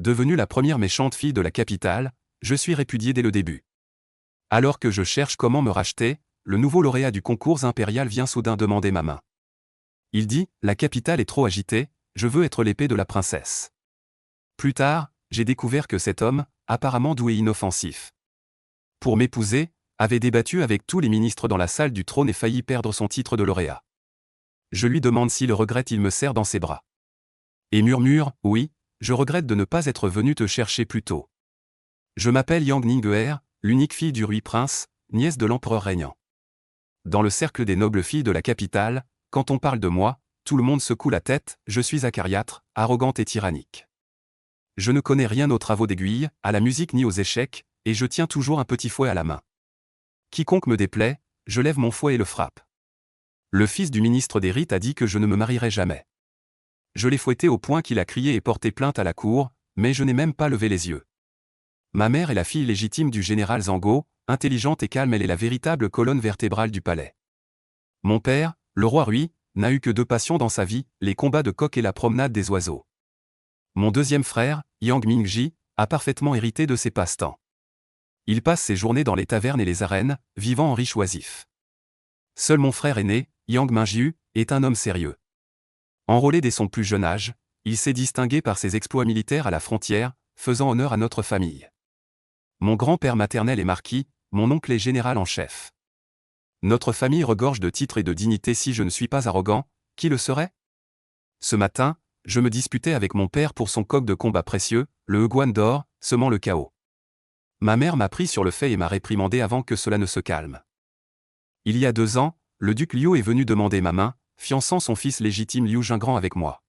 Devenue la première méchante fille de la capitale, je suis répudié dès le début. Alors que je cherche comment me racheter, le nouveau lauréat du concours impérial vient soudain demander ma main. Il dit, la capitale est trop agitée, je veux être l'épée de la princesse. Plus tard, j'ai découvert que cet homme, apparemment doux et inoffensif, pour m'épouser, avait débattu avec tous les ministres dans la salle du trône et failli perdre son titre de lauréat. Je lui demande s'il regrette, il me serre dans ses bras. Et murmure, oui, je regrette de ne pas être venu te chercher plus tôt. Je m'appelle Yang Ning'er, l'unique fille du roi prince, nièce de l'empereur régnant. Dans le cercle des nobles filles de la capitale, quand on parle de moi, tout le monde secoue la tête, je suis acariâtre, arrogante et tyrannique. Je ne connais rien aux travaux d'aiguille, à la musique ni aux échecs, et je tiens toujours un petit fouet à la main. Quiconque me déplaît, je lève mon fouet et le frappe. Le fils du ministre des Rites a dit que je ne me marierai jamais. Je l'ai fouetté au point qu'il a crié et porté plainte à la cour, mais je n'ai même pas levé les yeux. Ma mère est la fille légitime du général Zango, intelligente et calme, elle est la véritable colonne vertébrale du palais. Mon père, le roi Rui, n'a eu que 2 passions dans sa vie, les combats de coqs et la promenade des oiseaux. Mon deuxième frère, Yang Mingji, a parfaitement hérité de ses passe-temps. Il passe ses journées dans les tavernes et les arènes, vivant en riche oisif. Seul mon frère aîné, Yang Mingjiu, est un homme sérieux. Enrôlé dès son plus jeune âge, il s'est distingué par ses exploits militaires à la frontière, faisant honneur à notre famille. Mon grand-père maternel est marquis, mon oncle est général en chef. Notre famille regorge de titres et de dignités. Si je ne suis pas arrogant, qui le serait? Ce matin, je me disputais avec mon père pour son coq de combat précieux, le Heguan d'or, semant le chaos. Ma mère m'a pris sur le fait et m'a réprimandé avant que cela ne se calme. Il y a 2 ans, le duc Liu est venu demander ma main, fiançant son fils légitime Liu Jingran avec moi.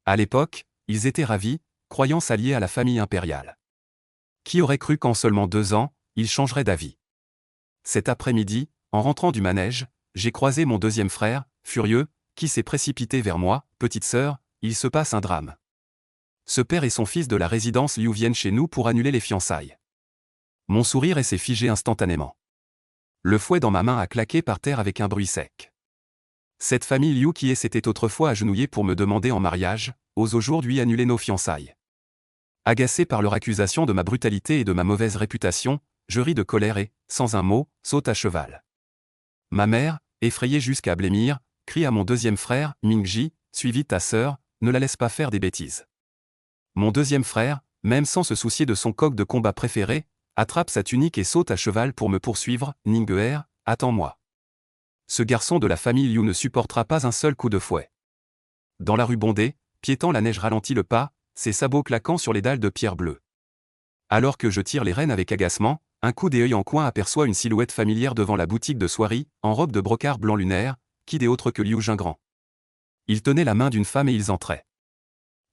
À l'époque, ils étaient ravis, croyant s'allier à la famille impériale. Qui aurait cru qu'en seulement 2 ans, ils changeraient d'avis? Cet après-midi, en rentrant du manège, j'ai croisé mon deuxième frère, furieux, qui s'est précipité vers moi. Petite sœur, il se passe un drame. Ce père et son fils de la résidence Liu viennent chez nous pour annuler les fiançailles. Mon sourire s'est figé instantanément. Le fouet dans ma main a claqué par terre avec un bruit sec. Cette famille Liu qui s'était autrefois agenouillée pour me demander en mariage, ose aujourd'hui annuler nos fiançailles. Agacé par leur accusation de ma brutalité et de ma mauvaise réputation, je ris de colère et, sans un mot, saute à cheval. Ma mère, effrayée jusqu'à blêmir, crie à mon deuxième frère, Mingji, suivi de ta sœur, ne la laisse pas faire des bêtises. Mon deuxième frère, même sans se soucier de son coq de combat préféré, attrape sa tunique et saute à cheval pour me poursuivre. Ning'er, attends-moi. Ce garçon de la famille Liu ne supportera pas un seul coup de fouet. Dans la rue bondée, piétant la neige ralentit le pas, ses sabots claquant sur les dalles de pierre bleue. Alors que je tire les rênes avec agacement, un coup d'œil en coin aperçoit une silhouette familière devant la boutique de soierie, en robe de brocart blanc lunaire, qui n'est autre que Liu Jingran. Il tenait la main d'une femme et ils entraient.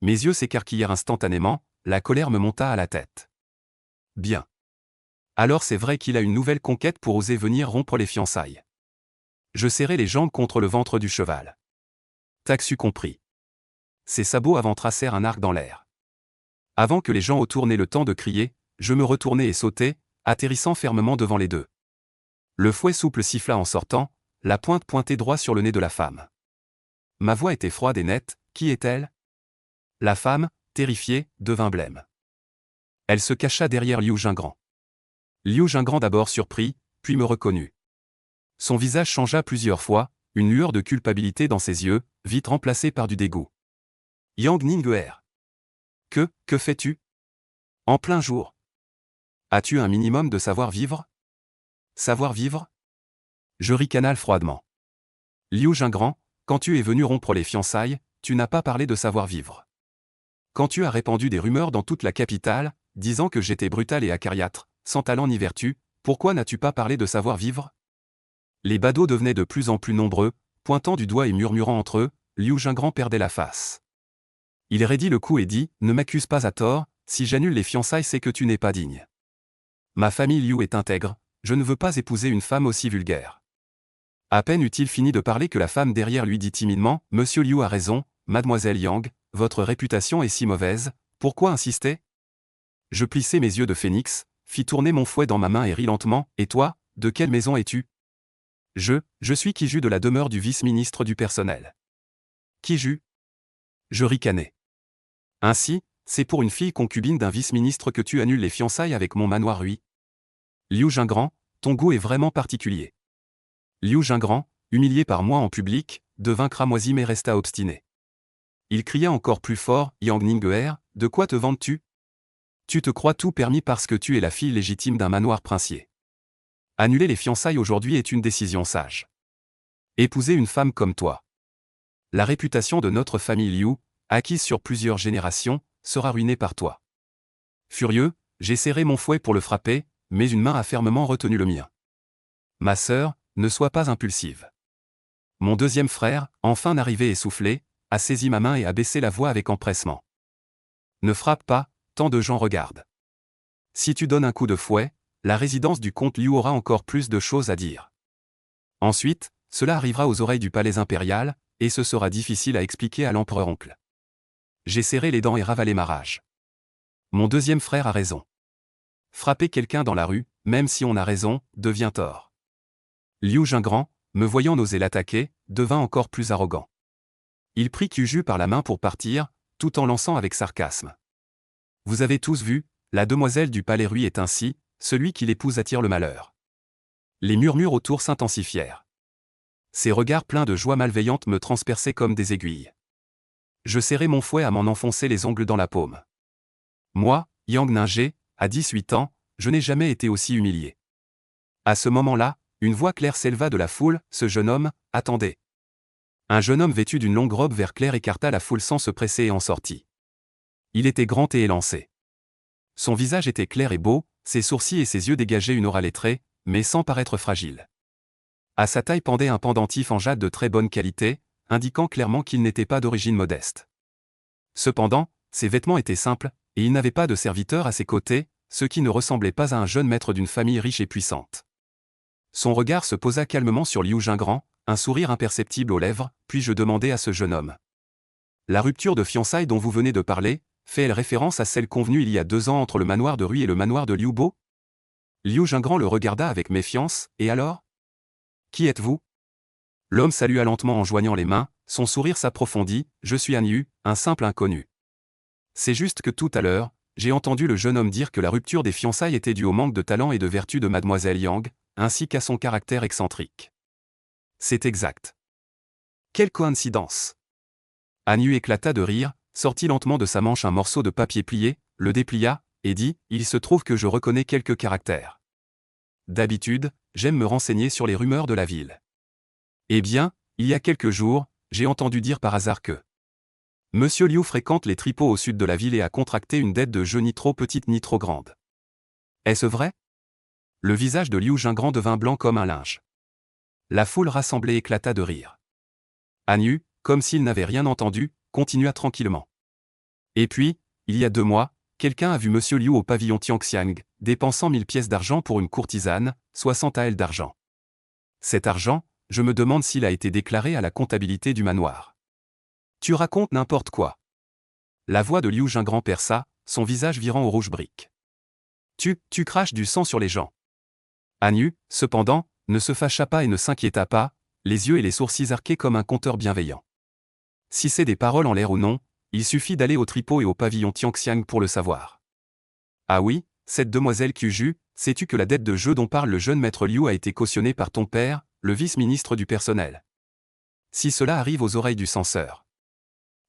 Mes yeux s'écarquillèrent instantanément, la colère me monta à la tête. Bien. Alors c'est vrai qu'il a une nouvelle conquête pour oser venir rompre les fiançailles. Je serrai les jambes contre le ventre du cheval. Taxu compris. Ses sabots avant tracèrent un arc dans l'air. Avant que les gens autour n'aient le temps de crier, je me retournai et sautai, atterrissant fermement devant les deux. Le fouet souple siffla en sortant, la pointe pointée droit sur le nez de la femme. Ma voix était froide et nette. Qui est-elle? La femme, terrifiée, devint blême. Elle se cacha derrière Liu Jingran. Liu Jingran d'abord surpris, puis me reconnut. Son visage changea plusieurs fois, une lueur de culpabilité dans ses yeux, vite remplacée par du dégoût. Yang Ning'er. Que fais-tu? En plein jour. As-tu un minimum de savoir-vivre? Savoir-vivre? Je ricanai froidement. Liu Jingran, quand tu es venu rompre les fiançailles, tu n'as pas parlé de savoir-vivre. Quand tu as répandu des rumeurs dans toute la capitale, disant que j'étais brutal et acariâtre, sans talent ni vertu, pourquoi n'as-tu pas parlé de savoir-vivre? Les badauds devenaient de plus en plus nombreux, pointant du doigt et murmurant entre eux, Liu Jingran perdait la face. Il raidit le cou et dit, ne m'accuse pas à tort, si j'annule les fiançailles c'est que tu n'es pas digne. Ma famille Liu est intègre, je ne veux pas épouser une femme aussi vulgaire. À peine eut-il fini de parler que la femme derrière lui dit timidement, Monsieur Liu a raison, Mademoiselle Yang, votre réputation est si mauvaise, pourquoi insister? Je plissai mes yeux de phénix, fis tourner mon fouet dans ma main et ris lentement, et toi, de quelle maison es-tu? Je suis Kiju de la demeure du vice-ministre du personnel. Kiju? Je ricanai. Ainsi, c'est pour une fille concubine d'un vice-ministre que tu annules les fiançailles avec mon manoir Rui. Liu Jingran, ton goût est vraiment particulier. Liu Jingran, humilié par moi en public, devint cramoisi mais resta obstiné. Il cria encore plus fort, Yang Ning'er, de quoi te vantes-tu? Tu te crois tout permis parce que tu es la fille légitime d'un manoir princier. Annuler les fiançailles aujourd'hui est une décision sage. Épouser une femme comme toi. La réputation de notre famille Liu, acquise sur plusieurs générations, sera ruinée par toi. Furieux, j'ai serré mon fouet pour le frapper, mais une main a fermement retenu le mien. Ma sœur, ne sois pas impulsive. Mon deuxième frère, enfin arrivé essoufflé, a saisi ma main et a baissé la voix avec empressement. Ne frappe pas, tant de gens regardent. Si tu donnes un coup de fouet, la résidence du comte Liu aura encore plus de choses à dire. Ensuite, cela arrivera aux oreilles du palais impérial, et ce sera difficile à expliquer à l'empereur-oncle. J'ai serré les dents et ravalé ma rage. Mon deuxième frère a raison. Frapper quelqu'un dans la rue, même si on a raison, devient tort. Liu Jingran, me voyant n'oser l'attaquer, devint encore plus arrogant. Il prit Cuju par la main pour partir, tout en lançant avec sarcasme. Vous avez tous vu, la demoiselle du palais Rui est ainsi, celui qui l'épouse attire le malheur. Les murmures autour s'intensifièrent. Ses regards pleins de joie malveillante me transperçaient comme des aiguilles. Je serrai mon fouet à m'en enfoncer les ongles dans la paume. Moi, Yang Ninger, à 18 ans, je n'ai jamais été aussi humilié. À ce moment-là, une voix claire s'éleva de la foule, ce jeune homme, attendez. Un jeune homme vêtu d'une longue robe vert clair écarta la foule sans se presser et en sortit. Il était grand et élancé. Son visage était clair et beau, ses sourcils et ses yeux dégageaient une aura lettrée, mais sans paraître fragile. À sa taille pendait un pendentif en jade de très bonne qualité, indiquant clairement qu'il n'était pas d'origine modeste. Cependant, ses vêtements étaient simples, et il n'avait pas de serviteur à ses côtés, ce qui ne ressemblait pas à un jeune maître d'une famille riche et puissante. Son regard se posa calmement sur Liu Jingran, un sourire imperceptible aux lèvres, puis je demandai à ce jeune homme. La rupture de fiançailles dont vous venez de parler, fait-elle référence à celle convenue il y a 2 ans entre le manoir de Rui et le manoir de Liu Bo? Liu Jingran le regarda avec méfiance, et alors? Qui êtes-vous? L'homme salua lentement en joignant les mains, son sourire s'approfondit, je suis Han Yu, un simple inconnu. C'est juste que tout à l'heure, j'ai entendu le jeune homme dire que la rupture des fiançailles était due au manque de talent et de vertu de mademoiselle Yang, ainsi qu'à son caractère excentrique. C'est exact. Quelle coïncidence! Han Yu éclata de rire, sortit lentement de sa manche un morceau de papier plié, le déplia, et dit, il se trouve que je reconnais quelques caractères. D'habitude, j'aime me renseigner sur les rumeurs de la ville. Eh bien, il y a quelques jours, j'ai entendu dire par hasard que Monsieur Liu fréquente les tripots au sud de la ville et a contracté une dette de jeu ni trop petite ni trop grande. Est-ce vrai? Le visage de Liu Jingran devint blanc comme un linge. La foule rassemblée éclata de rire. Han Yu, comme s'il n'avait rien entendu, continua tranquillement. Et puis, il y a 2 mois, quelqu'un a vu Monsieur Liu au pavillon Tianxiang, dépensant 1000 pièces d'argent pour une courtisane, 60 taels d'argent. Cet argent, je me demande s'il a été déclaré à la comptabilité du manoir. Tu racontes n'importe quoi. La voix de Liu Jingran perça, son visage virant au rouge brique. Tu craches du sang sur les gens. Han Yu, cependant, ne se fâcha pas et ne s'inquiéta pas, les yeux et les sourcils arqués comme un conteur bienveillant. Si c'est des paroles en l'air ou non, il suffit d'aller au tripot et au pavillon Tianxiang pour le savoir. Ah oui, cette demoiselle Cuju, sais-tu que la dette de jeu dont parle le jeune maître Liu a été cautionnée par ton père, le vice-ministre du personnel? Si cela arrive aux oreilles du censeur.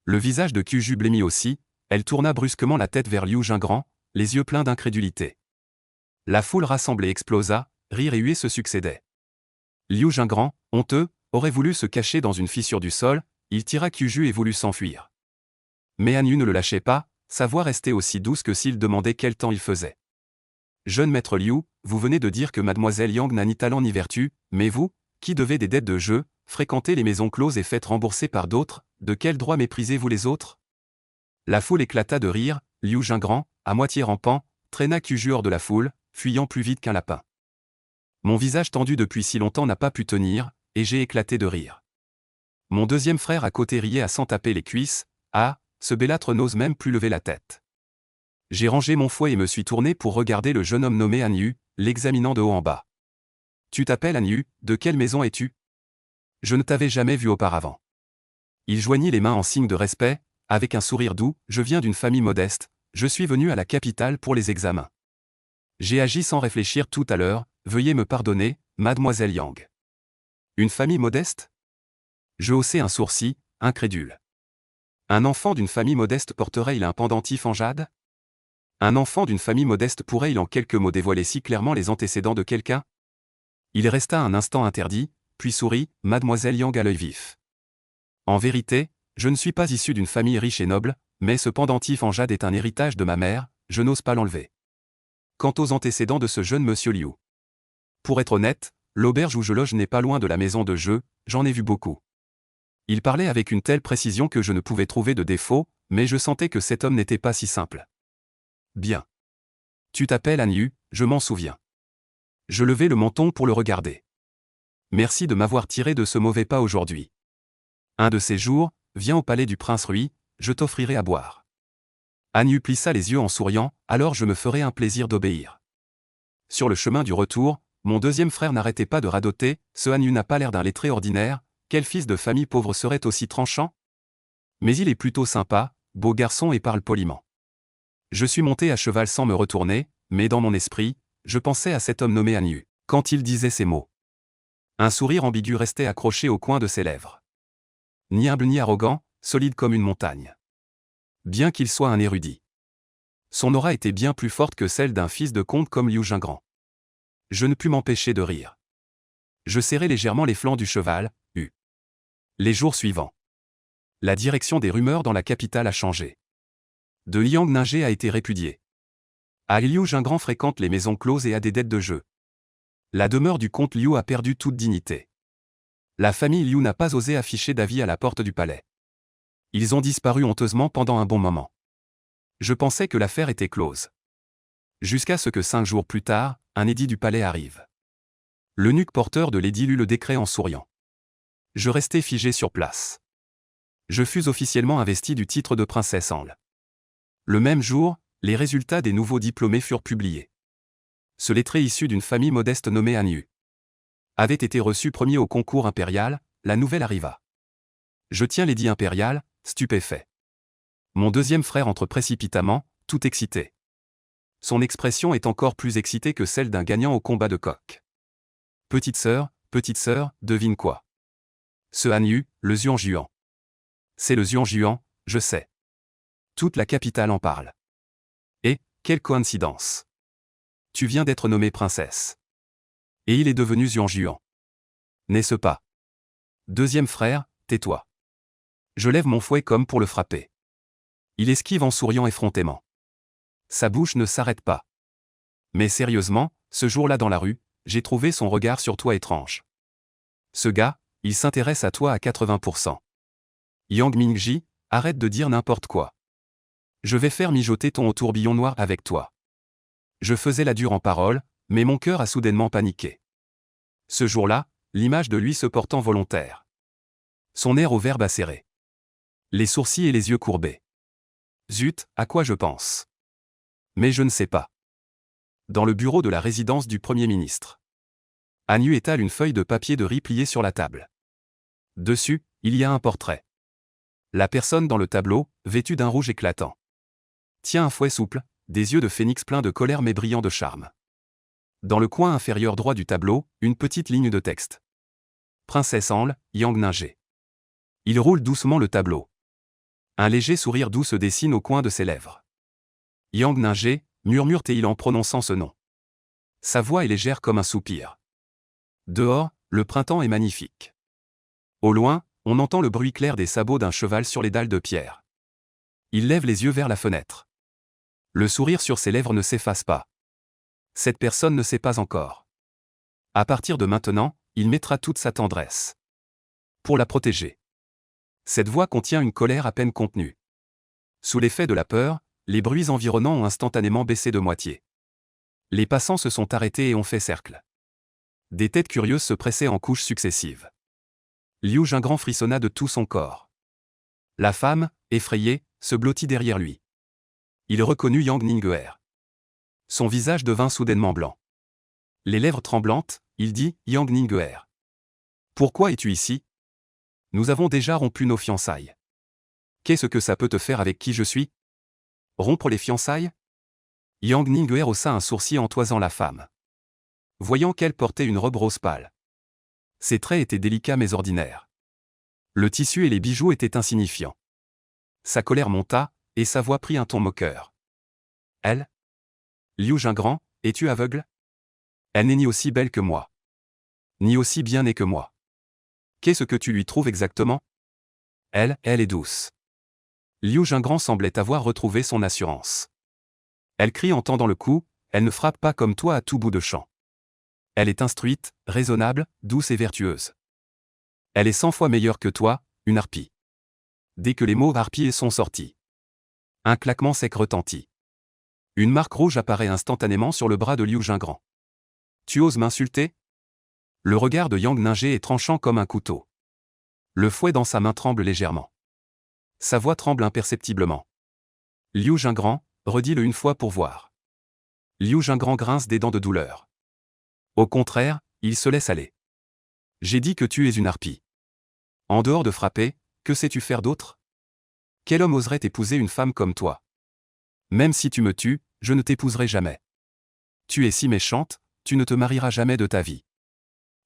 Le visage de Cuju blêmit aussi, elle tourna brusquement la tête vers Liu Jingran, les yeux pleins d'incrédulité. La foule rassemblée explosa, rire et huées se succédaient. Liu Jingran, honteux, aurait voulu se cacher dans une fissure du sol, il tira Cuju et voulut s'enfuir. Mais Han Yu ne le lâchait pas, sa voix restait aussi douce que s'il demandait quel temps il faisait. Jeune maître Liu, vous venez de dire que mademoiselle Yang n'a ni talent ni vertu, mais vous, qui devez des dettes de jeu, fréquentez les maisons closes et faites rembourser par d'autres, de quel droit méprisez-vous les autres? La foule éclata de rire, Liu Jingran, à moitié rampant, traîna Cuju hors de la foule, fuyant plus vite qu'un lapin. Mon visage tendu depuis si longtemps n'a pas pu tenir, et j'ai éclaté de rire. Mon deuxième frère à côté riait à s'en taper les cuisses, ah, ce bellâtre n'ose même plus lever la tête. J'ai rangé mon fouet et me suis tourné pour regarder le jeune homme nommé Han Yu, l'examinant de haut en bas. Tu t'appelles Han Yu, de quelle maison es-tu? Je ne t'avais jamais vu auparavant. Il joignit les mains en signe de respect, avec un sourire doux, je viens d'une famille modeste, je suis venu à la capitale pour les examens. J'ai agi sans réfléchir tout à l'heure, veuillez me pardonner, mademoiselle Yang. Une famille modeste? Je haussai un sourcil, incrédule. Un enfant d'une famille modeste porterait-il un pendentif en jade? Un enfant d'une famille modeste pourrait-il en quelques mots dévoiler si clairement les antécédents de quelqu'un? Il resta un instant interdit, puis sourit, mademoiselle Yang à l'œil vif. En vérité, je ne suis pas issu d'une famille riche et noble, mais ce pendentif en jade est un héritage de ma mère, je n'ose pas l'enlever. Quant aux antécédents de ce jeune monsieur Liu. Pour être honnête, l'auberge où je loge n'est pas loin de la maison de jeu, j'en ai vu beaucoup. Il parlait avec une telle précision que je ne pouvais trouver de défaut, mais je sentais que cet homme n'était pas si simple. Bien. Tu t'appelles Han Yu, je m'en souviens. Je levai le menton pour le regarder. Merci de m'avoir tiré de ce mauvais pas aujourd'hui. Un de ces jours, viens au palais du prince Rui, je t'offrirai à boire. Han Yu plissa les yeux en souriant, alors je me ferai un plaisir d'obéir. Sur le chemin du retour, mon deuxième frère n'arrêtait pas de radoter, ce Han Yu n'a pas l'air d'un lettré ordinaire, quel fils de famille pauvre serait aussi tranchant? Mais il est plutôt sympa, beau garçon et parle poliment. Je suis monté à cheval sans me retourner, mais dans mon esprit, je pensais à cet homme nommé Han Yu, quand il disait ces mots. Un sourire ambigu restait accroché au coin de ses lèvres. Ni humble ni arrogant, solide comme une montagne. Bien qu'il soit un érudit. Son aura était bien plus forte que celle d'un fils de comte comme Liu Jingran. Je ne pus m'empêcher de rire. Je serrai légèrement les flancs du cheval, Les jours suivants. La direction des rumeurs dans la capitale a changé. De Liang Ningshe a été répudié. Liu Jingran fréquente les maisons closes et a des dettes de jeu. La demeure du comte Liu a perdu toute dignité. La famille Liu n'a pas osé afficher d'avis à la porte du palais. Ils ont disparu honteusement pendant un bon moment. Je pensais que l'affaire était close. Jusqu'à ce que 5 jours plus tard, un édit du palais arrive. L'eunuque porteur de l'édit lut le décret en souriant. Je restai figé sur place. Je fus officiellement investi du titre de princesse Anle. Le même jour, les résultats des nouveaux diplômés furent publiés. Ce lettré issu d'une famille modeste nommée Han Yu avait été reçu premier au concours impérial, la nouvelle arriva. Je tiens l'édit impérial, stupéfait. Mon deuxième frère entre précipitamment, tout excité. Son expression est encore plus excitée que celle d'un gagnant au combat de coq. Petite sœur, devine quoi? Ce Han Yu, le Xuanjuan. C'est le Xuanjuan, je sais. Toute la capitale en parle. Et, quelle coïncidence! Tu viens d'être nommée princesse. Et il est devenu Xuanjuan. N'est-ce pas? Deuxième frère, tais-toi. Je lève mon fouet comme pour le frapper. Il esquive en souriant effrontément. Sa bouche ne s'arrête pas. Mais sérieusement, ce jour-là dans la rue, j'ai trouvé son regard sur toi étrange. Ce gars, il s'intéresse à toi à 80%. Yang Mingji, arrête de dire n'importe quoi. Je vais faire mijoter ton tourbillon noir avec toi. Je faisais la dure en parole, mais mon cœur a soudainement paniqué. Ce jour-là, l'image de lui se portant volontaire. Son air au verbe acéré. Les sourcils et les yeux courbés. Zut, à quoi je pense? Mais je ne sais pas. Dans le bureau de la résidence du Premier ministre. Han Yu étale une feuille de papier de riz pliée sur la table. Dessus, il y a un portrait. La personne dans le tableau, vêtue d'un rouge éclatant. Tient un fouet souple, des yeux de phénix pleins de colère mais brillants de charme. Dans le coin inférieur droit du tableau, une petite ligne de texte. Princesse Anle, Yang Ningshe. Il roule doucement le tableau. Un léger sourire doux se dessine au coin de ses lèvres. Yang Ningshe, murmure-t-il en prononçant ce nom. Sa voix est légère comme un soupir. Dehors, le printemps est magnifique. Au loin, on entend le bruit clair des sabots d'un cheval sur les dalles de pierre. Il lève les yeux vers la fenêtre. Le sourire sur ses lèvres ne s'efface pas. Cette personne ne sait pas encore. À partir de maintenant, il mettra toute sa tendresse. Pour la protéger. Cette voix contient une colère à peine contenue. Sous l'effet de la peur, les bruits environnants ont instantanément baissé de moitié. Les passants se sont arrêtés et ont fait cercle. Des têtes curieuses se pressaient en couches successives. Liu Jingran frissonna de tout son corps. La femme, effrayée, se blottit derrière lui. Il reconnut Yang Ningshe. Son visage devint soudainement blanc. Les lèvres tremblantes, il dit, Yang Ningshe. Pourquoi es-tu ici? Nous avons déjà rompu nos fiançailles. Qu'est-ce que ça peut te faire avec qui je suis? Rompre les fiançailles? Yang Ningguer haussa un sourcil en toisant la femme. Voyant qu'elle portait une robe rose pâle. Ses traits étaient délicats mais ordinaires. Le tissu et les bijoux étaient insignifiants. Sa colère monta, et sa voix prit un ton moqueur. Elle? Liu Jingran, es-tu aveugle? Elle n'est ni aussi belle que moi. Ni aussi bien née que moi. Qu'est-ce que tu lui trouves exactement? Elle est douce. Liu Jingran semblait avoir retrouvé son assurance. Elle crie en tendant le cou, elle ne frappe pas comme toi à tout bout de champ. Elle est instruite, raisonnable, douce et vertueuse. Elle est 100 fois meilleure que toi, une harpie. Dès que les mots harpie sont sortis. Un claquement sec retentit. Une marque rouge apparaît instantanément sur le bras de Liu Jingran. Tu oses m'insulter? Le regard de Yang Ningguer est tranchant comme un couteau. Le fouet dans sa main tremble légèrement. Sa voix tremble imperceptiblement. Liu Jingran, redis-le une fois pour voir. Liu Jingran grince des dents de douleur. Au contraire, il se laisse aller. J'ai dit que tu es une harpie. En dehors de frapper, que sais-tu faire d'autre? Quel homme oserait épouser une femme comme toi? Même si tu me tues, je ne t'épouserai jamais. Tu es si méchante, tu ne te marieras jamais de ta vie.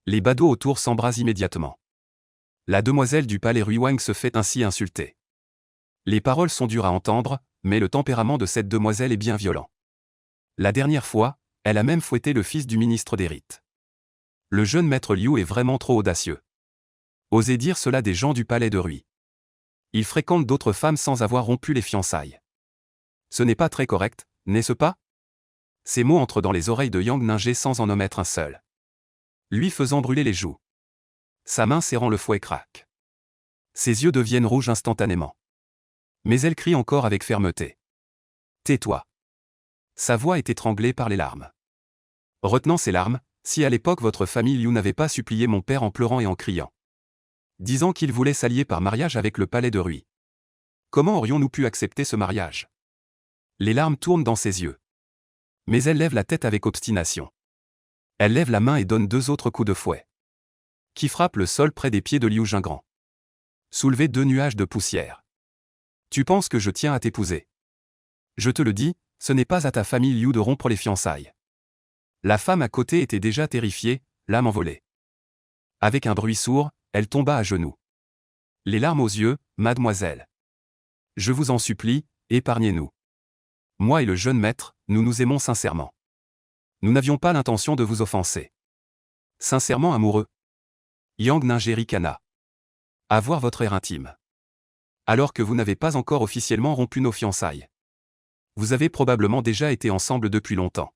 Les badauds autour s'embrasent immédiatement. La demoiselle du palais Ruiwang se fait ainsi insulter. Les paroles sont dures à entendre, mais le tempérament de cette demoiselle est bien violent. La dernière fois, elle a même fouetté le fils du ministre des rites. Le jeune maître Liu est vraiment trop audacieux. Osez dire cela des gens du palais de Rui. Il fréquente d'autres femmes sans avoir rompu les fiançailles. Ce n'est pas très correct, n'est-ce pas? Ces mots entrent dans les oreilles de Yang Ningguer sans en omettre un seul. Lui faisant brûler les joues. Sa main serrant le fouet craque. Ses yeux deviennent rouges instantanément. Mais elle crie encore avec fermeté. Tais-toi. Sa voix est étranglée par les larmes. Retenant ses larmes, si à l'époque votre famille Liu n'avait pas supplié mon père en pleurant et en criant, disant qu'il voulait s'allier par mariage avec le palais de Rui. Comment aurions-nous pu accepter ce mariage? Les larmes tournent dans ses yeux. Mais elle lève la tête avec obstination. Elle lève la main et donne 2 autres coups de fouet. Qui frappent le sol près des pieds de Liu Jingran. Soulever 2 nuages de poussière. Tu penses que je tiens à t'épouser? Je te le dis, ce n'est pas à ta famille Liu de rompre les fiançailles. La femme à côté était déjà terrifiée, l'âme envolée. Avec un bruit sourd, elle tomba à genoux. Les larmes aux yeux, mademoiselle. Je vous en supplie, épargnez-nous. Moi et le jeune maître, nous nous aimons sincèrement. Nous n'avions pas l'intention de vous offenser. Sincèrement amoureux. Yang Ningguer ricana. À voir votre air intime. Alors que vous n'avez pas encore officiellement rompu nos fiançailles. Vous avez probablement déjà été ensemble depuis longtemps.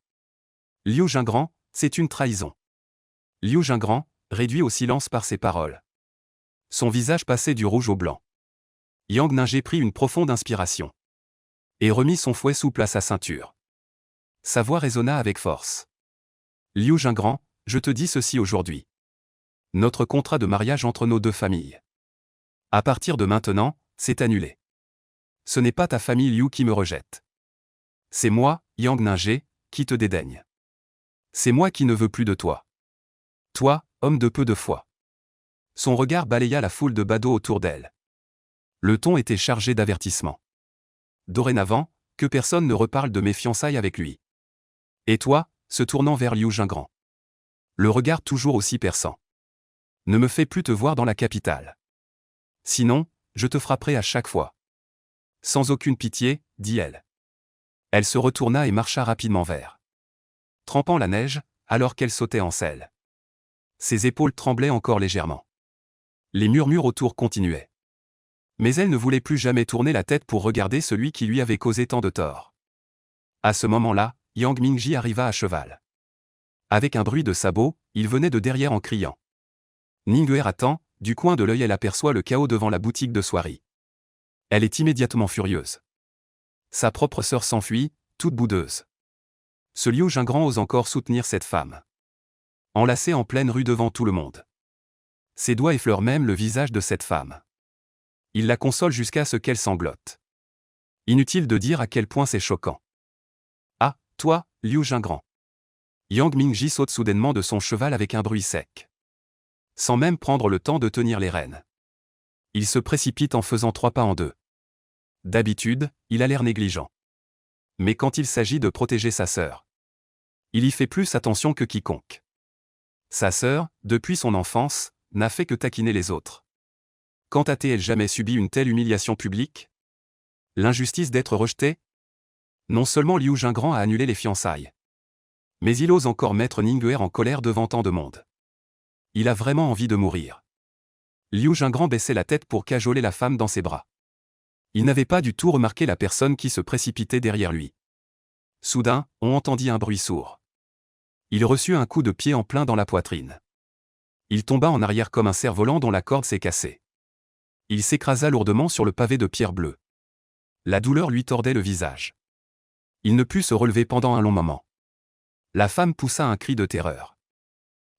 Liu Jingran, c'est une trahison. Liu Jingran, réduit au silence par ces paroles. Son visage passait du rouge au blanc. Yang Ningguer prit une profonde inspiration. Et remit son fouet souple à sa ceinture. Sa voix résonna avec force. Liu Jingran, je te dis ceci aujourd'hui. Notre contrat de mariage entre nos 2 familles. À partir de maintenant, c'est annulé. Ce n'est pas ta famille Liu qui me rejette. C'est moi, Yang Ningguer, qui te dédaigne. C'est moi qui ne veux plus de toi. Toi, homme de peu de foi. Son regard balaya la foule de badauds autour d'elle. Le ton était chargé d'avertissement. Dorénavant, que personne ne reparle de mes fiançailles avec lui. Et toi, se tournant vers Liu Jingran. Le regard toujours aussi perçant. Ne me fais plus te voir dans la capitale. Sinon, je te frapperai à chaque fois. Sans aucune pitié, dit-elle. Elle se retourna et marcha rapidement vers. Trempant la neige, alors qu'elle sautait en selle. Ses épaules tremblaient encore légèrement. Les murmures autour continuaient. Mais elle ne voulait plus jamais tourner la tête pour regarder celui qui lui avait causé tant de tort. À ce moment-là, Yang Mingji arriva à cheval. Avec un bruit de sabots, il venait de derrière en criant. Ningguer attend, du coin de l'œil elle aperçoit le chaos devant la boutique de soierie. Elle est immédiatement furieuse. Sa propre sœur s'enfuit, toute boudeuse. Ce Liu Jingran ose encore soutenir cette femme. Enlacée en pleine rue devant tout le monde. Ses doigts effleurent même le visage de cette femme. Il la console jusqu'à ce qu'elle sanglote. Inutile de dire à quel point c'est choquant. Ah, toi, Liu Jingran. Yang Mingji saute soudainement de son cheval avec un bruit sec. Sans même prendre le temps de tenir les rênes. Il se précipite en faisant 3 pas en 2. D'habitude, il a l'air négligent. Mais quand il s'agit de protéger sa sœur, il y fait plus attention que quiconque. Sa sœur, depuis son enfance, n'a fait que taquiner les autres. Quand a-t-elle jamais subi une telle humiliation publique? L'injustice d'être rejetée? Non seulement Liu Jingran a annulé les fiançailles, mais il ose encore mettre Ningguer en colère devant tant de monde. Il a vraiment envie de mourir. Liu Jingran baissait la tête pour cajoler la femme dans ses bras. Il n'avait pas du tout remarqué la personne qui se précipitait derrière lui. Soudain, on entendit un bruit sourd. Il reçut un coup de pied en plein dans la poitrine. Il tomba en arrière comme un cerf-volant dont la corde s'est cassée. Il s'écrasa lourdement sur le pavé de pierre bleue. La douleur lui tordait le visage. Il ne put se relever pendant un long moment. La femme poussa un cri de terreur.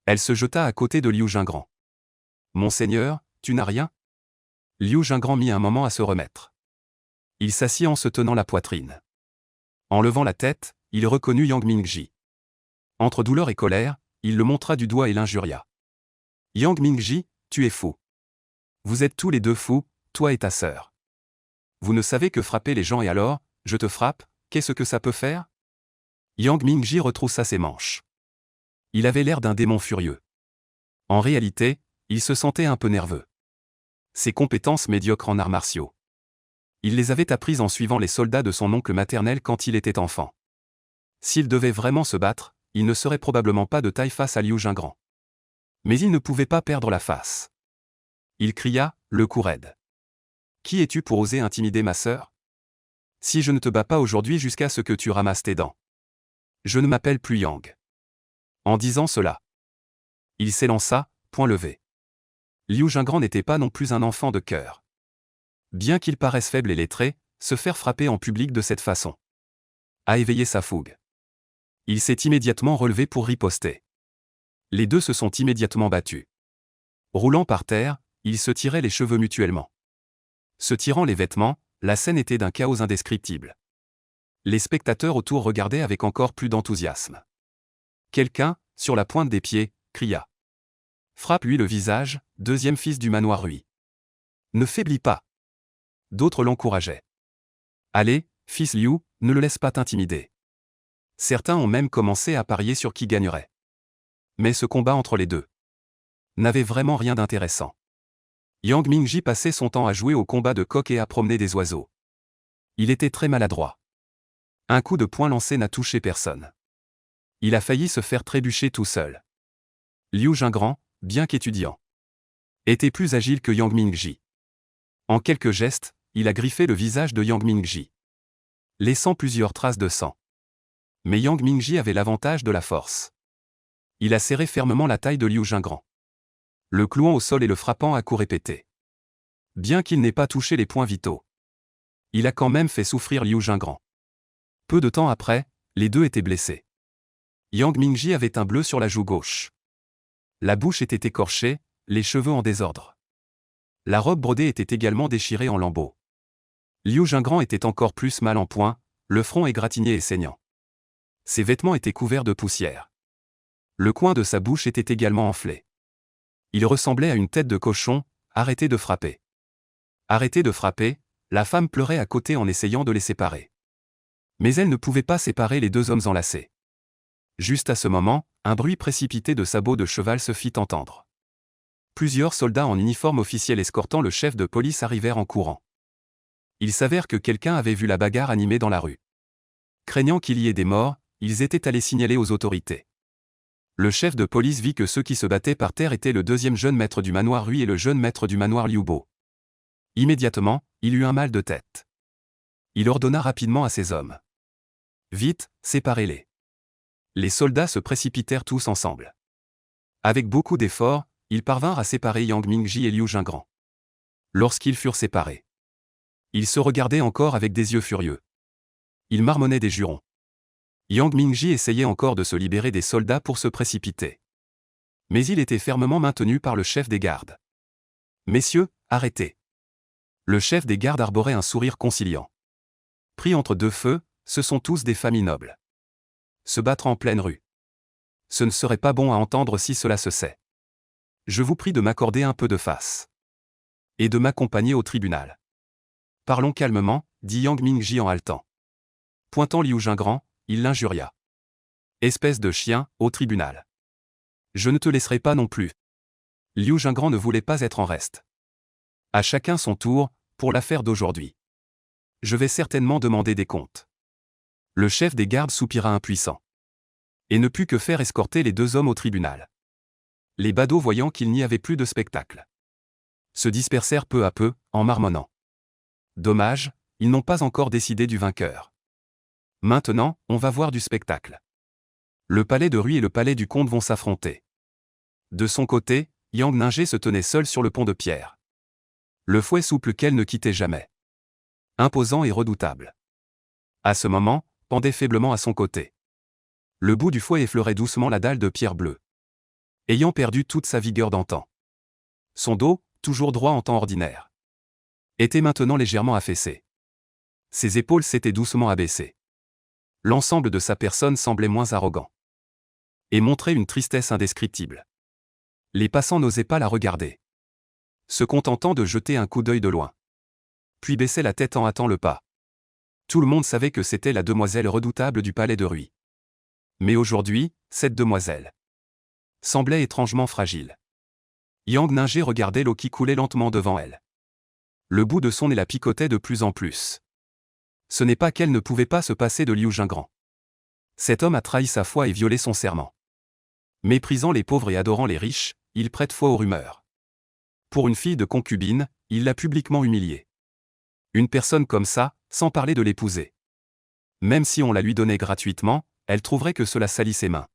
Elle se jeta à côté de Liu Jingran. « Monseigneur, tu n'as rien ?» Liu Jingran mit un moment à se remettre. Il s'assit en se tenant la poitrine. En levant la tête, il reconnut Yang Mingji. Entre douleur et colère, il le montra du doigt et l'injuria. « Yang Mingji, tu es fou. Vous êtes tous les deux fous, toi et ta sœur. Vous ne savez que frapper les gens et alors, je te frappe, qu'est-ce que ça peut faire ?» Yang Mingji retroussa ses manches. Il avait l'air d'un démon furieux. En réalité, il se sentait un peu nerveux. Ses compétences médiocres en arts martiaux. Il les avait apprises en suivant les soldats de son oncle maternel quand il était enfant. S'il devait vraiment se battre, il ne serait probablement pas de taille face à Liu Jingran. Mais il ne pouvait pas perdre la face. Il cria, le cou raide. « Qui es-tu pour oser intimider ma sœur? Si je ne te bats pas aujourd'hui jusqu'à ce que tu ramasses tes dents. Je ne m'appelle plus Yang. » En disant cela, il s'élança, poing levé. Liu Jingran n'était pas non plus un enfant de cœur. Bien qu'il paraisse faible et lettré, se faire frapper en public de cette façon a éveillé sa fougue. Il s'est immédiatement relevé pour riposter. Les deux se sont immédiatement battus. Roulant par terre, ils se tiraient les cheveux mutuellement. Se tirant les vêtements, la scène était d'un chaos indescriptible. Les spectateurs autour regardaient avec encore plus d'enthousiasme. Quelqu'un, sur la pointe des pieds, cria. « Frappe-lui le visage, deuxième fils du manoir Rui. Ne faiblis pas. » D'autres l'encourageaient. « Allez, fils Liu, ne le laisse pas t'intimider. » Certains ont même commencé à parier sur qui gagnerait. Mais ce combat entre les deux n'avait vraiment rien d'intéressant. Yang Mingji passait son temps à jouer au combat de coq et à promener des oiseaux. Il était très maladroit. Un coup de poing lancé n'a touché personne. Il a failli se faire trébucher tout seul. Liu Jingran, bien qu'étudiant, était plus agile que Yang Mingji. En quelques gestes, il a griffé le visage de Yang Mingji, laissant plusieurs traces de sang. Mais Yang Mingji avait l'avantage de la force. Il a serré fermement la taille de Liu Jingran, le clouant au sol et le frappant à coups répétés. Bien qu'il n'ait pas touché les points vitaux, il a quand même fait souffrir Liu Jingran. Peu de temps après, les deux étaient blessés. Yang Mingji avait un bleu sur la joue gauche. La bouche était écorchée, les cheveux en désordre. La robe brodée était également déchirée en lambeaux. Liu Jingran était encore plus mal en point, le front égratigné et saignant. Ses vêtements étaient couverts de poussière. Le coin de sa bouche était également enflé. Il ressemblait à une tête de cochon. Arrêtez de frapper. Arrêtez de frapper, la femme pleurait à côté en essayant de les séparer. Mais elle ne pouvait pas séparer les deux hommes enlacés. Juste à ce moment, un bruit précipité de sabots de cheval se fit entendre. Plusieurs soldats en uniforme officiel escortant le chef de police arrivèrent en courant. Il s'avère que quelqu'un avait vu la bagarre animée dans la rue. Craignant qu'il y ait des morts, ils étaient allés signaler aux autorités. Le chef de police vit que ceux qui se battaient par terre étaient le deuxième jeune maître du manoir Rui et le jeune maître du manoir Liu Bo. Immédiatement, il eut un mal de tête. Il ordonna rapidement à ses hommes. « Vite, séparez-les. » Les soldats se précipitèrent tous ensemble. Avec beaucoup d'efforts, ils parvinrent à séparer Yang Mingji et Liu Jingran. Lorsqu'ils furent séparés, ils se regardaient encore avec des yeux furieux. Ils marmonnaient des jurons. Yang Mingji essayait encore de se libérer des soldats pour se précipiter. Mais il était fermement maintenu par le chef des gardes. « Messieurs, arrêtez. » Le chef des gardes arborait un sourire conciliant. Pris entre deux feux, ce sont tous des familles nobles. Se battre en pleine rue. Ce ne serait pas bon à entendre si cela se sait. Je vous prie de m'accorder un peu de face. Et de m'accompagner au tribunal. Parlons calmement, dit Yang Mingji en haletant. Pointant Liu Jingran, il l'injuria. Espèce de chien, au tribunal. Je ne te laisserai pas non plus. Liu Jingran ne voulait pas être en reste. À chacun son tour, pour l'affaire d'aujourd'hui. Je vais certainement demander des comptes. Le chef des gardes soupira impuissant. Et ne put que faire escorter les deux hommes au tribunal. Les badauds voyant qu'il n'y avait plus de spectacle, se dispersèrent peu à peu, en marmonnant. Dommage, ils n'ont pas encore décidé du vainqueur. Maintenant, on va voir du spectacle. Le palais de Rui et le palais du comte vont s'affronter. De son côté, Yang Ninger se tenait seul sur le pont de pierre. Le fouet souple qu'elle ne quittait jamais. Imposant et redoutable. À ce moment, pendait faiblement à son côté. Le bout du fouet effleurait doucement la dalle de pierre bleue. Ayant perdu toute sa vigueur d'antan. Son dos, toujours droit en temps ordinaire, était maintenant légèrement affaissé. Ses épaules s'étaient doucement abaissées. L'ensemble de sa personne semblait moins arrogant. Et montrait une tristesse indescriptible. Les passants n'osaient pas la regarder, se contentant de jeter un coup d'œil de loin. Puis baissaient la tête en hâtant le pas. Tout le monde savait que c'était la demoiselle redoutable du palais de Rui. Mais aujourd'hui, cette demoiselle semblait étrangement fragile. Yang Ninger regardait l'eau qui coulait lentement devant elle. Le bout de son nez la picotait de plus en plus. Ce n'est pas qu'elle ne pouvait pas se passer de Liu Jingran. Cet homme a trahi sa foi et violé son serment. Méprisant les pauvres et adorant les riches, il prête foi aux rumeurs. Pour une fille de concubine, il l'a publiquement humiliée. Une personne comme ça, sans parler de l'épouser. Même si on la lui donnait gratuitement, elle trouverait que cela salit ses mains.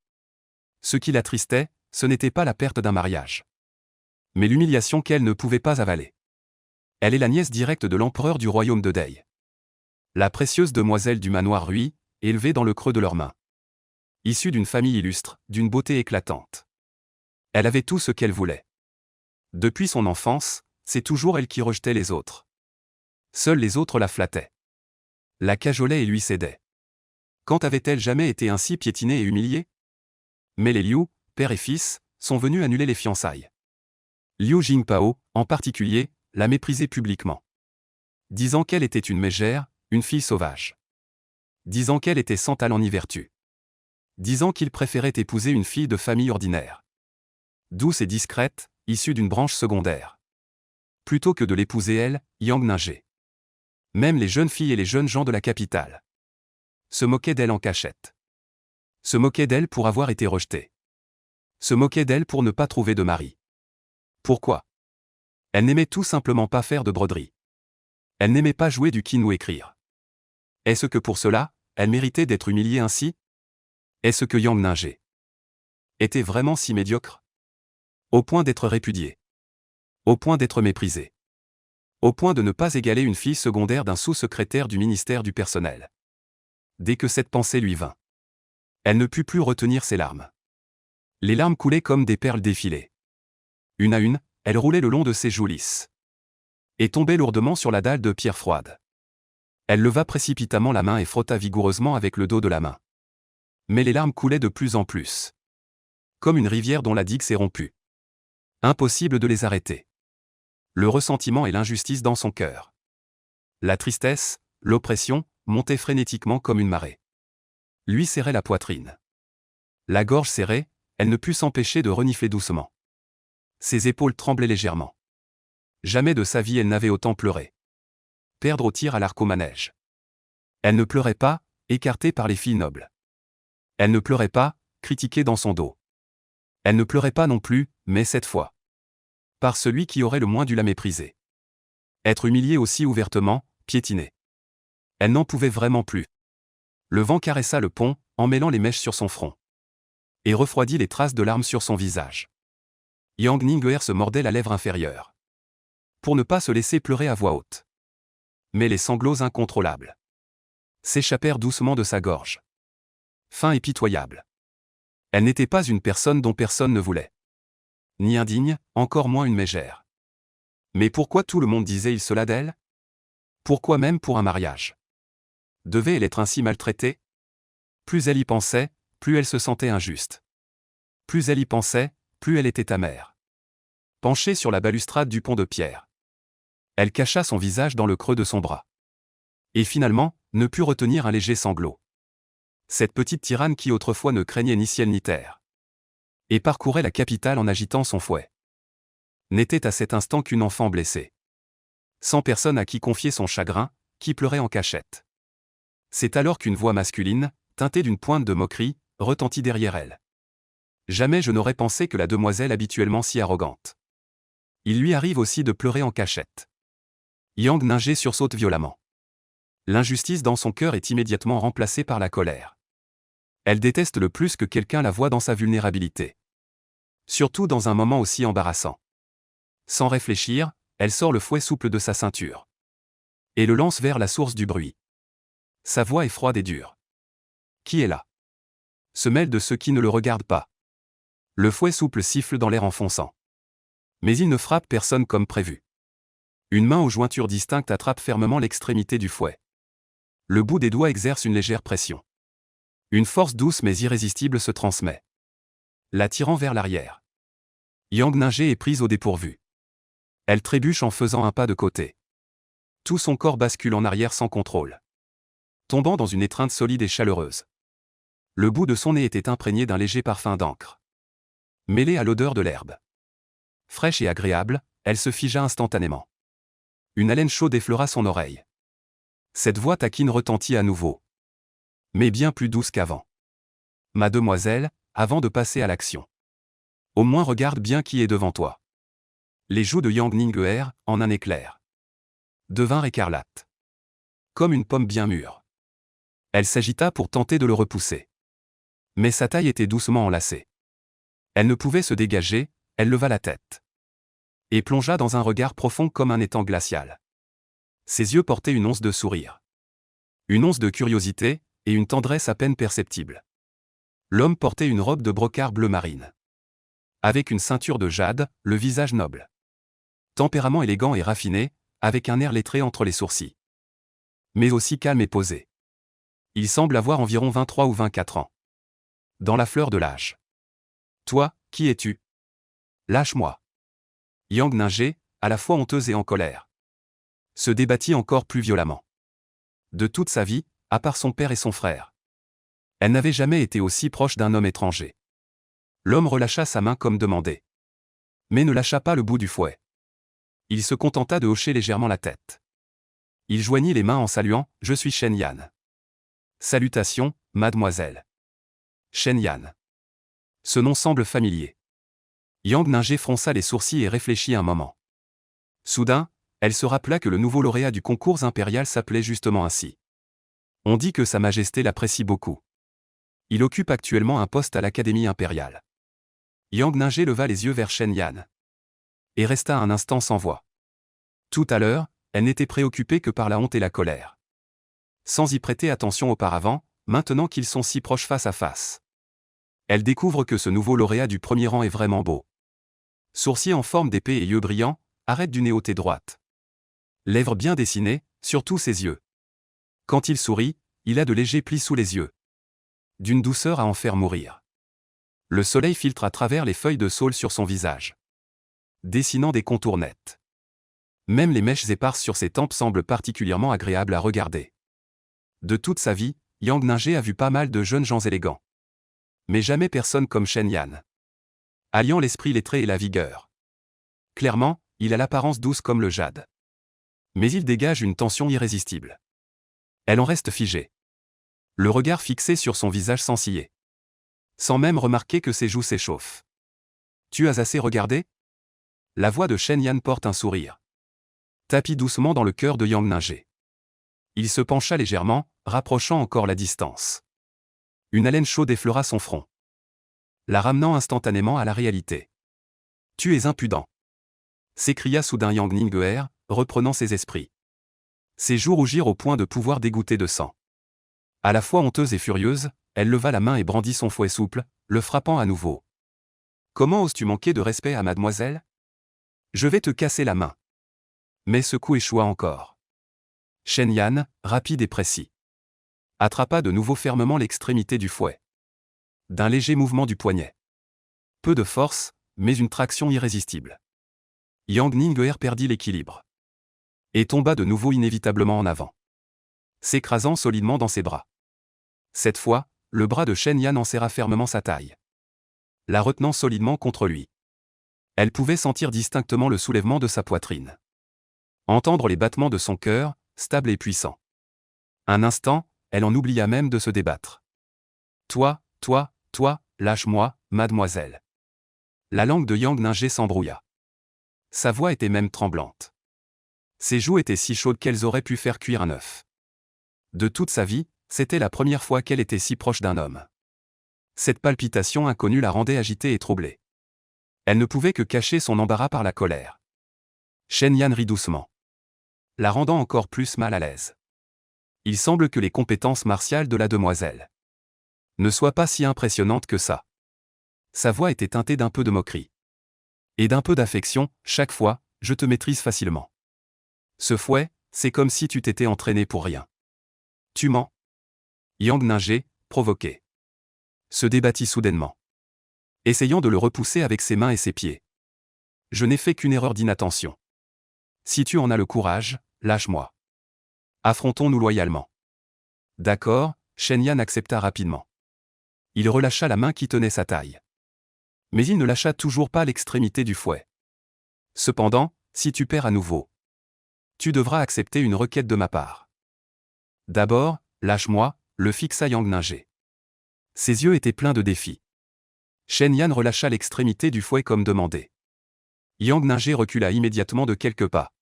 Ce qui l'attristait, ce n'était pas la perte d'un mariage, mais l'humiliation qu'elle ne pouvait pas avaler. Elle est la nièce directe de l'empereur du royaume de Dei. La précieuse demoiselle du manoir Rui, élevée dans le creux de leurs mains. Issue d'une famille illustre, d'une beauté éclatante. Elle avait tout ce qu'elle voulait. Depuis son enfance, c'est toujours elle qui rejetait les autres. Seuls les autres la flattaient, la cajolaient et lui cédaient. Quand avait-elle jamais été ainsi piétinée et humiliée? Mais les Liu, père et fils, sont venus annuler les fiançailles. Liu Jingpao, en particulier, la méprisait publiquement. Disant qu'elle était une mégère, une fille sauvage. Disant qu'elle était sans talent ni vertu. Disant qu'il préférait épouser une fille de famille ordinaire. Douce et discrète, issue d'une branche secondaire. Plutôt que de l'épouser elle, Yang Ninger. Même les jeunes filles et les jeunes gens de la capitale se moquaient d'elle en cachette. Se moquaient d'elle pour avoir été rejetée. Se moquaient d'elle pour ne pas trouver de mari. Pourquoi? Elle n'aimait tout simplement pas faire de broderie. Elle n'aimait pas jouer du kin ou écrire. Est-ce que pour cela, elle méritait d'être humiliée ainsi? Est-ce que Yang Ninger était vraiment si médiocre? Au point d'être répudiée. Au point d'être méprisée. Au point de ne pas égaler une fille secondaire d'un sous-secrétaire du ministère du personnel. Dès que cette pensée lui vint, elle ne put plus retenir ses larmes. Les larmes coulaient comme des perles défilées. Une à une, elles roulaient le long de ses joues lisses. Et tombaient lourdement sur la dalle de pierre froide. Elle leva précipitamment la main et frotta vigoureusement avec le dos de la main. Mais les larmes coulaient de plus en plus. Comme une rivière dont la digue s'est rompue. Impossible de les arrêter. Le ressentiment et l'injustice dans son cœur. La tristesse, l'oppression, montaient frénétiquement comme une marée. Lui serrait la poitrine. La gorge serrée, elle ne put s'empêcher de renifler doucement. Ses épaules tremblaient légèrement. Jamais de sa vie elle n'avait autant pleuré. Perdre au tir à l'arc au manège. Elle ne pleurait pas, écartée par les filles nobles. Elle ne pleurait pas, critiquée dans son dos. Elle ne pleurait pas non plus, mais cette fois. Par celui qui aurait le moins dû la mépriser. Être humiliée aussi ouvertement, piétinée. Elle n'en pouvait vraiment plus. Le vent caressa le pont, emmêlant les mèches sur son front. Et refroidit les traces de larmes sur son visage. Yang Ninger se mordait la lèvre inférieure. Pour ne pas se laisser pleurer à voix haute. Mais les sanglots incontrôlables s'échappèrent doucement de sa gorge. Fin et pitoyable. Elle n'était pas une personne dont personne ne voulait. Ni indigne, encore moins une mégère. Mais pourquoi tout le monde disait-il cela d'elle? Pourquoi même pour un mariage? Devait-elle être ainsi maltraitée? Plus elle y pensait, plus elle se sentait injuste. Plus elle y pensait, plus elle était amère. Penchée sur la balustrade du pont de pierre, elle cacha son visage dans le creux de son bras. Et finalement, ne put retenir un léger sanglot. Cette petite tyranne qui autrefois ne craignait ni ciel ni terre, et parcourait la capitale en agitant son fouet, n'était à cet instant qu'une enfant blessée, sans personne à qui confier son chagrin, qui pleurait en cachette. C'est alors qu'une voix masculine, teintée d'une pointe de moquerie, retentit derrière elle. Jamais je n'aurais pensé que la demoiselle habituellement si arrogante. Il lui arrive aussi de pleurer en cachette. Yang Ning sursaute violemment. L'injustice dans son cœur est immédiatement remplacée par la colère. Elle déteste le plus que quelqu'un la voie dans sa vulnérabilité. Surtout dans un moment aussi embarrassant. Sans réfléchir, elle sort le fouet souple de sa ceinture et le lance vers la source du bruit. Sa voix est froide et dure. Qui est là? Se mêle de ceux qui ne le regardent pas. Le fouet souple siffle dans l'air enfonçant. Mais il ne frappe personne comme prévu. Une main aux jointures distinctes attrape fermement l'extrémité du fouet. Le bout des doigts exerce une légère pression. Une force douce mais irrésistible se transmet, l'attirant vers l'arrière. Yang Ning est prise au dépourvu. Elle trébuche en faisant un pas de côté. Tout son corps bascule en arrière sans contrôle, tombant dans une étreinte solide et chaleureuse. Le bout de son nez était imprégné d'un léger parfum d'encre, mêlé à l'odeur de l'herbe. Fraîche et agréable, elle se figea instantanément. Une haleine chaude effleura son oreille. Cette voix taquine retentit à nouveau, mais bien plus douce qu'avant. Mademoiselle, avant de passer à l'action, au moins regarde bien qui est devant toi. Les joues de Yang Ning en un éclair, devinrent écarlates, comme une pomme bien mûre. Elle s'agita pour tenter de le repousser. Mais sa taille était doucement enlacée. Elle ne pouvait se dégager, elle leva la tête et plongea dans un regard profond comme un étang glacial. Ses yeux portaient une once de sourire, une once de curiosité, et une tendresse à peine perceptible. L'homme portait une robe de brocart bleu marine, avec une ceinture de jade, le visage noble. Tempérament élégant et raffiné, avec un air lettré entre les sourcils. Mais aussi calme et posé. Il semble avoir environ 23 ou 24 ans. Dans la fleur de l'âge. Toi, qui es-tu? Lâche-moi. Yang Ning, à la fois honteuse et en colère, se débattit encore plus violemment. De toute sa vie, à part son père et son frère, elle n'avait jamais été aussi proche d'un homme étranger. L'homme relâcha sa main comme demandé, mais ne lâcha pas le bout du fouet. Il se contenta de hocher légèrement la tête. Il joignit les mains en saluant « Je suis Shen Yan ». Salutations, mademoiselle. Shen Yan. Ce nom semble familier. Yang Ning fronça les sourcils et réfléchit un moment. Soudain, elle se rappela que le nouveau lauréat du concours impérial s'appelait justement ainsi. On dit que Sa Majesté l'apprécie beaucoup. Il occupe actuellement un poste à l'Académie impériale. Yang Ning leva les yeux vers Shen Yan et resta un instant sans voix. Tout à l'heure, elle n'était préoccupée que par la honte et la colère. Sans y prêter attention auparavant, maintenant qu'ils sont si proches face à face, elle découvre que ce nouveau lauréat du premier rang est vraiment beau. Sourcils en forme d'épée et yeux brillants, arête du nez ôté droite. Lèvres bien dessinées, surtout ses yeux. Quand il sourit, il a de légers plis sous les yeux. D'une douceur à en faire mourir. Le soleil filtre à travers les feuilles de saule sur son visage, dessinant des contours nets. Même les mèches éparses sur ses tempes semblent particulièrement agréables à regarder. De toute sa vie, Yang Ning a vu pas mal de jeunes gens élégants. Mais jamais personne comme Shen Yan, alliant l'esprit lettré et la vigueur. Clairement, il a l'apparence douce comme le jade. Mais il dégage une tension irrésistible. Elle en reste figée, le regard fixé sur son visage sans ciller, sans même remarquer que ses joues s'échauffent. Tu as assez regardé? La voix de Shen Yan porte un sourire. Tapis doucement dans le cœur de Yang Ning. Il se pencha légèrement, rapprochant encore la distance. Une haleine chaude effleura son front, la ramenant instantanément à la réalité. Tu es impudent, s'écria soudain Yang Ning, reprenant ses esprits. Ses joues rougirent au point de pouvoir dégoûter de sang. À la fois honteuse et furieuse, elle leva la main et brandit son fouet souple, le frappant à nouveau. Comment oses-tu manquer de respect à mademoiselle? Je vais te casser la main. Mais ce coup échoua encore. Shen Yan, rapide et précis, attrapa de nouveau fermement l'extrémité du fouet. D'un léger mouvement du poignet. Peu de force, mais une traction irrésistible. Yang Ning perdit l'équilibre et tomba de nouveau inévitablement en avant. s'écrasant solidement dans ses bras. Cette fois, le bras de Shen Yan enserra fermement sa taille, la retenant solidement contre lui. Elle pouvait sentir distinctement le soulèvement de sa poitrine, entendre les battements de son cœur, stable et puissant. Un instant, elle en oublia même de se débattre. Toi, lâche-moi, mademoiselle. La langue de Yang Ning s'embrouilla. Sa voix était même tremblante. Ses joues étaient si chaudes qu'elles auraient pu faire cuire un œuf. De toute sa vie, c'était la première fois qu'elle était si proche d'un homme. Cette palpitation inconnue la rendait agitée et troublée. Elle ne pouvait que cacher son embarras par la colère. Shen Yan rit doucement, la rendant encore plus mal à l'aise. Il semble que les compétences martiales de la demoiselle ne soient pas si impressionnantes que ça. Sa voix était teintée d'un peu de moquerie. Et d'un peu d'affection, chaque fois, je te maîtrise facilement. Ce fouet, c'est comme si tu t'étais entraîné pour rien. Tu mens. Yang Ning, provoqué, se débattit soudainement, essayant de le repousser avec ses mains et ses pieds. Je n'ai fait qu'une erreur d'inattention. Si tu en as le courage, lâche-moi. Affrontons-nous loyalement. D'accord, Shen Yan accepta rapidement. Il relâcha la main qui tenait sa taille. Mais il ne lâcha toujours pas l'extrémité du fouet. Cependant, si tu perds à nouveau, tu devras accepter une requête de ma part. D'abord, lâche-moi, le fixa Yang Ning. Ses yeux étaient pleins de défi. Shen Yan relâcha l'extrémité du fouet comme demandé. Yang Ning recula immédiatement de quelques pas.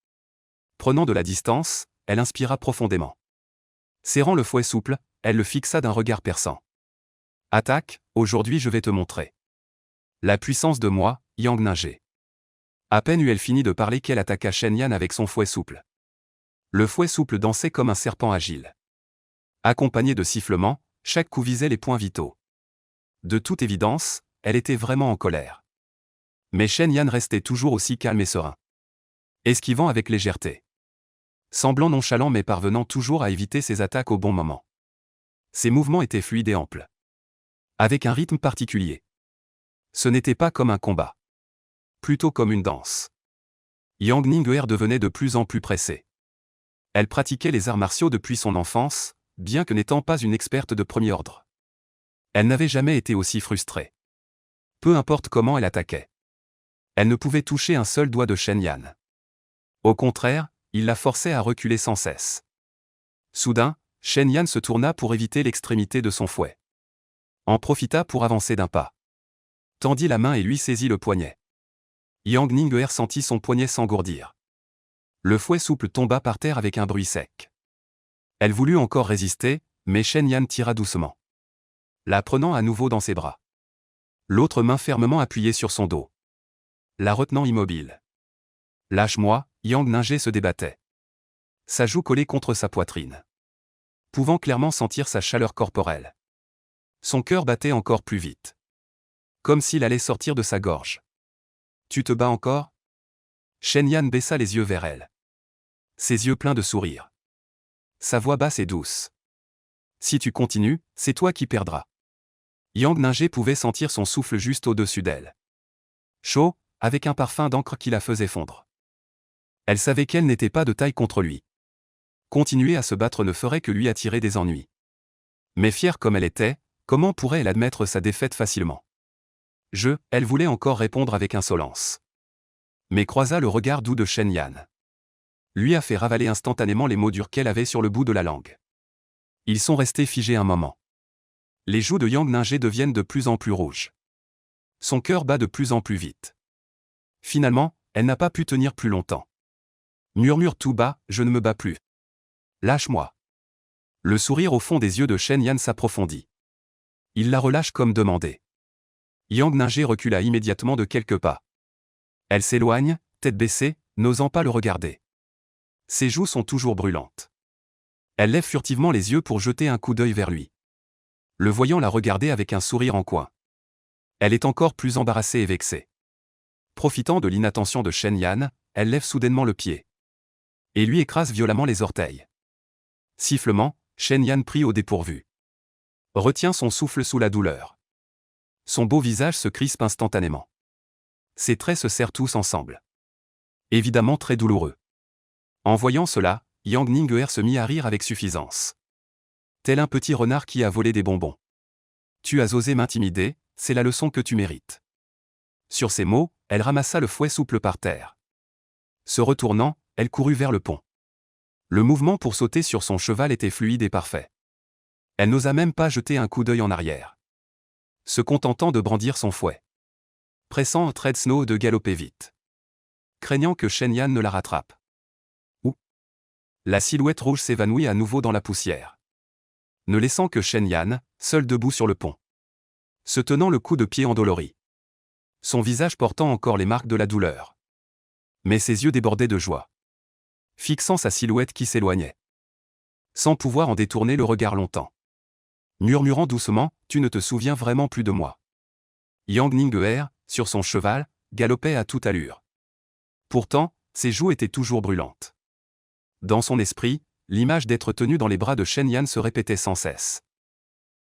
Prenant de la distance, elle inspira profondément. Serrant le fouet souple, elle le fixa d'un regard perçant. Attaque, aujourd'hui je vais te montrer la puissance de moi, Yang Ning. À peine eut-elle fini de parler qu'elle attaqua Shen Yan avec son fouet souple. Le fouet souple dansait comme un serpent agile. Accompagné de sifflements, chaque coup visait les points vitaux. De toute évidence, elle était vraiment en colère. Mais Shen Yan restait toujours aussi calme et serein, esquivant avec légèreté, semblant nonchalant mais parvenant toujours à éviter ses attaques au bon moment. Ses mouvements étaient fluides et amples, avec un rythme particulier. Ce n'était pas comme un combat, plutôt comme une danse. Yang Ning devenait de plus en plus pressée. Elle pratiquait les arts martiaux depuis son enfance, bien que n'étant pas une experte de premier ordre. Elle n'avait jamais été aussi frustrée. Peu importe comment elle attaquait, elle ne pouvait toucher un seul doigt de Shen Yan. Au contraire, il la forçait à reculer sans cesse. Soudain, Shen Yan se tourna pour éviter l'extrémité de son fouet. En profita pour avancer d'un pas, tendit la main et lui saisit le poignet. Yang Ning sentit son poignet s'engourdir. Le fouet souple tomba par terre avec un bruit sec. Elle voulut encore résister, mais Shen Yan tira doucement, la prenant à nouveau dans ses bras, l'autre main fermement appuyée sur son dos, la retenant immobile. Lâche-moi, Yang Ning se débattait, sa joue collée contre sa poitrine, pouvant clairement sentir sa chaleur corporelle. Son cœur battait encore plus vite, comme s'il allait sortir de sa gorge. Tu te bats encore? Shen Yan baissa les yeux vers elle, ses yeux pleins de sourire. Sa voix basse et douce. Si tu continues, c'est toi qui perdras. Yang Ning pouvait sentir son souffle juste au-dessus d'elle, chaud, avec un parfum d'encre qui la faisait fondre. Elle savait qu'elle n'était pas de taille contre lui. Continuer à se battre ne ferait que lui attirer des ennuis. Mais fière comme elle était, comment pourrait-elle admettre sa défaite facilement? Elle voulait encore répondre avec insolence, mais croisa le regard doux de Shen Yan. Lui a fait ravaler instantanément les mots durs qu'elle avait sur le bout de la langue. Ils sont restés figés un moment. Les joues de Yang Ning deviennent de plus en plus rouges. Son cœur bat de plus en plus vite. Finalement, elle n'a pas pu tenir plus longtemps. Murmure tout bas, je ne me bats plus. Lâche-moi. Le sourire au fond des yeux de Shen Yan s'approfondit. Il la relâche comme demandé. Yang Ning recula immédiatement de quelques pas. Elle s'éloigne, tête baissée, n'osant pas le regarder. Ses joues sont toujours brûlantes. Elle lève furtivement les yeux pour jeter un coup d'œil vers lui, le voyant la regarder avec un sourire en coin. Elle est encore plus embarrassée et vexée. Profitant de l'inattention de Shen Yan, elle lève soudainement le pied et lui écrase violemment les orteils. Sifflement, Shen Yan pris au dépourvu, retient son souffle sous la douleur. Son beau visage se crispe instantanément. Ses traits se serrent tous ensemble. Évidemment très douloureux. En voyant cela, Yang Ninger se mit à rire avec suffisance. Tel un petit renard qui a volé des bonbons. Tu as osé m'intimider, c'est la leçon que tu mérites. Sur ces mots, elle ramassa le fouet souple par terre. Se retournant, elle courut vers le pont. Le mouvement pour sauter sur son cheval était fluide et parfait. Elle n'osa même pas jeter un coup d'œil en arrière, se contentant de brandir son fouet. Pressant Tread Snow de galoper vite, craignant que Shen Yan ne la rattrape. Ou la silhouette rouge s'évanouit à nouveau dans la poussière, ne laissant que Shen Yan, seul debout sur le pont, se tenant le coup de pied endolori, son visage portant encore les marques de la douleur. Mais ses yeux débordaient de joie, fixant sa silhouette qui s'éloignait, sans pouvoir en détourner le regard longtemps. Murmurant doucement, « Tu ne te souviens vraiment plus de moi ?» Yang Ninger, sur son cheval, galopait à toute allure. Pourtant, ses joues étaient toujours brûlantes. Dans son esprit, l'image d'être tenu dans les bras de Shen Yan se répétait sans cesse.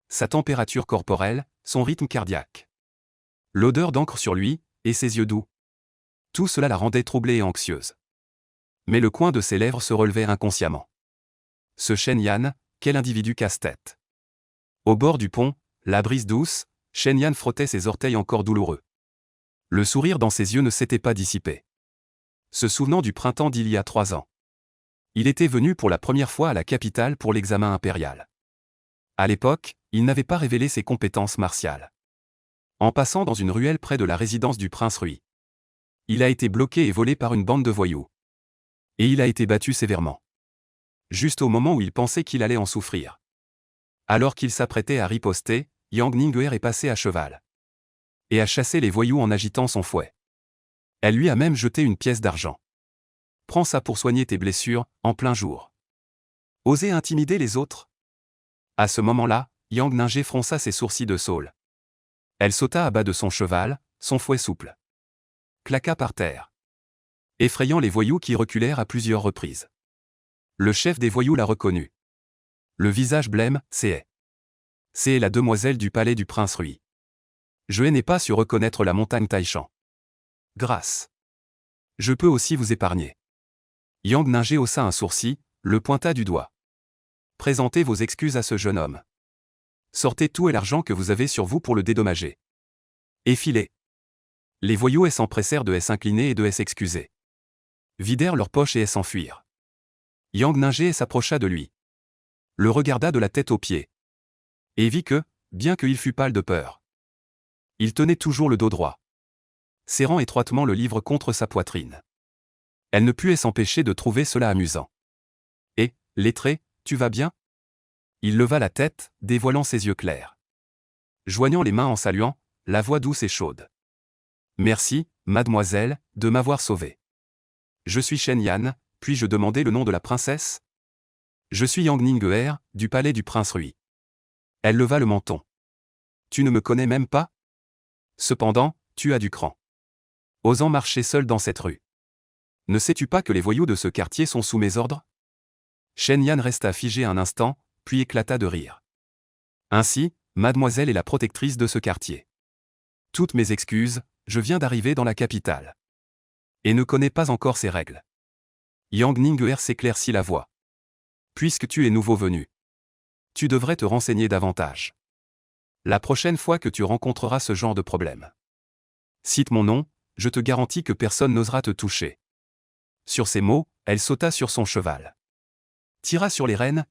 Sa température corporelle, son rythme cardiaque, l'odeur d'encre sur lui, et ses yeux doux. Tout cela la rendait troublée et anxieuse. Mais le coin de ses lèvres se relevait inconsciemment. Ce Shen Yan, quel individu casse-tête. Au bord du pont, la brise douce, Shen Yan frottait ses orteils encore douloureux. Le sourire dans ses yeux ne s'était pas dissipé. Se souvenant du printemps d'il y a 3 ans. Il était venu pour la première fois à la capitale pour l'examen impérial. À l'époque, il n'avait pas révélé ses compétences martiales. En passant dans une ruelle près de la résidence du prince Rui, il a été bloqué et volé par une bande de voyous. Et il a été battu sévèrement. Juste au moment où il pensait qu'il allait en souffrir. Alors qu'il s'apprêtait à riposter, Yang Ninger est passé à cheval. Et a chassé les voyous en agitant son fouet. Elle lui a même jeté une pièce d'argent. Prends ça pour soigner tes blessures, en plein jour. Oser intimider les autres? À ce moment-là, Yang Ninger fronça ses sourcils de saule. Elle sauta à bas de son cheval, son fouet souple claqua par terre, effrayant les voyous qui reculèrent à plusieurs reprises. Le chef des voyous la reconnut. Le visage blême, c'est la demoiselle du palais du prince Rui. Je n'ai pas su reconnaître la montagne Taishan. Grâce. Je peux aussi vous épargner. Yang Ninger haussa un sourcil, le pointa du doigt. Présentez vos excuses à ce jeune homme. Sortez tout et l'argent que vous avez sur vous pour le dédommager. Et filez. Les voyous s'empressèrent de s'incliner et de s'excuser. Vidèrent leurs poches et s'enfuirent. Yang Ninger s'approcha de lui. Le regarda de la tête aux pieds. Et vit que, bien qu'il fût pâle de peur, il tenait toujours le dos droit, serrant étroitement le livre contre sa poitrine. Elle ne put s'empêcher de trouver cela amusant. Et, lettré, tu vas bien? Il leva la tête, dévoilant ses yeux clairs. Joignant les mains en saluant, la voix douce et chaude. Merci, mademoiselle, de m'avoir sauvé. Je suis Shen Yan, puis-je demander le nom de la princesse? Je suis Yang Ninger, du palais du prince Rui. Elle leva le menton. Tu ne me connais même pas? Cependant, tu as du cran. Osant marcher seul dans cette rue. Ne sais-tu pas que les voyous de ce quartier sont sous mes ordres? Shen Yan resta figé un instant, puis éclata de rire. Ainsi, mademoiselle est la protectrice de ce quartier. Toutes mes excuses, je viens d'arriver dans la capitale. Et ne connais pas encore ses règles. Yang Ninger s'éclaircit la voix. Puisque tu es nouveau venu, tu devrais te renseigner davantage. La prochaine fois que tu rencontreras ce genre de problème, cite mon nom, je te garantis que personne n'osera te toucher. Sur ces mots, elle sauta sur son cheval. Tira sur les rênes,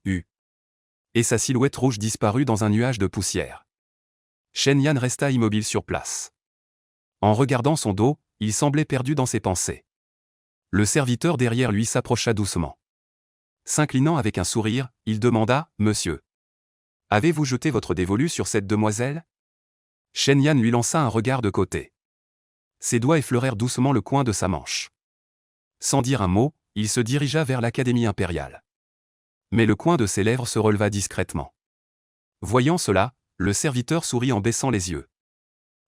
et sa silhouette rouge disparut dans un nuage de poussière. Shen Yan resta immobile sur place. En regardant son dos, il semblait perdu dans ses pensées. Le serviteur derrière lui s'approcha doucement. S'inclinant avec un sourire, il demanda, « Monsieur, avez-vous jeté votre dévolu sur cette demoiselle ?» Shen Yan lui lança un regard de côté. Ses doigts effleurèrent doucement le coin de sa manche. Sans dire un mot, il se dirigea vers l'Académie impériale. Mais le coin de ses lèvres se releva discrètement. Voyant cela, le serviteur sourit en baissant les yeux.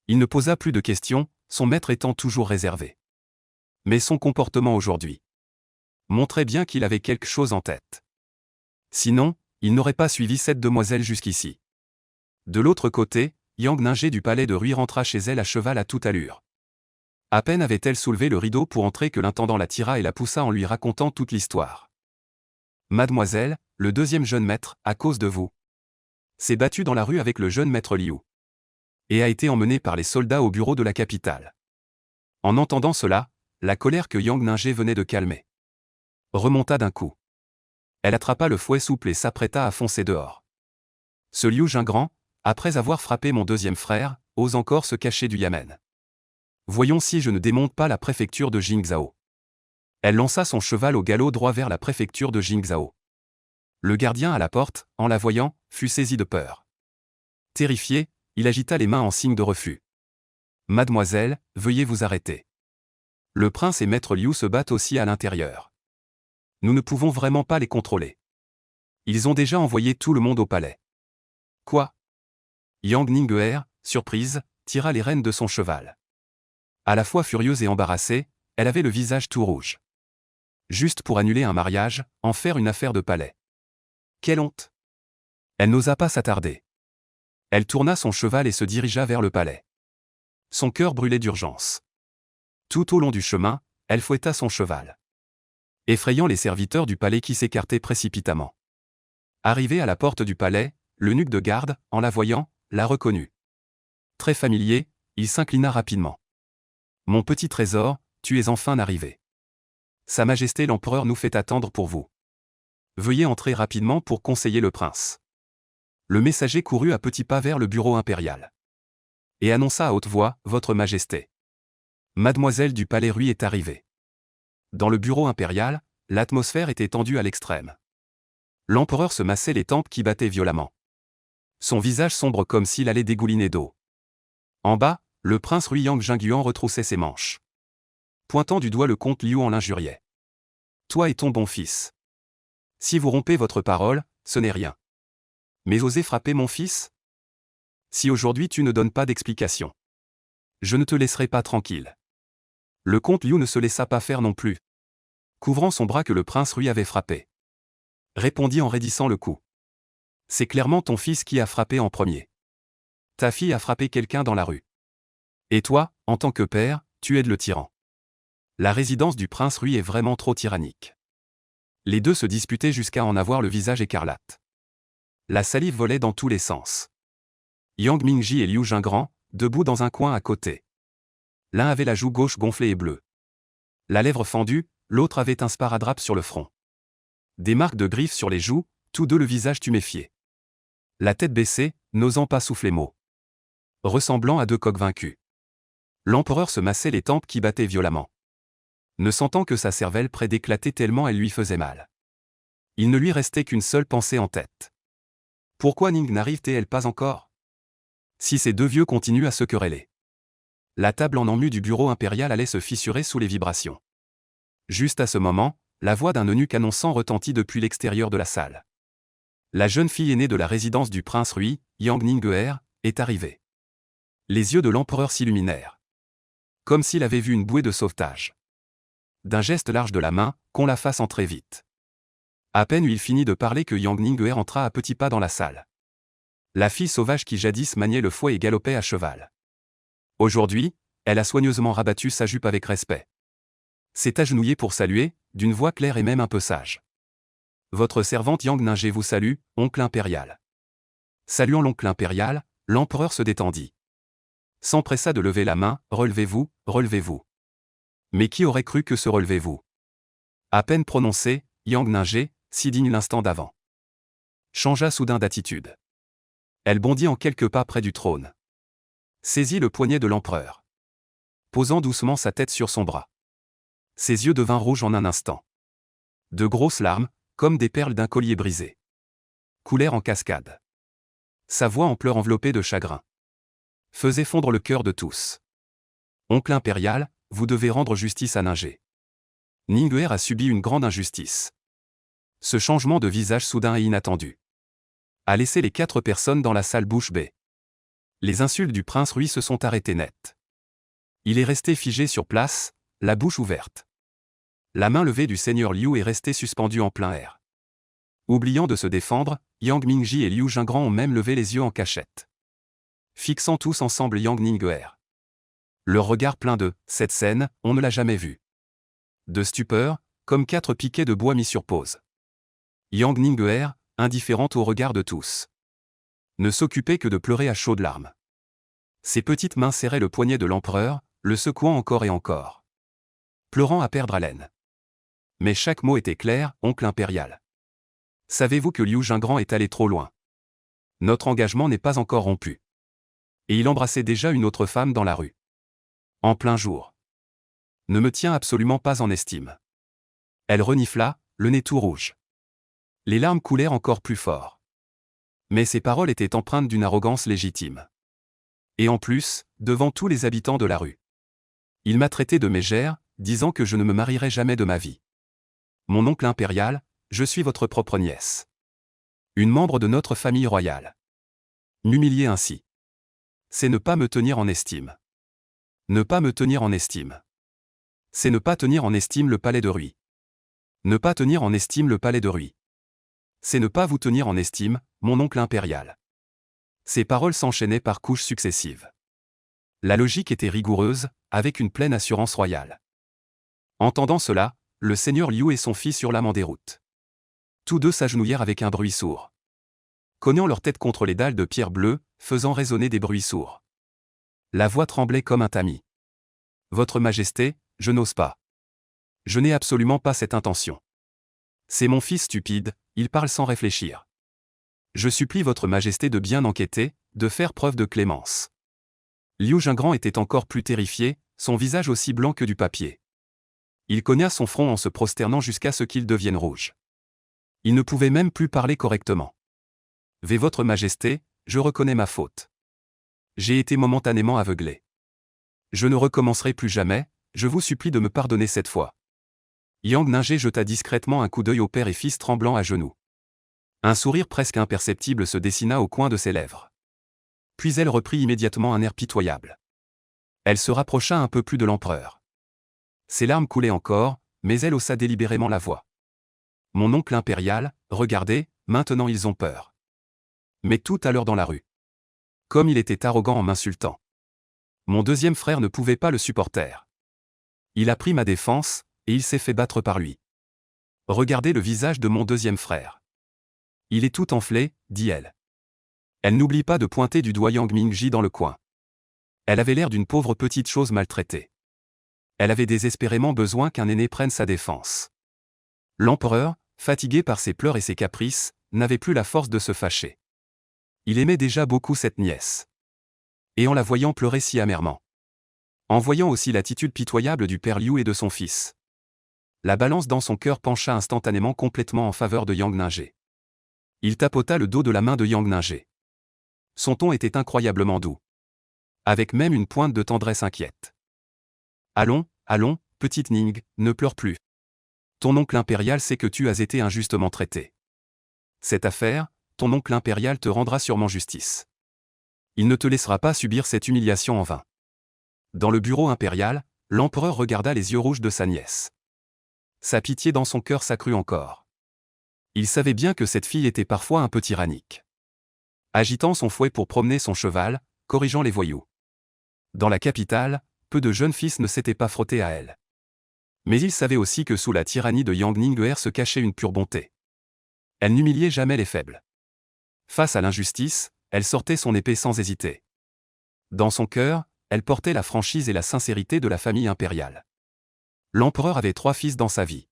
Il ne posa plus de questions, son maître étant toujours réservé. Mais son comportement aujourd'hui montrait bien qu'il avait quelque chose en tête. Sinon, il n'aurait pas suivi cette demoiselle jusqu'ici. De l'autre côté, Yang Ninger du palais de Rui rentra chez elle à cheval à toute allure. À peine avait-elle soulevé le rideau pour entrer que l'intendant la tira et la poussa en lui racontant toute l'histoire. Mademoiselle, le deuxième jeune maître, à cause de vous, s'est battu dans la rue avec le jeune maître Liu. Et a été emmené par les soldats au bureau de la capitale. En entendant cela, la colère que Yang Ningshe venait de calmer remonta d'un coup. Elle attrapa le fouet souple et s'apprêta à foncer dehors. Ce Liu Jingran, après avoir frappé mon deuxième frère, ose encore se cacher du Yamen. Voyons si je ne démonte pas la préfecture de Jingzhou. Elle lança son cheval au galop droit vers la préfecture de Jingzhou. Le gardien à la porte, en la voyant, fut saisi de peur. Terrifié, il agita les mains en signe de refus. Mademoiselle, veuillez vous arrêter. Le prince et maître Liu se battent aussi à l'intérieur. Nous ne pouvons vraiment pas les contrôler. Ils ont déjà envoyé tout le monde au palais. Quoi? Yang Ningshe, surprise, tira les rênes de son cheval. À la fois furieuse et embarrassée, elle avait le visage tout rouge. Juste pour annuler un mariage, en faire une affaire de palais. Quelle honte! Elle n'osa pas s'attarder. Elle tourna son cheval et se dirigea vers le palais. Son cœur brûlait d'urgence. Tout au long du chemin, elle fouetta son cheval, effrayant les serviteurs du palais qui s'écartaient précipitamment. Arrivé à la porte du palais, l'eunuque de garde, en la voyant, la reconnut. Très familier, il s'inclina rapidement. « Mon petit trésor, tu es enfin arrivé. Sa Majesté l'Empereur nous fait attendre pour vous. Veuillez entrer rapidement pour conseiller le prince. » Le messager courut à petits pas vers le bureau impérial. Et annonça à haute voix, « Votre Majesté. Mademoiselle du Palais Rui est arrivée. » Dans le bureau impérial, l'atmosphère était tendue à l'extrême. L'empereur se massait les tempes qui battaient violemment. Son visage sombre comme s'il allait dégouliner d'eau. En bas, le prince Rui Yang Jingguan retroussait ses manches. Pointant du doigt le comte Liu en l'injuriait. « Toi et ton bon fils. Si vous rompez votre parole, ce n'est rien. Mais osez frapper mon fils? Si aujourd'hui tu ne donnes pas d'explication, je ne te laisserai pas tranquille. » Le comte Liu ne se laissa pas faire non plus, couvrant son bras que le prince Rui avait frappé. Répondit en raidissant le cou. « C'est clairement ton fils qui a frappé en premier. Ta fille a frappé quelqu'un dans la rue. Et toi, en tant que père, tu aides le tyran. La résidence du prince Rui est vraiment trop tyrannique. » Les deux se disputaient jusqu'à en avoir le visage écarlate. La salive volait dans tous les sens. Yang Mingji et Liu Jingran, debout dans un coin à côté. L'un avait la joue gauche gonflée et bleue, la lèvre fendue, l'autre avait un sparadrap sur le front. Des marques de griffes sur les joues, tous deux le visage tuméfié. La tête baissée, n'osant pas souffler mot. Ressemblant à deux coqs vaincus. L'empereur se massait les tempes qui battaient violemment, ne sentant que sa cervelle près d'éclater tellement elle lui faisait mal. Il ne lui restait qu'une seule pensée en tête. Pourquoi Ning n'arrive-t-elle pas encore? Si ces deux vieux continuent à se quereller. La table en emmue du bureau impérial allait se fissurer sous les vibrations. Juste à ce moment, la voix d'un eunuque annonçant retentit depuis l'extérieur de la salle. La jeune fille aînée de la résidence du prince Rui, Yang Ningshe, est arrivée. Les yeux de l'empereur s'illuminèrent. Comme s'il avait vu une bouée de sauvetage. D'un geste large de la main, qu'on la fasse entrer vite. À peine il finit de parler que Yang Ningshe entra à petits pas dans la salle. La fille sauvage qui jadis maniait le fouet et galopait à cheval. Aujourd'hui, elle a soigneusement rabattu sa jupe avec respect. S'est agenouillée pour saluer, d'une voix claire et même un peu sage. « Votre servante Yang Ningshe vous salue, oncle impérial. » Saluant l'oncle impérial, l'empereur se détendit. S'empressa de lever la main, « Relevez-vous, relevez-vous. » Mais qui aurait cru que se relevez-vous? À peine prononcé, Yang Ningshe, si digne l'instant d'avant, changea soudain d'attitude. Elle bondit en quelques pas près du trône. Saisit le poignet de l'empereur, posant doucement sa tête sur son bras. Ses yeux devinrent rouges en un instant. De grosses larmes, comme des perles d'un collier brisé, coulèrent en cascade. Sa voix en pleurs enveloppée de chagrin faisait fondre le cœur de tous. « Oncle impérial, vous devez rendre justice à Ningshe. Ningshe a subi une grande injustice. » Ce changement de visage soudain et inattendu a laissé les 4 personnes dans la salle bouche bée. Les insultes du prince Rui se sont arrêtées net. Il est resté figé sur place, la bouche ouverte. La main levée du seigneur Liu est restée suspendue en plein air. Oubliant de se défendre, Yang Mingji et Liu Jingran ont même levé les yeux en cachette, fixant tous ensemble Yang Ningshe. Leur regard plein de « cette scène, on ne l'a jamais vue » de stupeur, comme 4 piquets de bois mis sur pause. Yang Ningguer, indifférente au regard de tous, ne s'occupait que de pleurer à chaudes larmes. Ses petites mains serraient le poignet de l'empereur, le secouant encore et encore. Pleurant à perdre haleine. Mais chaque mot était clair, oncle impérial. Savez-vous que Liu Jingran est allé trop loin? Notre engagement n'est pas encore rompu. Et il embrassait déjà une autre femme dans la rue. En plein jour. Ne me tient absolument pas en estime. Elle renifla, le nez tout rouge. Les larmes coulèrent encore plus fort. Mais ses paroles étaient empreintes d'une arrogance légitime. Et en plus, devant tous les habitants de la rue. Il m'a traité de mégère, disant que je ne me marierais jamais de ma vie. Mon oncle impérial, je suis votre propre nièce. Une membre de notre famille royale. M'humilier ainsi. C'est ne pas me tenir en estime. Ne pas me tenir en estime. C'est ne pas tenir en estime le palais de Rui. Ne pas tenir en estime le palais de Rui. C'est ne pas vous tenir en estime, mon oncle impérial. Ces paroles s'enchaînaient par couches successives. La logique était rigoureuse, avec une pleine assurance royale. Entendant cela, le seigneur Liu et son fils hurlèrent en déroute. Tous deux s'agenouillèrent avec un bruit sourd. Cognant leur tête contre les dalles de pierre bleue, faisant résonner des bruits sourds. La voix tremblait comme un tamis. Votre Majesté, je n'ose pas. Je n'ai absolument pas cette intention. C'est mon fils stupide, il parle sans réfléchir. Je supplie votre Majesté de bien enquêter, de faire preuve de clémence. Liu Jingran était encore plus terrifié, son visage aussi blanc que du papier. Il cogna son front en se prosternant jusqu'à ce qu'il devienne rouge. Il ne pouvait même plus parler correctement. Vé votre Majesté, je reconnais ma faute. J'ai été momentanément aveuglé. Je ne recommencerai plus jamais, je vous supplie de me pardonner cette fois. Yang Ningguer jeta discrètement un coup d'œil au père et fils tremblant à genoux. Un sourire presque imperceptible se dessina au coin de ses lèvres. Puis elle reprit immédiatement un air pitoyable. Elle se rapprocha un peu plus de l'empereur. Ses larmes coulaient encore, mais elle haussa délibérément la voix. Mon oncle impérial, regardez, maintenant ils ont peur. Mais tout à l'heure dans la rue. Comme il était arrogant en m'insultant. Mon deuxième frère ne pouvait pas le supporter. Il a pris ma défense, et il s'est fait battre par lui. Regardez le visage de mon deuxième frère. Il est tout enflé, dit-elle. Elle n'oublie pas de pointer du doigt Yang Mingji dans le coin. Elle avait l'air d'une pauvre petite chose maltraitée. Elle avait désespérément besoin qu'un aîné prenne sa défense. L'empereur, fatigué par ses pleurs et ses caprices, n'avait plus la force de se fâcher. Il aimait déjà beaucoup cette nièce. Et en la voyant pleurer si amèrement. En voyant aussi l'attitude pitoyable du père Liu et de son fils. La balance dans son cœur pencha instantanément complètement en faveur de Yang Ningguer. Il tapota le dos de la main de Yang Ningguer. Son ton était incroyablement doux. Avec même une pointe de tendresse inquiète. Allons, allons, petite Ning, ne pleure plus. Ton oncle impérial sait que tu as été injustement traité. Cette affaire, ton oncle impérial te rendra sûrement justice. Il ne te laissera pas subir cette humiliation en vain. Dans le bureau impérial, l'empereur regarda les yeux rouges de sa nièce. Sa pitié dans son cœur s'accrut encore. Il savait bien que cette fille était parfois un peu tyrannique. Agitant son fouet pour promener son cheval, corrigeant les voyous. Dans la capitale, peu de jeunes fils ne s'étaient pas frottés à elle. Mais il savait aussi que sous la tyrannie de Yang Ningguer se cachait une pure bonté. Elle n'humiliait jamais les faibles. Face à l'injustice, elle sortait son épée sans hésiter. Dans son cœur, elle portait la franchise et la sincérité de la famille impériale. L'empereur avait 3 fils dans sa vie.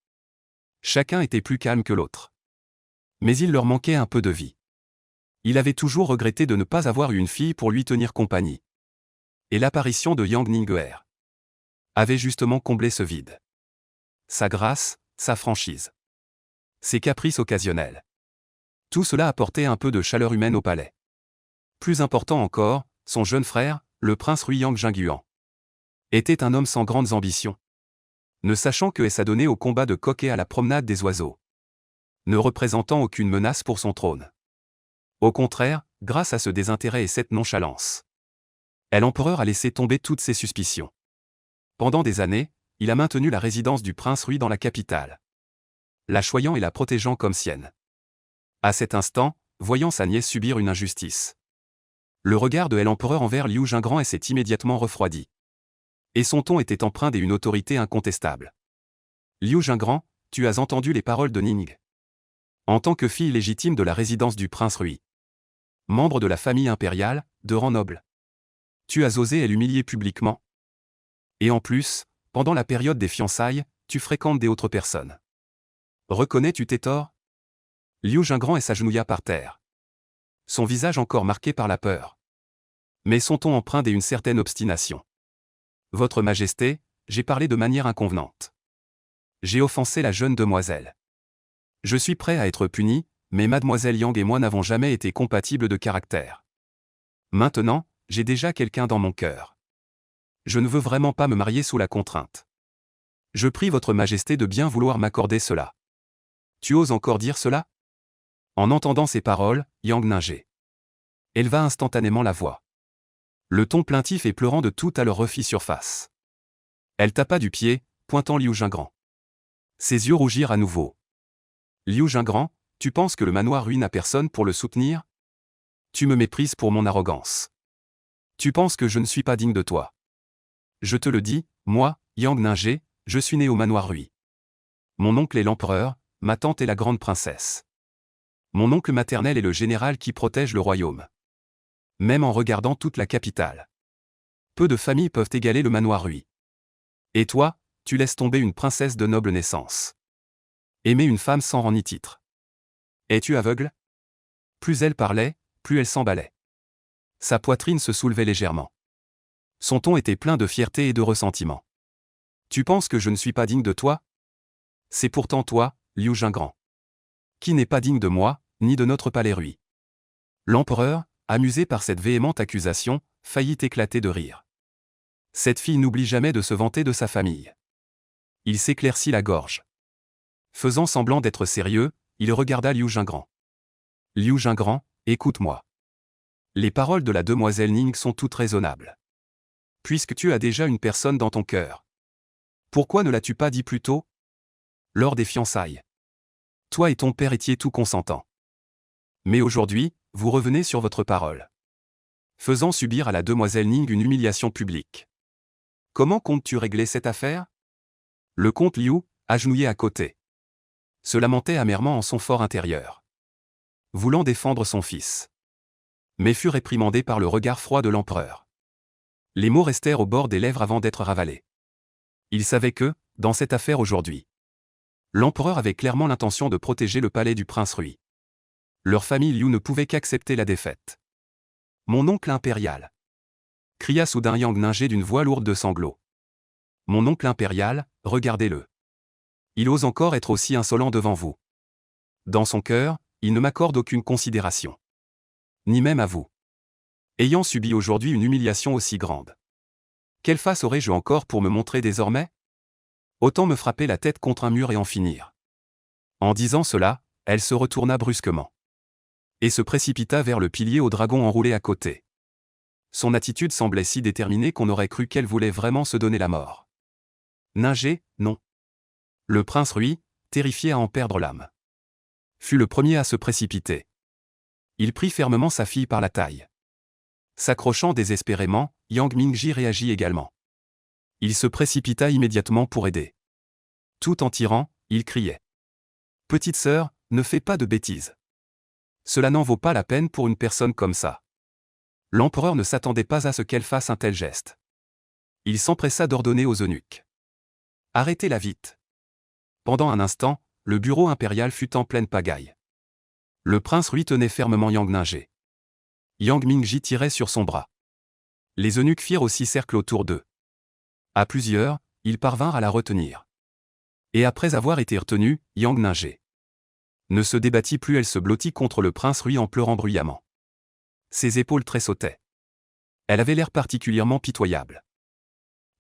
Chacun était plus calme que l'autre. Mais il leur manquait un peu de vie. Il avait toujours regretté de ne pas avoir eu une fille pour lui tenir compagnie. Et l'apparition de Yang Ningguer avait justement comblé ce vide. Sa grâce, sa franchise. Ses caprices occasionnels. Tout cela apportait un peu de chaleur humaine au palais. Plus important encore, son jeune frère, le prince Rui Yang Jingguan, était un homme sans grandes ambitions. Ne sachant que s'adonner au combat de coq et à la promenade des oiseaux. Ne représentant aucune menace pour son trône. Au contraire, grâce à ce désintérêt et cette nonchalance. L'empereur a laissé tomber toutes ses suspicions. Pendant des années, il a maintenu la résidence du prince Rui dans la capitale. La choyant et la protégeant comme sienne. À cet instant, voyant sa nièce subir une injustice. Le regard de l'empereur envers Liu Jingran s'est immédiatement refroidi. Et son ton était empreint d'une autorité incontestable. Liu Jingran, tu as entendu les paroles de Ning. En tant que fille légitime de la résidence du prince Rui, membre de la famille impériale, de rang noble, tu as osé l'humilier publiquement. Et en plus, pendant la période des fiançailles, tu fréquentes des autres personnes. Reconnais-tu tes torts? Liu Jingran s'agenouilla par terre. Son visage encore marqué par la peur. Mais son ton empreint d'une certaine obstination. Votre Majesté, j'ai parlé de manière inconvenante. J'ai offensé la jeune demoiselle. Je suis prêt à être puni, mais mademoiselle Yang et moi n'avons jamais été compatibles de caractère. Maintenant, j'ai déjà quelqu'un dans mon cœur. Je ne veux vraiment pas me marier sous la contrainte. Je prie votre Majesté de bien vouloir m'accorder cela. Tu oses encore dire cela? En entendant ces paroles, Yang Ning éleva instantanément la voix. Le ton plaintif et pleurant de tout à l'heure refit surface. Elle tapa du pied, pointant Liu Jingran. Ses yeux rougirent à nouveau. Liu Jingran, tu penses que le manoir Rui n'a personne pour le soutenir? Tu me méprises pour mon arrogance. Tu penses que je ne suis pas digne de toi. Je te le dis, moi, Yang Ning, je suis né au manoir Rui. Mon oncle est l'empereur, ma tante est la grande princesse. Mon oncle maternel est le général qui protège le royaume. Même en regardant toute la capitale. Peu de familles peuvent égaler le manoir Rui. Et toi, tu laisses tomber une princesse de noble naissance. Aimer une femme sans rang ni titre. Es-tu aveugle? Plus elle parlait, plus elle s'emballait. Sa poitrine se soulevait légèrement. Son ton était plein de fierté et de ressentiment. Tu penses que je ne suis pas digne de toi? C'est pourtant toi, Liu Jingran, qui n'est pas digne de moi, ni de notre palais Rui. L'empereur, amusé par cette véhémente accusation, faillit éclater de rire. Cette fille n'oublie jamais de se vanter de sa famille. Il s'éclaircit la gorge. Faisant semblant d'être sérieux, il regarda Liu Jingran. Liu Jingran, écoute-moi. Les paroles de la demoiselle Ning sont toutes raisonnables. Puisque tu as déjà une personne dans ton cœur. Pourquoi ne l'as-tu pas dit plus tôt? Lors des fiançailles. Toi et ton père étiez tout consentants. Mais aujourd'hui, vous revenez sur votre parole. Faisant subir à la demoiselle Ning une humiliation publique. Comment comptes-tu régler cette affaire? Le comte Liu, agenouillé à côté, se lamentait amèrement en son fort intérieur. Voulant défendre son fils. Mais fut réprimandé par le regard froid de l'empereur. Les mots restèrent au bord des lèvres avant d'être ravalés. Il savait que, dans cette affaire aujourd'hui, l'empereur avait clairement l'intention de protéger le palais du prince Rui. Leur famille Liu ne pouvait qu'accepter la défaite. Mon oncle impérial, cria soudain Yang Ning d'une voix lourde de sanglots. Mon oncle impérial, regardez-le. Il ose encore être aussi insolent devant vous. Dans son cœur, il ne m'accorde aucune considération. Ni même à vous. Ayant subi aujourd'hui une humiliation aussi grande. Quelle face aurais-je encore pour me montrer désormais? Autant me frapper la tête contre un mur et en finir. En disant cela, elle se retourna brusquement. Et se précipita vers le pilier au dragon enroulé à côté. Son attitude semblait si déterminée qu'on aurait cru qu'elle voulait vraiment se donner la mort. Ning, non. Le prince Rui, terrifié à en perdre l'âme, fut le premier à se précipiter. Il prit fermement sa fille par la taille. S'accrochant désespérément, Yang Mingji réagit également. Il se précipita immédiatement pour aider. Tout en tirant, il criait. Petite sœur, ne fais pas de bêtises. Cela n'en vaut pas la peine pour une personne comme ça. L'empereur ne s'attendait pas à ce qu'elle fasse un tel geste. Il s'empressa d'ordonner aux eunuques. Arrêtez-la vite. Pendant un instant, le bureau impérial fut en pleine pagaille. Le prince Rui tenait fermement Yang Ning. Yang Mingji tirait sur son bras. Les eunuques firent aussi cercle autour d'eux. À plusieurs, ils parvinrent à la retenir. Et après avoir été retenue, Yang Ning ne se débattit plus, elle se blottit contre le prince Rui en pleurant bruyamment. Ses épaules tressautaient. Elle avait l'air particulièrement pitoyable.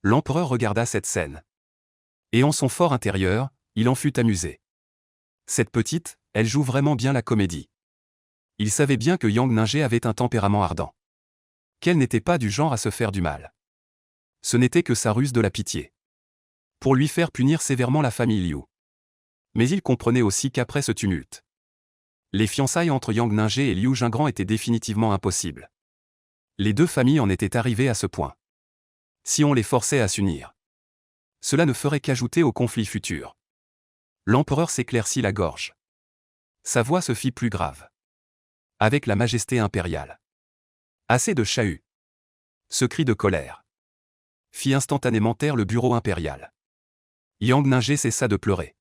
L'empereur regarda cette scène. Et en son fort intérieur, il en fut amusé. Cette petite, elle joue vraiment bien la comédie. Il savait bien que Yang Ning avait un tempérament ardent. Qu'elle n'était pas du genre à se faire du mal. Ce n'était que sa ruse de la pitié. Pour lui faire punir sévèrement la famille Liu. Mais il comprenait aussi qu'après ce tumulte, les fiançailles entre Yang Ning et Liu Jingran étaient définitivement impossibles. Les deux familles en étaient arrivées à ce point. Si on les forçait à s'unir, cela ne ferait qu'ajouter au conflit futur. L'empereur s'éclaircit la gorge. Sa voix se fit plus grave. Avec la majesté impériale. Assez de chahut. Ce cri de colère fit instantanément taire le bureau impérial. Yang Ningshe cessa de pleurer.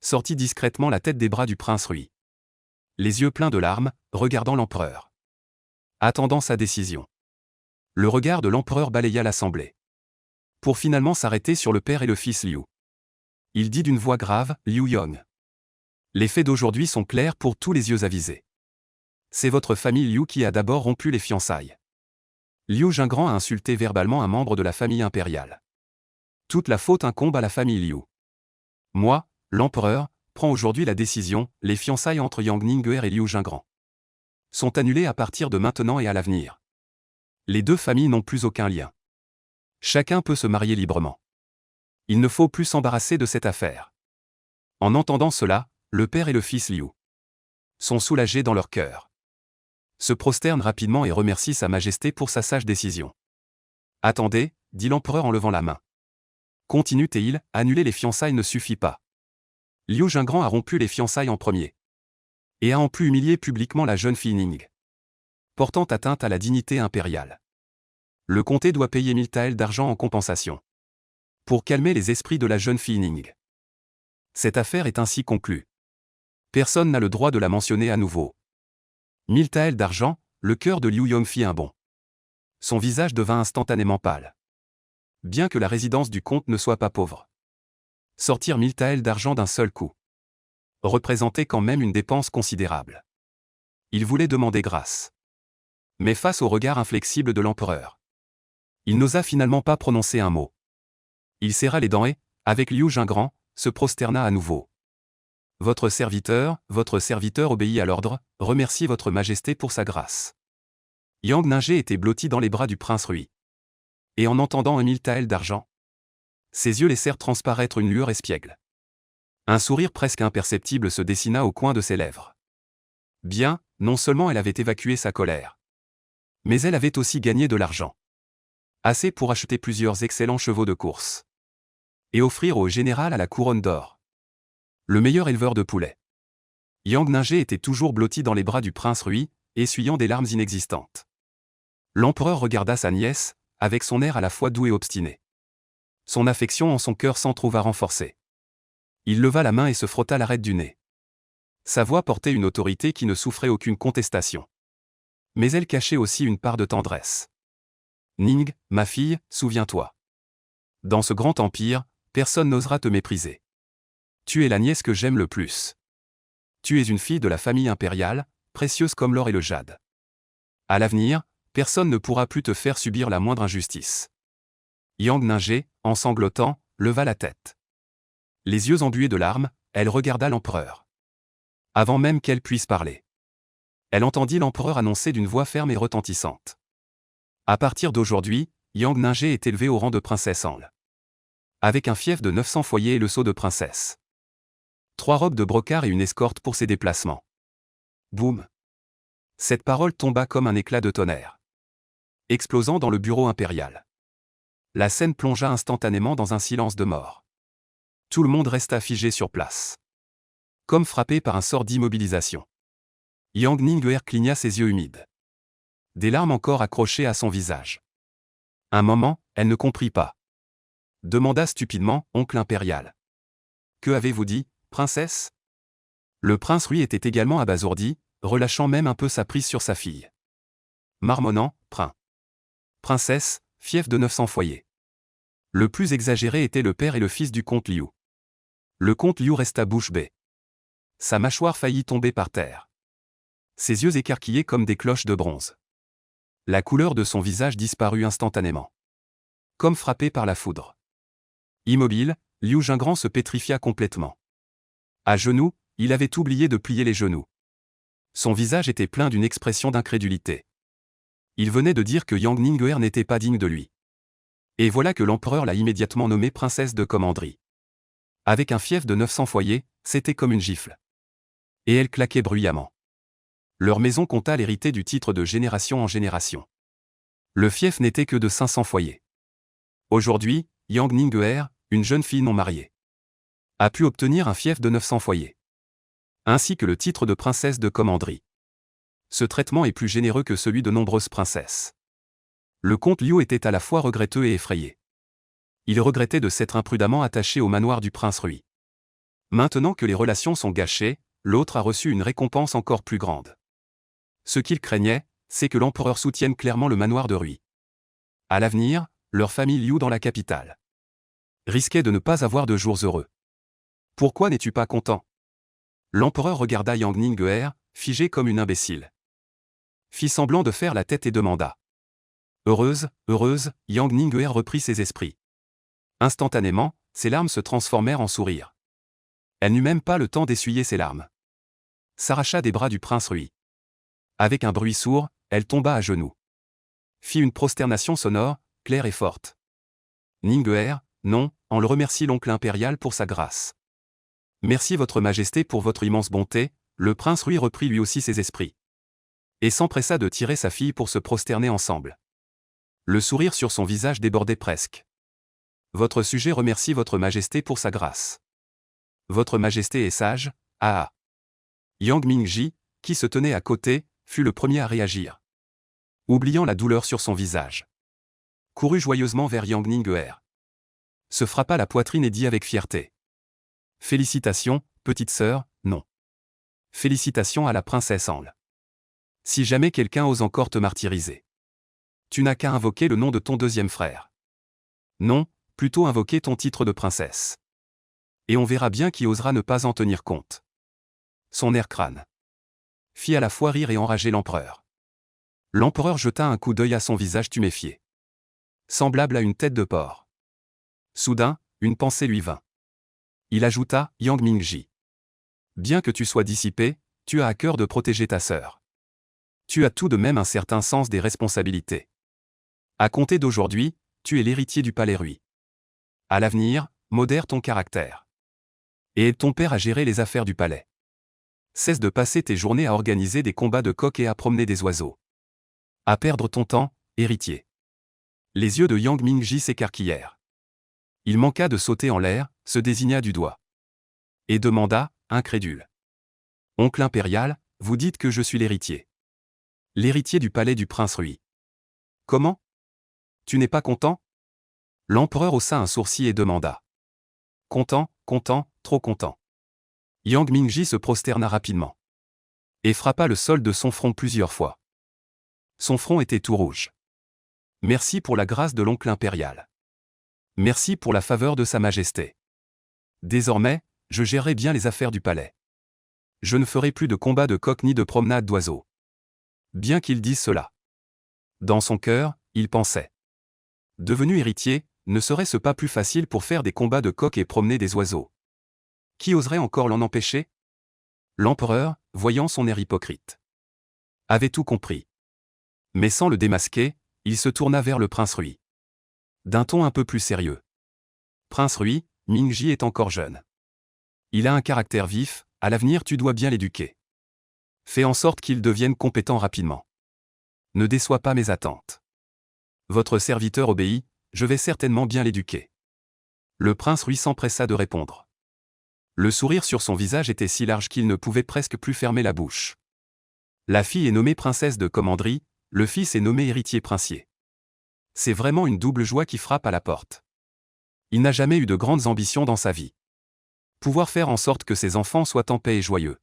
Sortit discrètement la tête des bras du prince Rui. Les yeux pleins de larmes, regardant l'empereur. Attendant sa décision. Le regard de l'empereur balaya l'assemblée. Pour finalement s'arrêter sur le père et le fils Liu. Il dit d'une voix grave, Liu Yong. Les faits d'aujourd'hui sont clairs pour tous les yeux avisés. C'est votre famille Liu qui a d'abord rompu les fiançailles. Liu Jingran a insulté verbalement un membre de la famille impériale. Toute la faute incombe à la famille Liu. Moi, l'empereur, prends aujourd'hui la décision, les fiançailles entre Yang Ningguer et Liu Jingran sont annulées à partir de maintenant et à l'avenir. Les deux familles n'ont plus aucun lien. Chacun peut se marier librement. Il ne faut plus s'embarrasser de cette affaire. En entendant cela, le père et le fils Liu sont soulagés dans leur cœur. Se prosternent rapidement et remercient Sa Majesté pour sa sage décision. Attendez, dit l'empereur en levant la main. Continue-t-il, annuler les fiançailles ne suffit pas. Liu Jingran a rompu les fiançailles en premier. Et a en plus humilié publiquement la jeune fille Ning. Portant atteinte à la dignité impériale. Le comté doit payer 1000 taels d'argent en compensation. Pour calmer les esprits de la jeune fille Ning. Cette affaire est ainsi conclue. Personne n'a le droit de la mentionner à nouveau. 1000 taels d'argent, le cœur de Liu Yong fit un bond. Son visage devint instantanément pâle. Bien que la résidence du comte ne soit pas pauvre. Sortir 1000 taels d'argent d'un seul coup représentait quand même une dépense considérable. Il voulait demander grâce. Mais face au regard inflexible de l'empereur, il n'osa finalement pas prononcer un mot. Il serra les dents et, avec Liu Jingran, se prosterna à nouveau. Votre serviteur obéit à l'ordre, remercie votre majesté pour sa grâce. Yang Ningshe était blotti dans les bras du prince Rui. Et en entendant 1000 taels d'argent, ses yeux laissèrent transparaître une lueur espiègle. Un sourire presque imperceptible se dessina au coin de ses lèvres. Bien, non seulement elle avait évacué sa colère, mais elle avait aussi gagné de l'argent. Assez pour acheter plusieurs excellents chevaux de course. Et offrir au général à la couronne d'or. Le meilleur éleveur de poulets. Yang Ningshe était toujours blotti dans les bras du prince Rui, essuyant des larmes inexistantes. L'empereur regarda sa nièce, avec son air à la fois doux et obstiné. Son affection en son cœur s'en trouva renforcée. Il leva la main et se frotta l'arête du nez. Sa voix portait une autorité qui ne souffrait aucune contestation. Mais elle cachait aussi une part de tendresse. Ning, ma fille, souviens-toi. Dans ce grand empire, personne n'osera te mépriser. Tu es la nièce que j'aime le plus. Tu es une fille de la famille impériale, précieuse comme l'or et le jade. À l'avenir, personne ne pourra plus te faire subir la moindre injustice. Yang Ningshe, en sanglotant, leva la tête. Les yeux embués de larmes, elle regarda l'empereur. Avant même qu'elle puisse parler. Elle entendit l'empereur annoncer d'une voix ferme et retentissante. À partir d'aujourd'hui, Yang Ningshe est élevée au rang de princesse Angle. Avec un fief de 900 foyers et le sceau de princesse. 3 robes de brocart et une escorte pour ses déplacements. Boum. Cette parole tomba comme un éclat de tonnerre. Explosant dans le bureau impérial. La scène plongea instantanément dans un silence de mort. Tout le monde resta figé sur place. Comme frappé par un sort d'immobilisation. Yang Ningguer cligna ses yeux humides. Des larmes encore accrochées à son visage. Un moment, elle ne comprit pas. Demanda stupidement, oncle impérial. Que avez-vous dit, princesse? Le prince Rui était également abasourdi, relâchant même un peu sa prise sur sa fille. Marmonnant, princesse, fief de 900 foyers. Le plus exagéré était le père et le fils du comte Liu. Le comte Liu resta bouche bée. Sa mâchoire faillit tomber par terre. Ses yeux écarquillés comme des cloches de bronze. La couleur de son visage disparut instantanément. Comme frappé par la foudre. Immobile, Liu Jingran se pétrifia complètement. À genoux, il avait oublié de plier les genoux. Son visage était plein d'une expression d'incrédulité. Il venait de dire que Yang Ningguer n'était pas digne de lui. Et voilà que l'empereur l'a immédiatement nommée princesse de commanderie. Avec un fief de 900 foyers, c'était comme une gifle. Et elle claquait bruyamment. Leur maison compta l'hériter du titre de génération en génération. Le fief n'était que de 500 foyers. Aujourd'hui, Yang Ningguer, une jeune fille non mariée, a pu obtenir un fief de 900 foyers. ainsi que le titre de princesse de commanderie. Ce traitement est plus généreux que celui de nombreuses princesses. Le comte Liu était à la fois regretteux et effrayé. Il regrettait de s'être imprudemment attaché au manoir du prince Rui. Maintenant que les relations sont gâchées, l'autre a reçu une récompense encore plus grande. Ce qu'il craignait, c'est que l'empereur soutienne clairement le manoir de Rui. À l'avenir, leur famille Liu dans la capitale risquait de ne pas avoir de jours heureux. Pourquoi n'es-tu pas content? L'empereur regarda Yang Ningguer, figé comme une imbécile. Fit semblant de faire la tête et demanda. Heureuse, heureuse, Yang Ningguer reprit ses esprits. Instantanément, ses larmes se transformèrent en sourires. Elle n'eut même pas le temps d'essuyer ses larmes. S'arracha des bras du prince Rui. Avec un bruit sourd, elle tomba à genoux. Fit une prosternation sonore, claire et forte. Ningguer, non, on le remercie l'oncle impérial pour sa grâce. Merci votre majesté pour votre immense bonté, le prince Rui reprit lui aussi ses esprits. Et s'empressa de tirer sa fille pour se prosterner ensemble. Le sourire sur son visage débordait presque. Votre sujet remercie votre majesté pour sa grâce. Votre majesté est sage, ah ah. Yang Mingji, qui se tenait à côté, fut le premier à réagir. Oubliant la douleur sur son visage. Courut joyeusement vers Yang Ningguer. Se frappa la poitrine et dit avec fierté. Félicitations, petite sœur, non. Félicitations à la princesse Angle. Si jamais quelqu'un ose encore te martyriser. Tu n'as qu'à invoquer le nom de ton deuxième frère. Non, plutôt invoquer ton titre de princesse. Et on verra bien qui osera ne pas en tenir compte. Son air crâne fit à la fois rire et enrager l'empereur. L'empereur jeta un coup d'œil à son visage tuméfié. Semblable à une tête de porc. Soudain, une pensée lui vint. Il ajouta, Yang Mingji. Bien que tu sois dissipé, tu as à cœur de protéger ta sœur. Tu as tout de même un certain sens des responsabilités. À compter d'aujourd'hui, tu es l'héritier du palais Rui. À l'avenir, modère ton caractère. Et aide ton père à gérer les affaires du palais. Cesse de passer tes journées à organiser des combats de coqs et à promener des oiseaux. À perdre ton temps, héritier. Les yeux de Yang Mingji s'écarquillèrent. Il manqua de sauter en l'air, se désigna du doigt. Et demanda, incrédule. Oncle impérial, vous dites que je suis l'héritier. L'héritier du palais du prince Rui. Comment? Tu n'es pas content? L'empereur haussa un sourcil et demanda. Content, content, trop content. Yang Mingji se prosterna rapidement. Et frappa le sol de son front plusieurs fois. Son front était tout rouge. Merci pour la grâce de l'oncle impérial. Merci pour la faveur de sa majesté. Désormais, je gérerai bien les affaires du palais. Je ne ferai plus de combats de coqs ni de promenades d'oiseaux. Bien qu'il dise cela. Dans son cœur, il pensait. Devenu héritier, ne serait-ce pas plus facile pour faire des combats de coqs et promener des oiseaux? Qui oserait encore l'en empêcher? L'empereur, voyant son air hypocrite, avait tout compris. Mais sans le démasquer, il se tourna vers le prince Rui. D'un ton un peu plus sérieux. Prince Rui, Mingji est encore jeune. Il a un caractère vif, à l'avenir tu dois bien l'éduquer. Fais en sorte qu'il devienne compétent rapidement. Ne déçois pas mes attentes. Votre serviteur obéit, je vais certainement bien l'éduquer. Le prince Rui s'empressa de répondre. Le sourire sur son visage était si large qu'il ne pouvait presque plus fermer la bouche. La fille est nommée princesse de commanderie, le fils est nommé héritier princier. C'est vraiment une double joie qui frappe à la porte. Il n'a jamais eu de grandes ambitions dans sa vie. Pouvoir faire en sorte que ses enfants soient en paix et joyeux.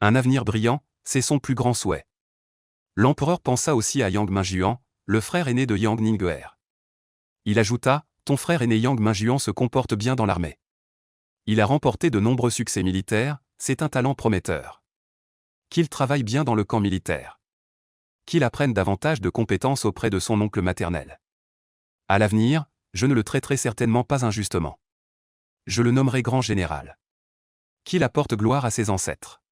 Un avenir brillant, c'est son plus grand souhait. L'empereur pensa aussi à Yang Mingjuan, le frère aîné de Yang Ningguer. Il ajouta, ton frère aîné Yang Mingjuan se comporte bien dans l'armée. Il a remporté de nombreux succès militaires, c'est un talent prometteur. Qu'il travaille bien dans le camp militaire. Qu'il apprenne davantage de compétences auprès de son oncle maternel. À l'avenir, je ne le traiterai certainement pas injustement. Je le nommerai grand général. Qu'il apporte gloire à ses ancêtres.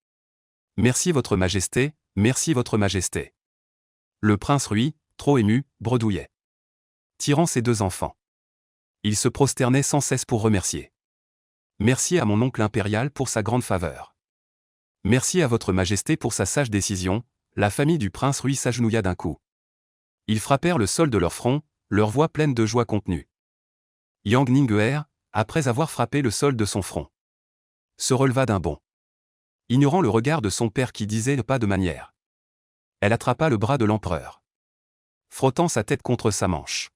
Merci votre majesté, merci votre majesté. Le prince Rui, trop ému, bredouillait. Tirant ses deux enfants. Il se prosternait sans cesse pour remercier. Merci à mon oncle impérial pour sa grande faveur. Merci à votre majesté pour sa sage décision. La famille du prince Rui s'agenouilla d'un coup. Ils frappèrent le sol de leur front, leur voix pleine de joie contenue. Yang Ningguer, après avoir frappé le sol de son front, se releva d'un bond. Ignorant le regard de son père qui disait « pas de manière ». Elle attrapa le bras de l'empereur, frottant sa tête contre sa manche.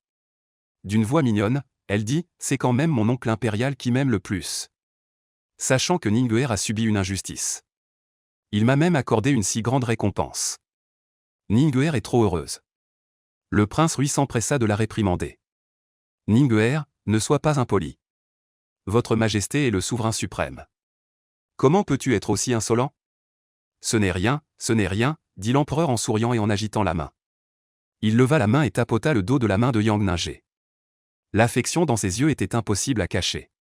D'une voix mignonne, elle dit « c'est quand même mon oncle impérial qui m'aime le plus ». Sachant que Ningguer a subi une injustice. Il m'a même accordé une si grande récompense. Ningguer est trop heureuse. Le prince Rui s'empressa de la réprimander. Ningguer, ne sois pas impoli. Votre Majesté est le souverain suprême. Comment peux-tu être aussi insolent? Ce n'est rien, dit l'empereur en souriant et en agitant la main. Il leva la main et tapota le dos de la main de Yang Ningshe. L'affection dans ses yeux était impossible à cacher.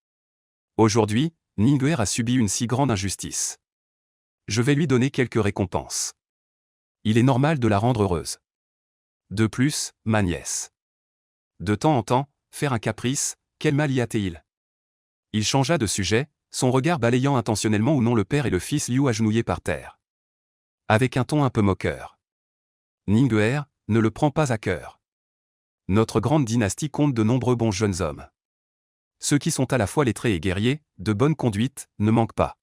Aujourd'hui, Ningguer a subi une si grande injustice. Je vais lui donner quelques récompenses. Il est normal de la rendre heureuse. De plus, ma nièce. De temps en temps, faire un caprice, quel mal y a-t-il? Il changea de sujet, son regard balayant intentionnellement ou non le père et le fils Liu agenouillés par terre. Avec un ton un peu moqueur. Ningguer, ne le prends pas à cœur. Notre grande dynastie compte de nombreux bons jeunes hommes. Ceux qui sont à la fois lettrés et guerriers, de bonne conduite, ne manquent pas.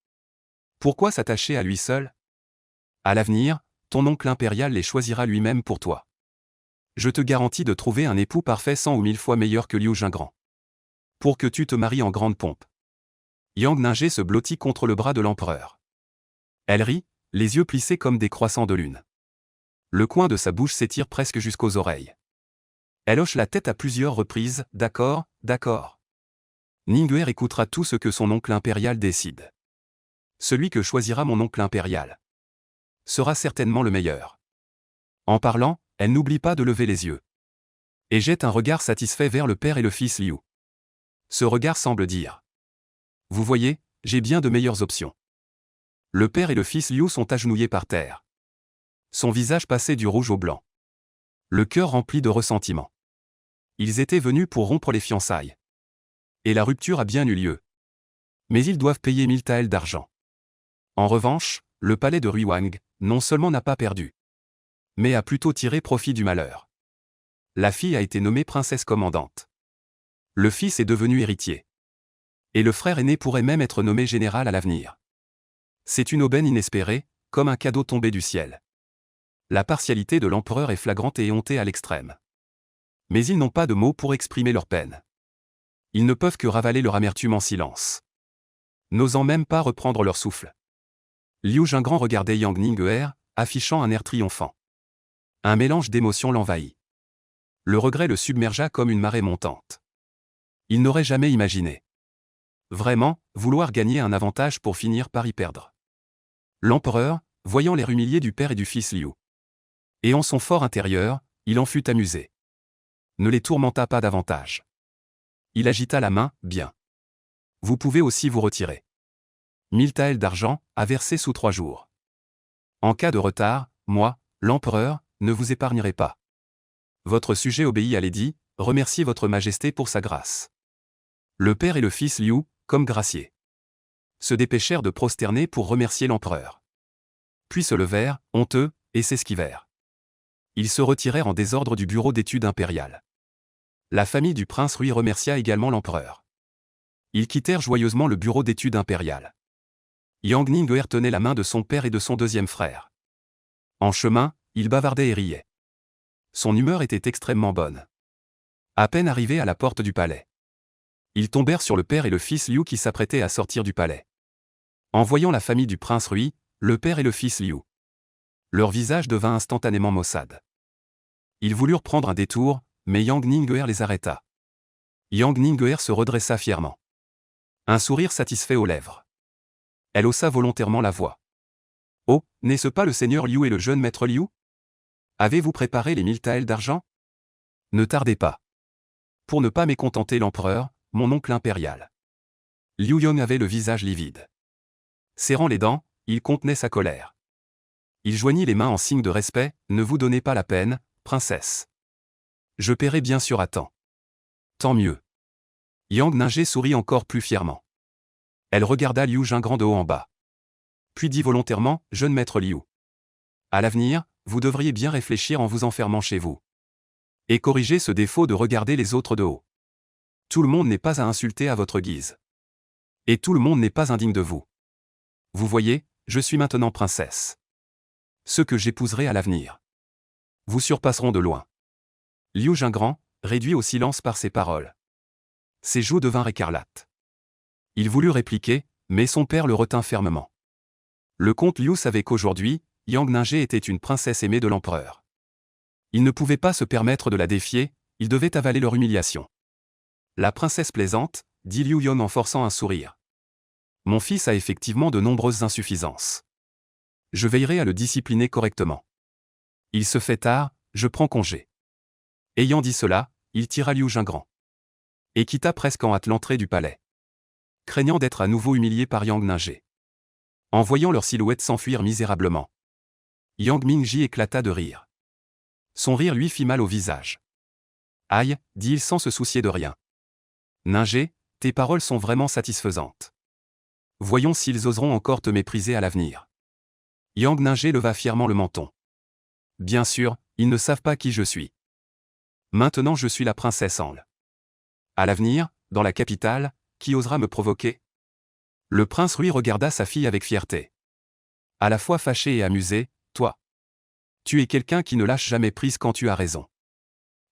Pourquoi s'attacher à lui seul? À l'avenir, ton oncle impérial les choisira lui-même pour toi. Je te garantis de trouver un époux parfait 100 ou 1000 fois meilleur que Liu Jingran. Pour que tu te maries en grande pompe. Yang Ningshe se blottit contre le bras de l'empereur. Elle rit, les yeux plissés comme des croissants de lune. Le coin de sa bouche s'étire presque jusqu'aux oreilles. Elle hoche la tête à plusieurs reprises, d'accord, d'accord. Ningguer écoutera tout ce que son oncle impérial décide. Celui que choisira mon oncle impérial sera certainement le meilleur. En parlant, elle n'oublie pas de lever les yeux. Et jette un regard satisfait vers le père et le fils Liu. Ce regard semble dire: vous voyez, j'ai bien de meilleures options. Le père et le fils Liu sont agenouillés par terre. Son visage passait du rouge au blanc. Le cœur rempli de ressentiment. Ils étaient venus pour rompre les fiançailles. Et la rupture a bien eu lieu. Mais ils doivent payer 1000 taels d'argent. En revanche, le palais de Ruiwang, non seulement n'a pas perdu, mais a plutôt tiré profit du malheur. La fille a été nommée princesse commandante. Le fils est devenu héritier. Et le frère aîné pourrait même être nommé général à l'avenir. C'est une aubaine inespérée, comme un cadeau tombé du ciel. La partialité de l'empereur est flagrante et éhontée à l'extrême. Mais ils n'ont pas de mots pour exprimer leur peine. Ils ne peuvent que ravaler leur amertume en silence, n'osant même pas reprendre leur souffle. Liu Jingran regardait Yang Ningguer, affichant un air triomphant. Un mélange d'émotions l'envahit. Le regret le submergea comme une marée montante. Il n'aurait jamais imaginé. Vraiment, vouloir gagner un avantage pour finir par y perdre. L'empereur, voyant l'air humilié du père et du fils Liu. Et en son fort intérieur, il en fut amusé. Ne les tourmenta pas davantage. Il agita la main, bien. Vous pouvez aussi vous retirer. 1000 taels d'argent, à verser sous 3 jours. En cas de retard, moi, l'empereur, ne vous épargnerai pas. Votre sujet obéit à l'édit, remerciez votre majesté pour sa grâce. Le père et le fils Liu, comme graciés, se dépêchèrent de prosterner pour remercier l'empereur. Puis se levèrent, honteux, et s'esquivèrent. Ils se retirèrent en désordre du bureau d'études impériales. La famille du prince Rui remercia également l'empereur. Ils quittèrent joyeusement le bureau d'études impériales. Yang Ningguer tenait la main de son père et de son deuxième frère. En chemin, ils bavardaient et riaient. Son humeur était extrêmement bonne. À peine arrivés à la porte du palais, ils tombèrent sur le père et le fils Liu qui s'apprêtaient à sortir du palais. En voyant la famille du prince Rui, le père et le fils Liu, leur visage devint instantanément maussade. Ils voulurent prendre un détour, mais Yang Ningguer les arrêta. Yang Ningguer se redressa fièrement. Un sourire satisfait aux lèvres. Elle haussa volontairement la voix. Oh, n'est-ce pas le seigneur Liu et le jeune maître Liu? Avez-vous préparé les 1000 taels d'argent? Ne tardez pas. Pour ne pas mécontenter l'empereur, mon oncle impérial. Liu Yong avait le visage livide. Serrant les dents, il contenait sa colère. Il joignit les mains en signe de respect, ne vous donnez pas la peine, princesse. Je paierai bien sûr à temps. Tant mieux. Yang Ningshe sourit encore plus fièrement. Elle regarda Liu Jingran de haut en bas. Puis dit volontairement, jeune maître Liu. À l'avenir, vous devriez bien réfléchir en vous enfermant chez vous. Et corriger ce défaut de regarder les autres de haut. Tout le monde n'est pas à insulter à votre guise. Et tout le monde n'est pas indigne de vous. Vous voyez, je suis maintenant princesse. Ceux que j'épouserai à l'avenir vous surpasseront de loin. Liu Jingran, réduit au silence par ces paroles. Ses joues devinrent écarlates. Il voulut répliquer, mais son père le retint fermement. Le comte Liu savait qu'aujourd'hui, Yang Ningshi était une princesse aimée de l'empereur. Il ne pouvait pas se permettre de la défier, il devait avaler leur humiliation. La princesse plaisante, dit Liu Yong en forçant un sourire. Mon fils a effectivement de nombreuses insuffisances. Je veillerai à le discipliner correctement. Il se fait tard, je prends congé. Ayant dit cela, il tira Liu Jingran et quitta presque en hâte l'entrée du palais, craignant d'être à nouveau humilié par Yang Ningshi. En voyant leur silhouette s'enfuir misérablement, Yang Mingji éclata de rire. Son rire lui fit mal au visage. Aïe, dit-il sans se soucier de rien. Ningshi, tes paroles sont vraiment satisfaisantes. Voyons s'ils oseront encore te mépriser à l'avenir. Yang Ningshi leva fièrement le menton. Bien sûr, ils ne savent pas qui je suis. Maintenant je suis la princesse Anle. À l'avenir, dans la capitale, qui osera me provoquer? Le prince Rui regarda sa fille avec fierté. À la fois fâché et amusé, toi. Tu es quelqu'un qui ne lâche jamais prise quand tu as raison.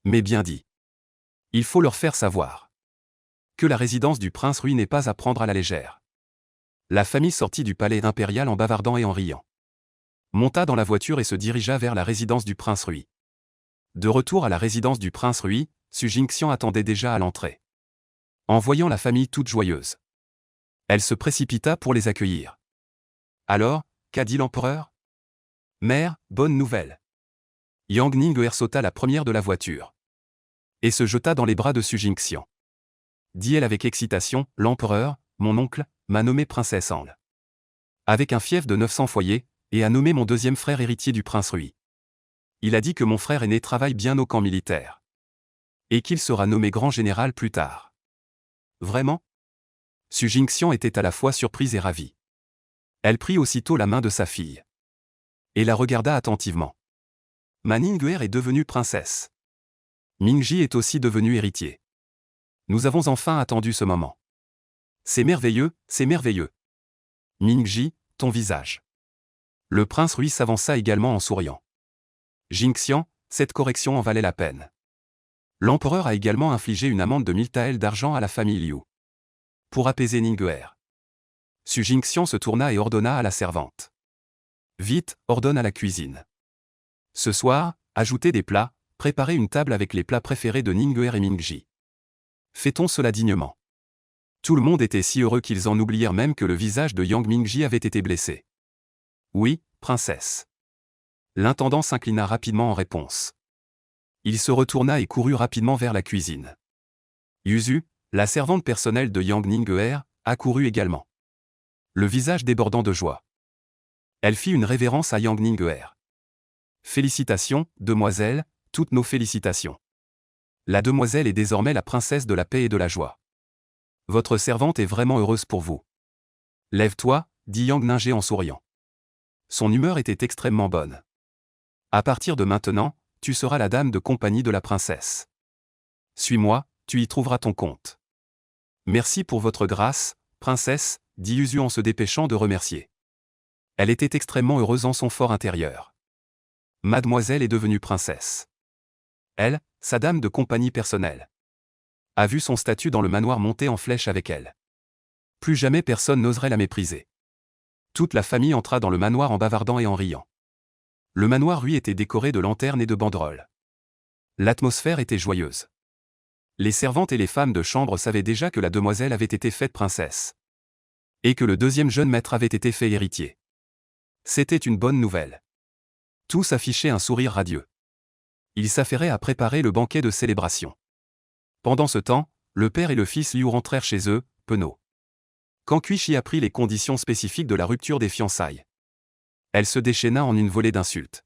Mais bien dit. Il faut leur faire savoir que la résidence du prince Rui n'est pas à prendre à la légère. La famille sortit du palais impérial en bavardant et en riant. Monta dans la voiture et se dirigea vers la résidence du prince Rui. De retour à la résidence du prince Rui, Su Jingxian attendait déjà à l'entrée. En voyant la famille toute joyeuse, elle se précipita pour les accueillir. Alors, qu'a dit l'empereur? Mère, bonne nouvelle. Yang Ningshi sauta la première de la voiture et se jeta dans les bras de Su Jingxian. Dit-elle avec excitation, l'empereur, mon oncle, m'a nommé princesse Anle. Avec un fief de 900 foyers, et a nommé mon deuxième frère héritier du prince Rui. Il a dit que mon frère aîné travaille bien au camp militaire. Et qu'il sera nommé grand général plus tard. Vraiment? Su Jingxian était à la fois surprise et ravie. Elle prit aussitôt la main de sa fille et la regarda attentivement. Ma Ningguer est devenue princesse. Mingji est aussi devenu héritier. Nous avons enfin attendu ce moment. C'est merveilleux, c'est merveilleux. Mingji, ton visage. Le prince Rui s'avança également en souriant. Jingxian, cette correction en valait la peine. L'empereur a également infligé une amende de 1000 taels d'argent à la famille Liu. Pour apaiser Ningguer. Su Jingxian se tourna et ordonna à la servante. Vite, ordonne à la cuisine. Ce soir, ajoutez des plats, préparez une table avec les plats préférés de Ningguer et Mingji. Fêtons cela dignement. Tout le monde était si heureux qu'ils en oublièrent même que le visage de Yang Mingji avait été blessé. Oui, princesse. L'intendant s'inclina rapidement en réponse. Il se retourna et courut rapidement vers la cuisine. Yuzu, la servante personnelle de Yang Ningguer, accourut également, le visage débordant de joie. Elle fit une révérence à Yang Ningguer. Félicitations, demoiselle, toutes nos félicitations. La demoiselle est désormais la princesse de la paix et de la joie. Votre servante est vraiment heureuse pour vous. Lève-toi, dit Yang Ningshi en souriant. Son humeur était extrêmement bonne. À partir de maintenant, tu seras la dame de compagnie de la princesse. Suis-moi, tu y trouveras ton compte. Merci pour votre grâce, princesse, dit Yuzu en se dépêchant de remercier. Elle était extrêmement heureuse en son fort intérieur. Mademoiselle est devenue princesse. Elle, sa dame de compagnie personnelle, a vu son statut dans le manoir monter en flèche avec elle. Plus jamais personne n'oserait la mépriser. Toute la famille entra dans le manoir en bavardant et en riant. Le manoir, lui, était décoré de lanternes et de banderoles. L'atmosphère était joyeuse. Les servantes et les femmes de chambre savaient déjà que la demoiselle avait été faite princesse. Et que le deuxième jeune maître avait été fait héritier. C'était une bonne nouvelle. Tous affichaient un sourire radieux. Ils s'affairaient à préparer le banquet de célébration. Pendant ce temps, le père et le fils Liu rentrèrent chez eux, penauds. Quand Kuishi apprit les conditions spécifiques de la rupture des fiançailles, elle se déchaîna en une volée d'insultes.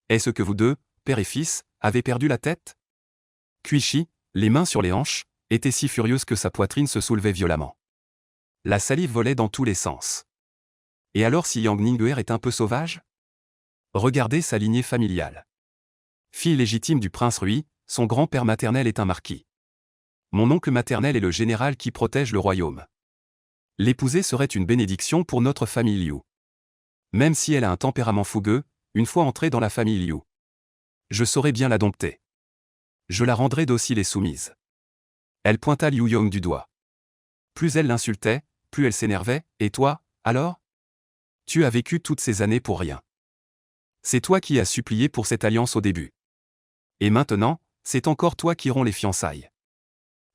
Est-ce que vous deux, père et fils, avez perdu la tête? Kuishi, les mains sur les hanches, était si furieuse que sa poitrine se soulevait violemment. La salive volait dans tous les sens. Et alors si Yang Ningguer est un peu sauvage? Regardez sa lignée familiale. Fille légitime du prince Rui, son grand-père maternel est un marquis. Mon oncle maternel est le général qui protège le royaume. L'épouser serait une bénédiction pour notre famille Liu. Même si elle a un tempérament fougueux, une fois entrée dans la famille Liu, je saurais bien la dompter. Je la rendrai docile et soumise. Elle pointa Liu Yong du doigt. Plus elle l'insultait, plus elle s'énervait, et toi, alors? Tu as vécu toutes ces années pour rien. C'est toi qui as supplié pour cette alliance au début. Et maintenant, c'est encore toi qui romps les fiançailles.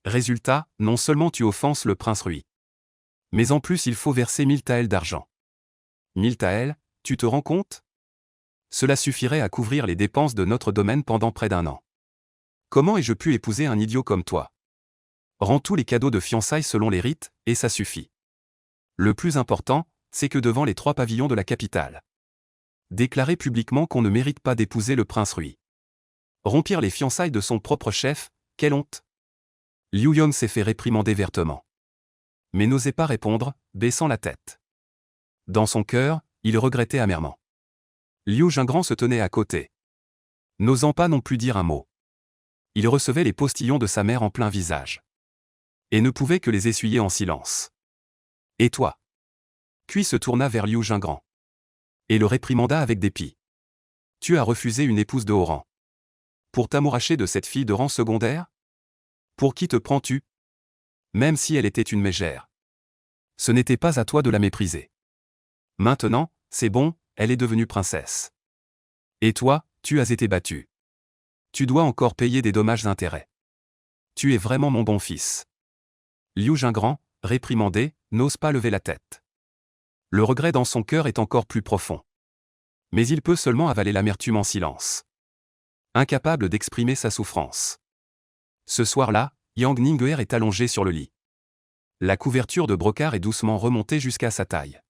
Résultat, non seulement tu offenses le prince Rui, mais en plus il faut verser 1000 taels d'argent. 1000 taels, tu te rends compte? Cela suffirait à couvrir les dépenses de notre domaine pendant près d'1 an. Comment ai-je pu épouser un idiot comme toi? Rends tous les cadeaux de fiançailles selon les rites, et ça suffit. Le plus important, c'est que devant les 3 pavillons de la capitale, déclarer publiquement qu'on ne mérite pas d'épouser le prince Rui. Rompir les fiançailles de son propre chef, quelle honte! Liu Yong s'est fait réprimander vertement. Mais n'osait pas répondre, baissant la tête. Dans son cœur, il regrettait amèrement. Liu Jingran se tenait à côté, n'osant pas non plus dire un mot. Il recevait les postillons de sa mère en plein visage, et ne pouvait que les essuyer en silence. Et toi? Puis se tourna vers Liu Jingran, et le réprimanda avec dépit. Tu as refusé une épouse de haut rang. Pour t'amouracher de cette fille de rang secondaire? Pour qui te prends-tu? Même si elle était une mégère. Ce n'était pas à toi de la mépriser. Maintenant, c'est bon, elle est devenue princesse. Et toi, tu as été battu. Tu dois encore payer des dommages-intérêts. Tu es vraiment mon bon fils. Liu Jingran, réprimandé, n'ose pas lever la tête. Le regret dans son cœur est encore plus profond. Mais il peut seulement avaler l'amertume en silence. Incapable d'exprimer sa souffrance. Ce soir-là, Yang Ningguer est allongé sur le lit. La couverture de brocart est doucement remontée jusqu'à sa taille.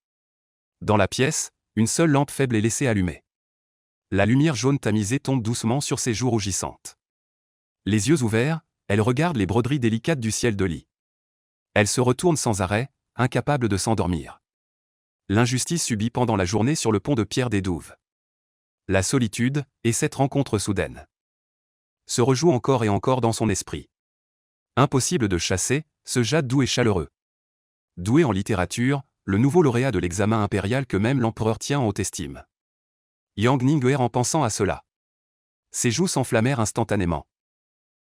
Dans la pièce, une seule lampe faible est laissée allumée. La lumière jaune tamisée tombe doucement sur ses joues rougissantes. Les yeux ouverts, elle regarde les broderies délicates du ciel de lit. Elle se retourne sans arrêt, incapable de s'endormir. L'injustice subie pendant la journée sur le pont de Pierre des Douves. La solitude, et cette rencontre soudaine, se rejoue encore et encore dans son esprit. Impossible de chasser ce Jade doux et chaleureux. Doué en littérature, le nouveau lauréat de l'examen impérial que même l'empereur tient en haute estime. Yang Ningguer en pensant à cela. Ses joues s'enflammèrent instantanément.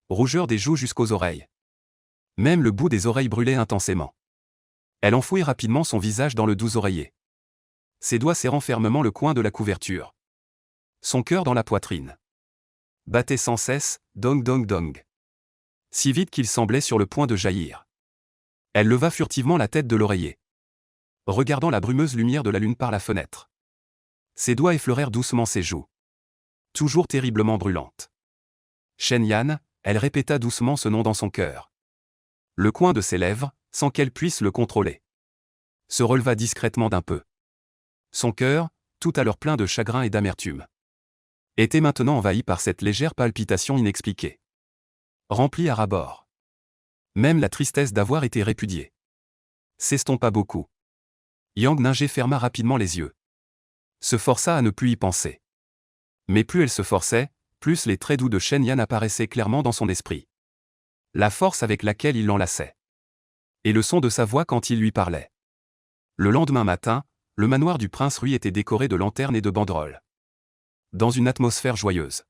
Rougeur des joues jusqu'aux oreilles. Même le bout des oreilles brûlait intensément. Elle enfouit rapidement son visage dans le doux oreiller. Ses doigts serrant fermement le coin de la couverture. Son cœur dans la poitrine battait sans cesse, dong dong dong. Si vite qu'il semblait sur le point de jaillir. Elle leva furtivement la tête de l'oreiller, regardant la brumeuse lumière de la lune par la fenêtre. Ses doigts effleurèrent doucement ses joues, toujours terriblement brûlantes. Shen Yan, elle répéta doucement ce nom dans son cœur. Le coin de ses lèvres, sans qu'elle puisse le contrôler, se releva discrètement d'un peu. Son cœur, tout à l'heure plein de chagrin et d'amertume, était maintenant envahi par cette légère palpitation inexpliquée. Rempli à ras-bord. Même la tristesse d'avoir été répudiée s'estompa beaucoup. Yang Ningguer ferma rapidement les yeux. Se força à ne plus y penser. Mais plus elle se forçait, plus les traits doux de Shen Yan apparaissaient clairement dans son esprit. La force avec laquelle il l'enlaçait. Et le son de sa voix quand il lui parlait. Le lendemain matin, le manoir du prince Rui était décoré de lanternes et de banderoles. Dans une atmosphère joyeuse.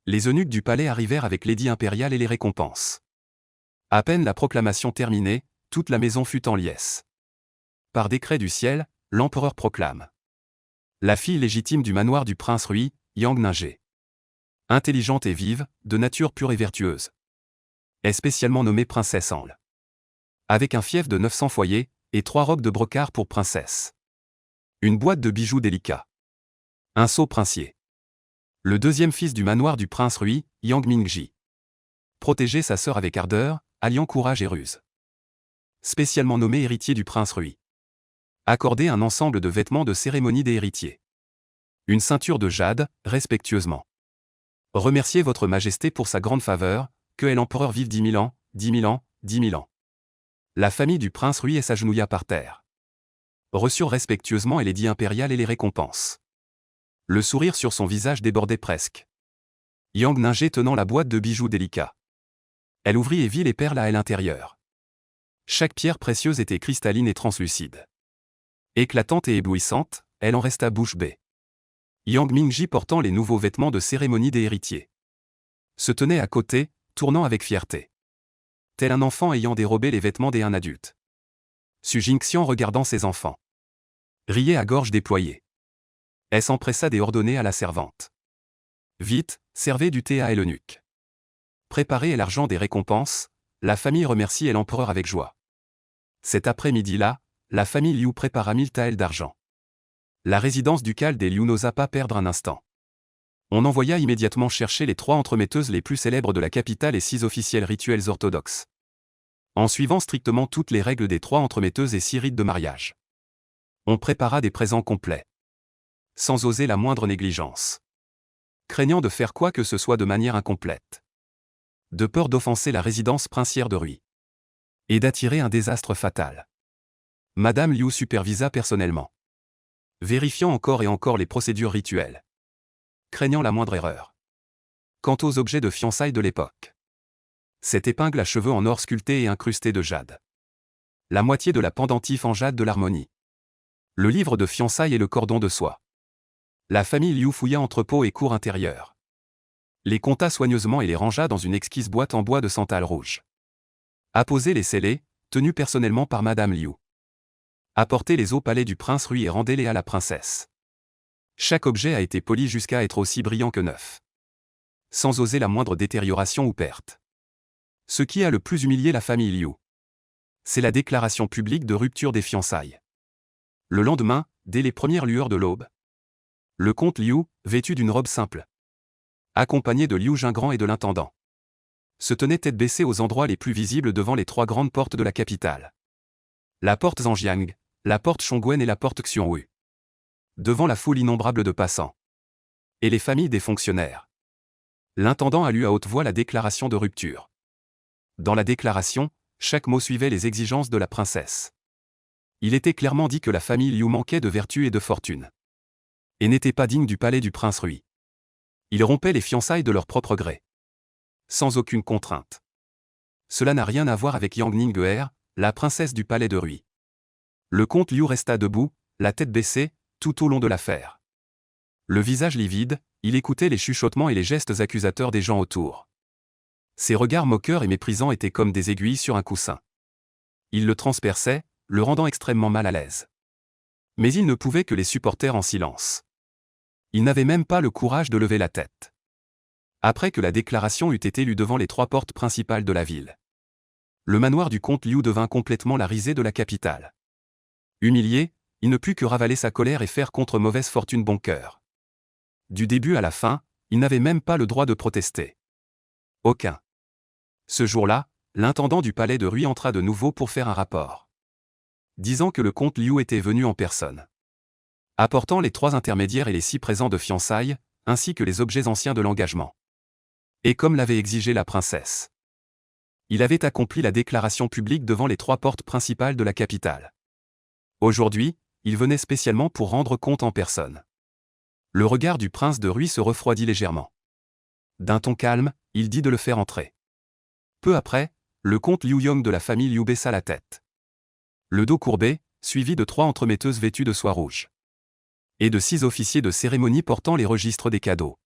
Les eunuques du palais arrivèrent avec l'édit impérial et les récompenses. À peine la proclamation terminée, toute la maison fut en liesse. Par décret du ciel, l'empereur proclame la fille légitime du manoir du prince Rui, Yang Ningguer. Intelligente et vive, de nature pure et vertueuse. Est spécialement nommée princesse Angle. Avec un fief de 900 foyers, et 3 robes de brocart pour princesse. Une boîte de bijoux délicats. Un sceau princier. Le deuxième fils du manoir du prince Rui, Yang Mingji. Protéger sa sœur avec ardeur, alliant courage et ruse. Spécialement nommé héritier du prince Rui. Accorder un ensemble de vêtements de cérémonie des héritiers. Une ceinture de jade, respectueusement. Remerciez votre majesté pour sa grande faveur, que l'empereur vive 10 000 ans, 10 000 ans, 10 000 ans. La famille du prince Rui s'agenouilla par terre. Reçurent respectueusement et l'édit impérial et les récompenses. Le sourire sur son visage débordait presque. Yang Ningguer tenant la boîte de bijoux délicats. Elle ouvrit et vit les perles à l'intérieur. Chaque pierre précieuse était cristalline et translucide. Éclatante et éblouissante, elle en resta bouche bée. Yang Mingji, portant les nouveaux vêtements de cérémonie des héritiers, se tenait à côté, tournant avec fierté, tel un enfant ayant dérobé les vêtements d'un adulte. Su Jingxian, regardant ses enfants, riait à gorge déployée. Elle s'empressa d'ordonner à la servante: vite, servez du thé à l'eunuque. Préparez l'argent des récompenses, la famille remercie l'empereur avec joie. Cet après-midi-là, la famille Liu prépara 1000 taels d'argent. La résidence ducale des Liu n'osa pas perdre un instant. On envoya immédiatement chercher les 3 entremetteuses les plus célèbres de la capitale et 6 officiels rituels orthodoxes, en suivant strictement toutes les règles des 3 entremetteuses et 6 rites de mariage. On prépara des présents complets, sans oser la moindre négligence, craignant de faire quoi que ce soit de manière incomplète, de peur d'offenser la résidence princière de Rui, et d'attirer un désastre fatal. Madame Liu supervisa personnellement, vérifiant encore et encore les procédures rituelles, craignant la moindre erreur. Quant aux objets de fiançailles de l'époque, cette épingle à cheveux en or sculpté et incrustée de jade, la moitié de la pendentif en jade de l'harmonie, le livre de fiançailles et le cordon de soie. La famille Liu fouilla entrepôt et cour intérieure, les compta soigneusement et les rangea dans une exquise boîte en bois de santal rouge. Apposez les scellés, tenus personnellement par Madame Liu. Apportez-les au palais du prince Rui et rendez-les à la princesse. Chaque objet a été poli jusqu'à être aussi brillant que neuf, sans oser la moindre détérioration ou perte. Ce qui a le plus humilié la famille Liu, c'est la déclaration publique de rupture des fiançailles. Le lendemain, dès les premières lueurs de l'aube, le comte Liu, vêtu d'une robe simple, accompagné de Liu Jingran et de l'intendant, se tenait tête baissée aux endroits les plus visibles devant les 3 grandes portes de la capitale. La porte Zhangjiang, la porte Chongwen et la porte Xiongwu. Devant la foule innombrable de passants et les familles des fonctionnaires, l'intendant a lu à haute voix la déclaration de rupture. Dans la déclaration, chaque mot suivait les exigences de la princesse. Il était clairement dit que la famille Liu manquait de vertu et de fortune, et n'était pas digne du palais du prince Rui. Ils rompaient les fiançailles de leur propre gré, sans aucune contrainte. Cela n'a rien à voir avec Yang Ningguer, la princesse du palais de Rui. Le comte Liu resta debout, la tête baissée, tout au long de l'affaire. Le visage livide, il écoutait les chuchotements et les gestes accusateurs des gens autour. Ses regards moqueurs et méprisants étaient comme des aiguilles sur un coussin. Ils le transperçaient, le rendant extrêmement mal à l'aise. Mais il ne pouvait que les supporter en silence. Il n'avait même pas le courage de lever la tête. Après que la déclaration eut été lue devant les 3 portes principales de la ville, le manoir du comte Liu devint complètement la risée de la capitale. Humilié, il ne put que ravaler sa colère et faire contre mauvaise fortune bon cœur. Du début à la fin, il n'avait même pas le droit de protester. Aucun. Ce jour-là, l'intendant du palais de Rui entra de nouveau pour faire un rapport, disant que le comte Liu était venu en personne, apportant les 3 intermédiaires et les 6 présents de fiançailles, ainsi que les objets anciens de l'engagement. Et comme l'avait exigé la princesse, il avait accompli la déclaration publique devant les 3 portes principales de la capitale. Aujourd'hui, il venait spécialement pour rendre compte en personne. Le regard du prince de Rui se refroidit légèrement. D'un ton calme, il dit de le faire entrer. Peu après, le comte Liu Yong de la famille Liu baissa la tête, le dos courbé, suivi de 3 entremetteuses vêtues de soie rouge, et de 6 officiers de cérémonie portant les registres des cadeaux.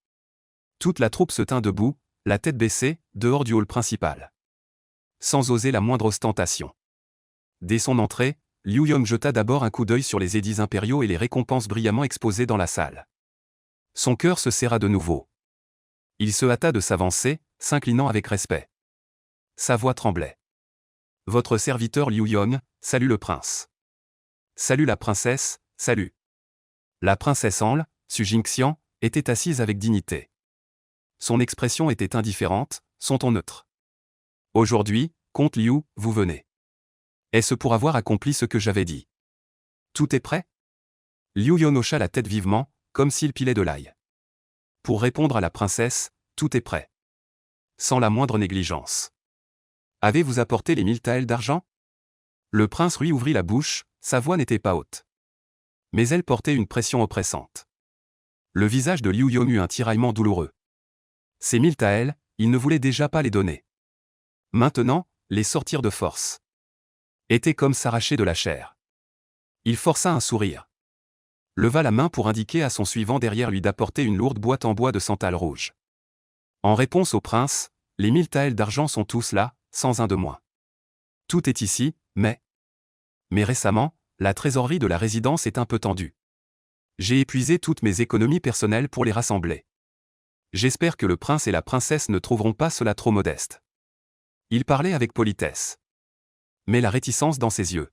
Toute la troupe se tint debout, la tête baissée, dehors du hall principal, sans oser la moindre ostentation. Dès son entrée, Liu Yong jeta d'abord un coup d'œil sur les édits impériaux et les récompenses brillamment exposées dans la salle. Son cœur se serra de nouveau. Il se hâta de s'avancer, s'inclinant avec respect. Sa voix tremblait. Votre serviteur Liu Yong, salue le prince. Salut la princesse, salut. La princesse Anle, Su Jingxian, était assise avec dignité. Son expression était indifférente, son ton neutre. Aujourd'hui, comte Liu, vous venez. Est-ce pour avoir accompli ce que j'avais dit? Tout est prêt? Liu Yong hocha la tête vivement, comme s'il pilait de l'ail. Pour répondre à la princesse, tout est prêt. Sans la moindre négligence. Avez-vous apporté les 1000 taels d'argent? Le prince Rui ouvrit la bouche, sa voix n'était pas haute, mais elle portait une pression oppressante. Le visage de Liu Yong eut un tiraillement douloureux. Ces 1000 taels, il ne voulait déjà pas les donner. Maintenant, les sortir de force était comme s'arracher de la chair. Il força un sourire. leva la main pour indiquer à son suivant derrière lui d'apporter une lourde boîte en bois de santal rouge. En réponse au prince, les 1000 taels d'argent sont tous là, sans un de moins. Tout est ici, mais récemment, la trésorerie de la résidence est un peu tendue. J'ai épuisé toutes mes économies personnelles pour les rassembler. J'espère que le prince et la princesse ne trouveront pas cela trop modeste. Il parlait avec politesse. Mais la réticence dans ses yeux,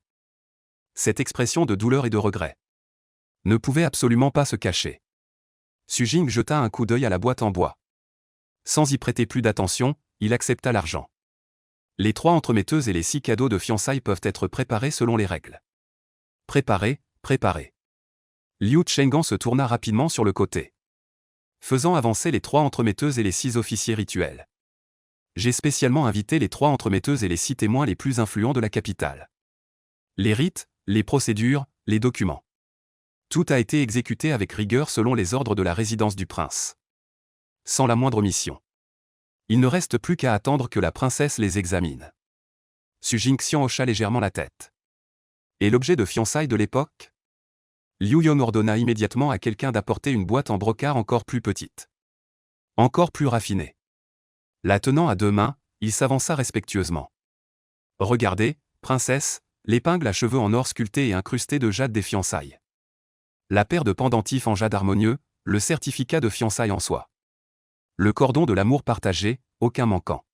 cette expression de douleur et de regret, ne pouvait absolument pas se cacher. Su Jing jeta un coup d'œil à la boîte en bois. Sans y prêter plus d'attention, il accepta l'argent. Les 3 entremetteuses et les 6 cadeaux de fiançailles peuvent être préparés selon les règles. Préparés, préparés. Liu Cheng'an se tourna rapidement sur le côté, faisant avancer les 3 entremetteuses et les 6 officiers rituels. J'ai spécialement invité les 3 entremetteuses et les 6 témoins les plus influents de la capitale. Les rites, les procédures, les documents. Tout a été exécuté avec rigueur selon les ordres de la résidence du prince. Sans la moindre omission. Il ne reste plus qu'à attendre que la princesse les examine. Su Jingxian hocha légèrement la tête. Et l'objet de fiançailles de l'époque? Liu Yon ordonna immédiatement à quelqu'un d'apporter une boîte en brocart encore plus petite. Encore plus raffinée. La tenant à 2 mains, il s'avança respectueusement. Regardez, princesse, l'épingle à cheveux en or sculpté et incrusté de jade des fiançailles. La paire de pendentifs en jade harmonieux, le certificat de fiançailles en soie. Le cordon de l'amour partagé, aucun manquant.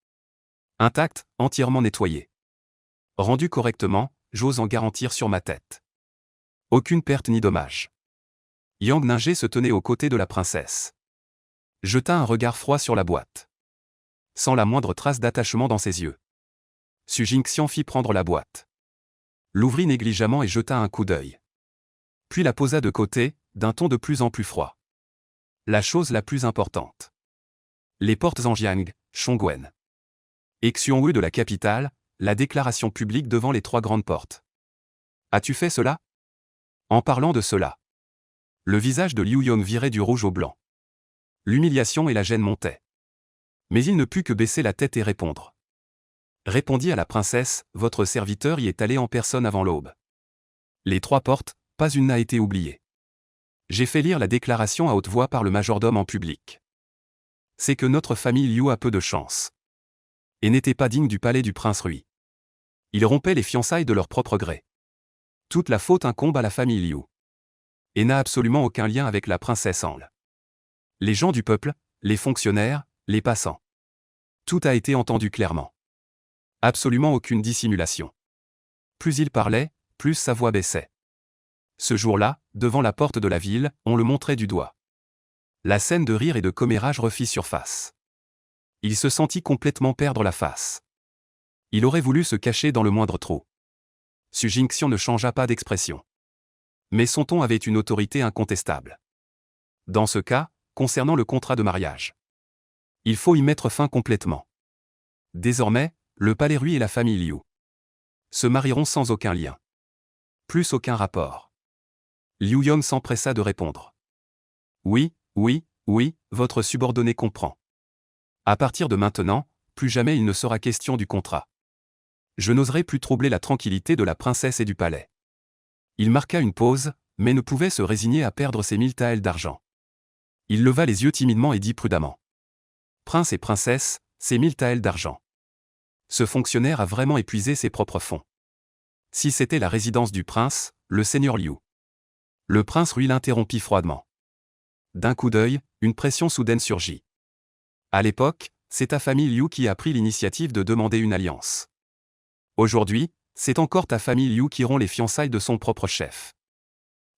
Intact, entièrement nettoyé. Rendu correctement, j'ose en garantir sur ma tête. Aucune perte ni dommage. Yang Ninger se tenait aux côtés de la princesse. Jeta un regard froid sur la boîte. Sans la moindre trace d'attachement dans ses yeux. Su Jingxian fit prendre la boîte. L'ouvrit négligemment et jeta un coup d'œil. Puis la posa de côté, d'un ton de plus en plus froid. La chose la plus importante. Les portes en Jiang, Chongwen. Et Xiongwu de la capitale, la déclaration publique devant les 3 grandes portes. As-tu fait cela? En parlant de cela, le visage de Liu Yon virait du rouge au blanc. L'humiliation et la gêne montaient. Mais il ne put que baisser la tête et répondre. Répondit à la princesse, votre serviteur y est allé en personne avant l'aube. Les 3 portes, pas une n'a été oubliée. J'ai fait lire la déclaration à haute voix par le majordome en public. C'est que notre famille Liu a peu de chance. Et n'était pas digne du palais du prince Rui. Ils rompaient les fiançailles de leur propre gré. Toute la faute incombe à la famille Liu. Et n'a absolument aucun lien avec la princesse Anle. Les gens du peuple, les fonctionnaires, les passants. Tout a été entendu clairement. Absolument aucune dissimulation. Plus il parlait, plus sa voix baissait. Ce jour-là, devant la porte de la ville, on le montrait du doigt. La scène de rire et de commérage refit surface. Il se sentit complètement perdre la face. Il aurait voulu se cacher dans le moindre trou. Su Jingxian ne changea pas d'expression. Mais son ton avait une autorité incontestable. Dans ce cas, concernant le contrat de mariage, il faut y mettre fin complètement. Désormais, le palais Rui et la famille Liu se marieront sans aucun lien. Plus aucun rapport. Liu Yon s'empressa de répondre. Oui, oui, oui, votre subordonné comprend. À partir de maintenant, plus jamais il ne sera question du contrat. Je n'oserai plus troubler la tranquillité de la princesse et du palais. Il marqua une pause, mais ne pouvait se résigner à perdre ses 1000 taels d'argent. Il leva les yeux timidement et dit prudemment. Prince et princesse, ces 1000 taels d'argent. Ce fonctionnaire a vraiment épuisé ses propres fonds. Si c'était la résidence du prince, le seigneur Liu. Le prince Rui l'interrompit froidement. D'un coup d'œil, une pression soudaine surgit. À l'époque, c'est ta famille Liu qui a pris l'initiative de demander une alliance. Aujourd'hui, c'est encore ta famille Liu qui rompt les fiançailles de son propre chef.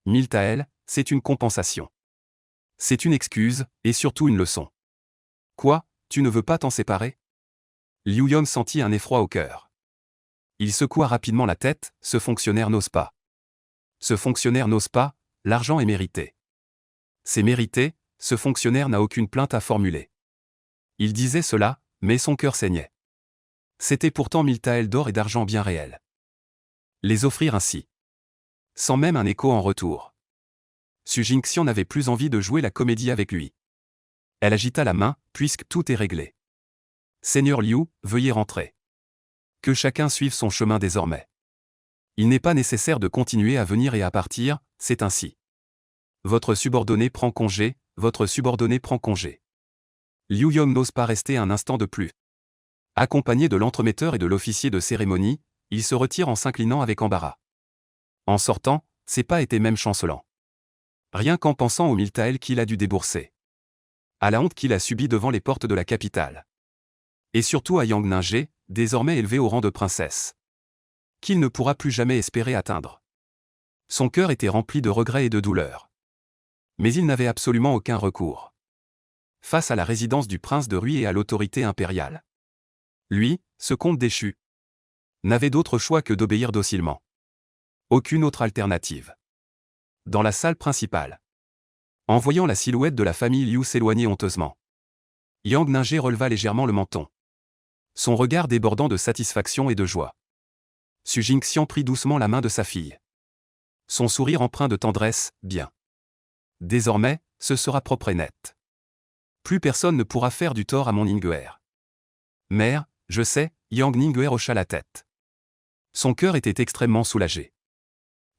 1000 taels, c'est une compensation. C'est une excuse, et surtout une leçon. Quoi, tu ne veux pas t'en séparer? Liu Yon sentit un effroi au cœur. Il secoua rapidement la tête, ce fonctionnaire n'ose pas. Ce fonctionnaire n'ose pas, l'argent est mérité. C'est mérité, ce fonctionnaire n'a aucune plainte à formuler. Il disait cela, mais son cœur saignait. C'était pourtant 1000 taels d'or et d'argent bien réels. Les offrir ainsi. Sans même un écho en retour. Su Jingxian n'avait plus envie de jouer la comédie avec lui. Elle agita la main, puisque tout est réglé. Seigneur Liu, veuillez rentrer. Que chacun suive son chemin désormais. Il n'est pas nécessaire de continuer à venir et à partir, c'est ainsi. Votre subordonné prend congé, votre subordonné prend congé. Liu Yong n'ose pas rester un instant de plus. Accompagné de l'entremetteur et de l'officier de cérémonie, il se retire en s'inclinant avec embarras. En sortant, ses pas étaient même chancelants. Rien qu'en pensant aux 1000 taels qu'il a dû débourser. À la honte qu'il a subie devant les portes de la capitale. Et surtout à Yang Ning, désormais élevé au rang de princesse. Qu'il ne pourra plus jamais espérer atteindre. Son cœur était rempli de regrets et de douleur. Mais il n'avait absolument aucun recours. Face à la résidence du prince de Rui et à l'autorité impériale. Lui, ce comte déchu, n'avait d'autre choix que d'obéir docilement. Aucune autre alternative. Dans la salle principale. En voyant la silhouette de la famille Liu s'éloigner honteusement, Yang Ning releva légèrement le menton. Son regard débordant de satisfaction et de joie. Su Jingxian prit doucement la main de sa fille. Son sourire empreint de tendresse, bien. Désormais, ce sera propre et net. Plus personne ne pourra faire du tort à mon Ningguer. Mère, je sais, Yang Ningguer hocha la tête. Son cœur était extrêmement soulagé.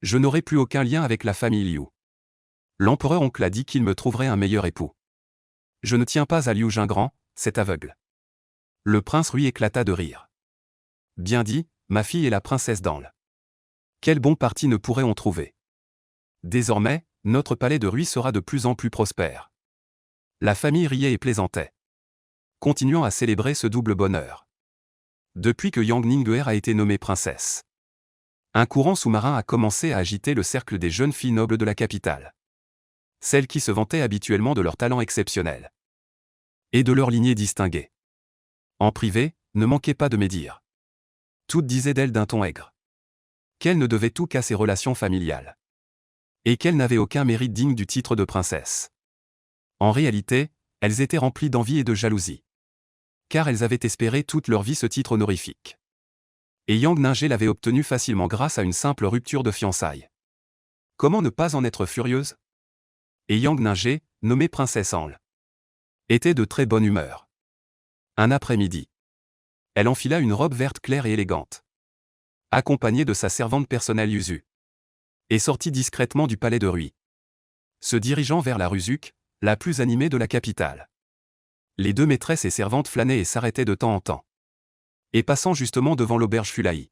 Je n'aurai plus aucun lien avec la famille Liu. L'empereur oncle a dit qu'il me trouverait un meilleur époux. Je ne tiens pas à Liu Jingran, cet aveugle. Le prince Rui éclata de rire. Bien dit, ma fille est la princesse d'Anle. Quel bon parti ne pourrait-on trouver? Désormais, notre palais de Rui sera de plus en plus prospère. La famille riait et plaisantait. Continuant à célébrer ce double bonheur. Depuis que Yang Ningguer a été nommée princesse. Un courant sous-marin a commencé à agiter le cercle des jeunes filles nobles de la capitale. Celles qui se vantaient habituellement de leur talent exceptionnel. Et de leur lignée distinguée. En privé, ne manquez pas de médire. Toutes disaient d'elle d'un ton aigre. Qu'elle ne devait tout qu'à ses relations familiales. Et qu'elle n'avait aucun mérite digne du titre de princesse. En réalité, elles étaient remplies d'envie et de jalousie. Car elles avaient espéré toute leur vie ce titre honorifique. Et Yang Ning l'avait obtenu facilement grâce à une simple rupture de fiançailles. Comment ne pas en être furieuse? Et Yang Ning, nommée princesse Anle, était de très bonne humeur. Un après-midi. Elle enfila une robe verte claire et élégante. Accompagnée de sa servante personnelle Yuzu. Et sortit discrètement du palais de Rui. Se dirigeant vers la rue Zuc, la plus animée de la capitale. Les deux maîtresses et servantes flânaient et s'arrêtaient de temps en temps. Et passant justement devant l'auberge Fulaï.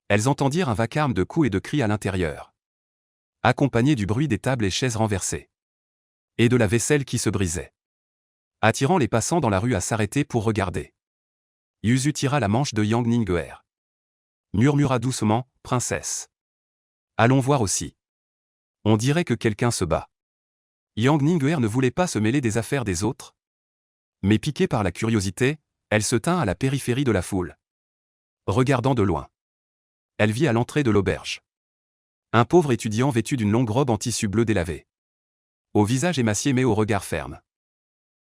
Elles entendirent un vacarme de coups et de cris à l'intérieur. Accompagné du bruit des tables et chaises renversées. Et de la vaisselle qui se brisait. Attirant les passants dans la rue à s'arrêter pour regarder. Yuzu tira la manche de Yang Ningguer. Murmura doucement, princesse. Allons voir aussi. On dirait que quelqu'un se bat. Yang Ningguer ne voulait pas se mêler des affaires des autres. Mais piquée par la curiosité, elle se tint à la périphérie de la foule. Regardant de loin. Elle vit à l'entrée de l'auberge. Un pauvre étudiant vêtu d'une longue robe en tissu bleu délavé. Au visage émacié mais au regard ferme.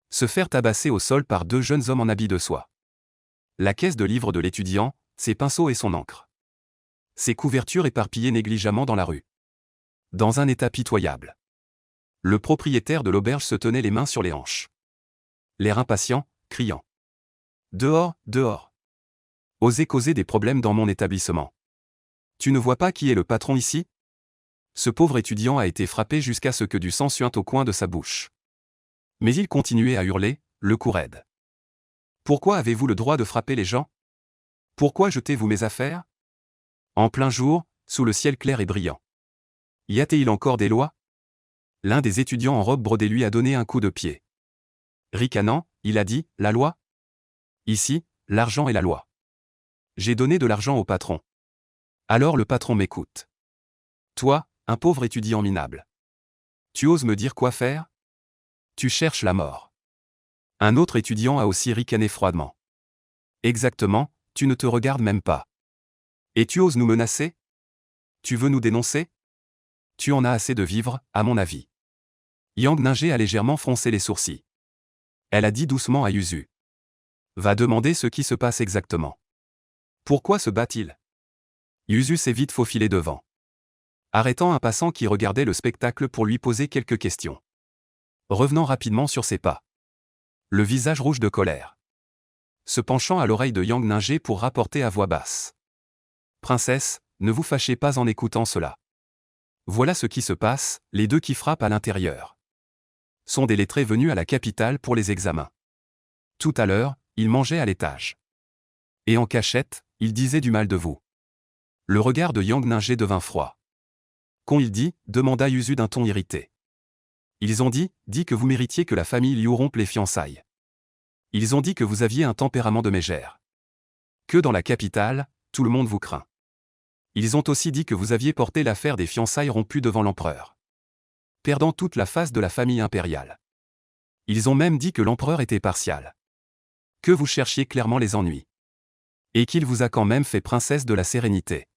Se faire tabasser au sol par deux jeunes hommes en habits de soie. La caisse de livres de l'étudiant, ses pinceaux et son encre. Ses couvertures éparpillées négligemment dans la rue. Dans un état pitoyable. Le propriétaire de l'auberge se tenait les mains sur les hanches. L'air impatient, criant. Dehors, dehors. Osez causer des problèmes dans mon établissement. Tu ne vois pas qui est le patron ici? Ce pauvre étudiant a été frappé jusqu'à ce que du sang suinte au coin de sa bouche. Mais il continuait à hurler, le cou raide. Pourquoi avez-vous le droit de frapper les gens? Pourquoi jetez-vous mes affaires? En plein jour, sous le ciel clair et brillant. Y a-t-il encore des lois? L'un des étudiants en robe brodée lui a donné un coup de pied. Ricanant, il a dit, la loi? Ici, l'argent est la loi. J'ai donné de l'argent au patron. Alors le patron m'écoute. Toi, un pauvre étudiant minable. Tu oses me dire quoi faire? Tu cherches la mort. Un autre étudiant a aussi ricané froidement. Exactement, tu ne te regardes même pas. Et tu oses nous menacer? Tu veux nous dénoncer? Tu en as assez de vivre, à mon avis. Yang Ning a légèrement froncé les sourcils. Elle a dit doucement à Yuzu. Va demander ce qui se passe exactement. Pourquoi se bat-il? Yuzu s'est vite faufilé devant. Arrêtant un passant qui regardait le spectacle pour lui poser quelques questions. Revenant rapidement sur ses pas. Le visage rouge de colère. Se penchant à l'oreille de Yang Ning pour rapporter à voix basse. Princesse, ne vous fâchez pas en écoutant cela. Voilà ce qui se passe, les deux qui frappent à l'intérieur. Sont des lettrés venus à la capitale pour les examens. Tout à l'heure, ils mangeaient à l'étage. Et en cachette, ils disaient du mal de vous. Le regard de Yang Ningshe devint froid. Qu'ont il dit demanda Yuzu d'un ton irrité. Ils ont dit que vous méritiez que la famille Liu rompe les fiançailles. Ils ont dit que vous aviez un tempérament de mégère. Que dans la capitale, tout le monde vous craint. Ils ont aussi dit que vous aviez porté l'affaire des fiançailles rompues devant l'empereur, perdant toute la face de la famille impériale. Ils ont même dit que l'empereur était partial. Que vous cherchiez clairement les ennuis. Et qu'il vous a quand même fait princesse de la sérénité.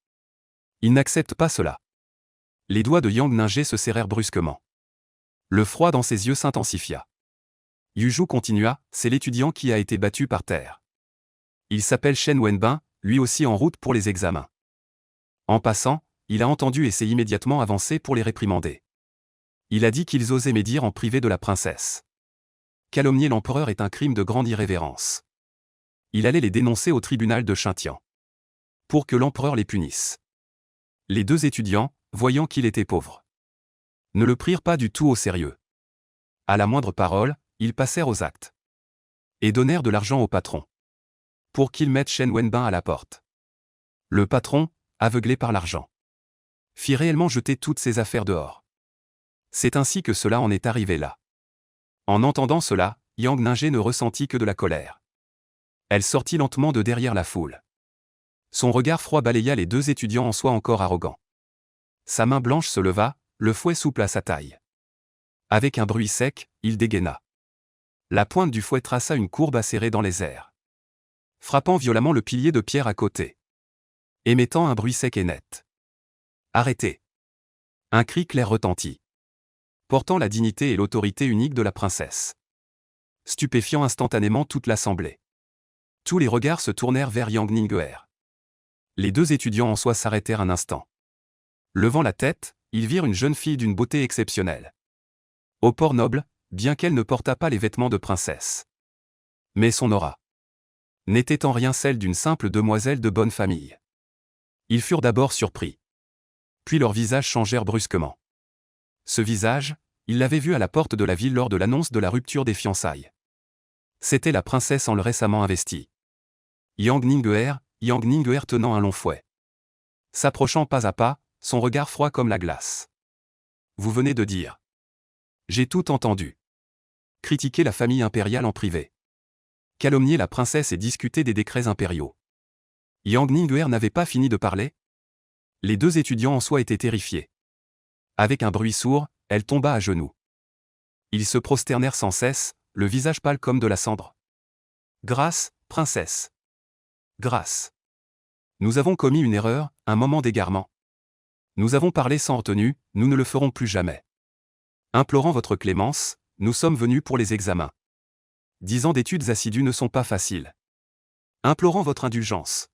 Ils n'acceptent pas cela. Les doigts de Yang Ningshe se serrèrent brusquement. Le froid dans ses yeux s'intensifia. Yuju continua, c'est l'étudiant qui a été battu par terre. Il s'appelle Shen Wenbin, lui aussi en route pour les examens. En passant, il a entendu et s'est immédiatement avancé pour les réprimander. Il a dit qu'ils osaient médire en privé de la princesse. Calomnier l'empereur est un crime de grande irrévérence. Il allait les dénoncer au tribunal de Xintian. Pour que l'empereur les punisse. Les deux étudiants, voyant qu'il était pauvre, ne le prirent pas du tout au sérieux. À la moindre parole, ils passèrent aux actes. Et donnèrent de l'argent au patron. Pour qu'il mette Shen Wenbin à la porte. Le patron, aveuglé par l'argent, fit réellement jeter toutes ses affaires dehors. C'est ainsi que cela en est arrivé là. En entendant cela, Yang Ningshe ne ressentit que de la colère. Elle sortit lentement de derrière la foule. Son regard froid balaya les deux étudiants en soi encore arrogants. Sa main blanche se leva, le fouet souple à sa taille. Avec un bruit sec, il dégaina. La pointe du fouet traça une courbe acérée dans les airs, frappant violemment le pilier de pierre à côté, émettant un bruit sec et net. Arrêtez! Un cri clair retentit, portant la dignité et l'autorité unique de la princesse, stupéfiant instantanément toute l'assemblée. Tous les regards se tournèrent vers Yang Ningshe. Les deux étudiants en soi s'arrêtèrent un instant. Levant la tête, ils virent une jeune fille d'une beauté exceptionnelle. Au port noble, bien qu'elle ne portât pas les vêtements de princesse. Mais son aura n'était en rien celle d'une simple demoiselle de bonne famille. Ils furent d'abord surpris. Puis leurs visages changèrent brusquement. Ce visage, ils l'avaient vu à la porte de la ville lors de l'annonce de la rupture des fiançailles. C'était la princesse en le récemment investie. Yang Ningshe tenant un long fouet. S'approchant pas à pas, son regard froid comme la glace. Vous venez de dire. J'ai tout entendu. Critiquer la famille impériale en privé. Calomnier la princesse et discuter des décrets impériaux. Yang Ningshe n'avait pas fini de parler. Les deux étudiants en soi étaient terrifiés. Avec un bruit sourd, elle tomba à genoux. Ils se prosternèrent sans cesse, le visage pâle comme de la cendre. Grâce, princesse. Grâce. Nous avons commis une erreur, un moment d'égarement. Nous avons parlé sans retenue, nous ne le ferons plus jamais. Implorant votre clémence, nous sommes venus pour les examens. 10 ans d'études assidues ne sont pas faciles. Implorant votre indulgence.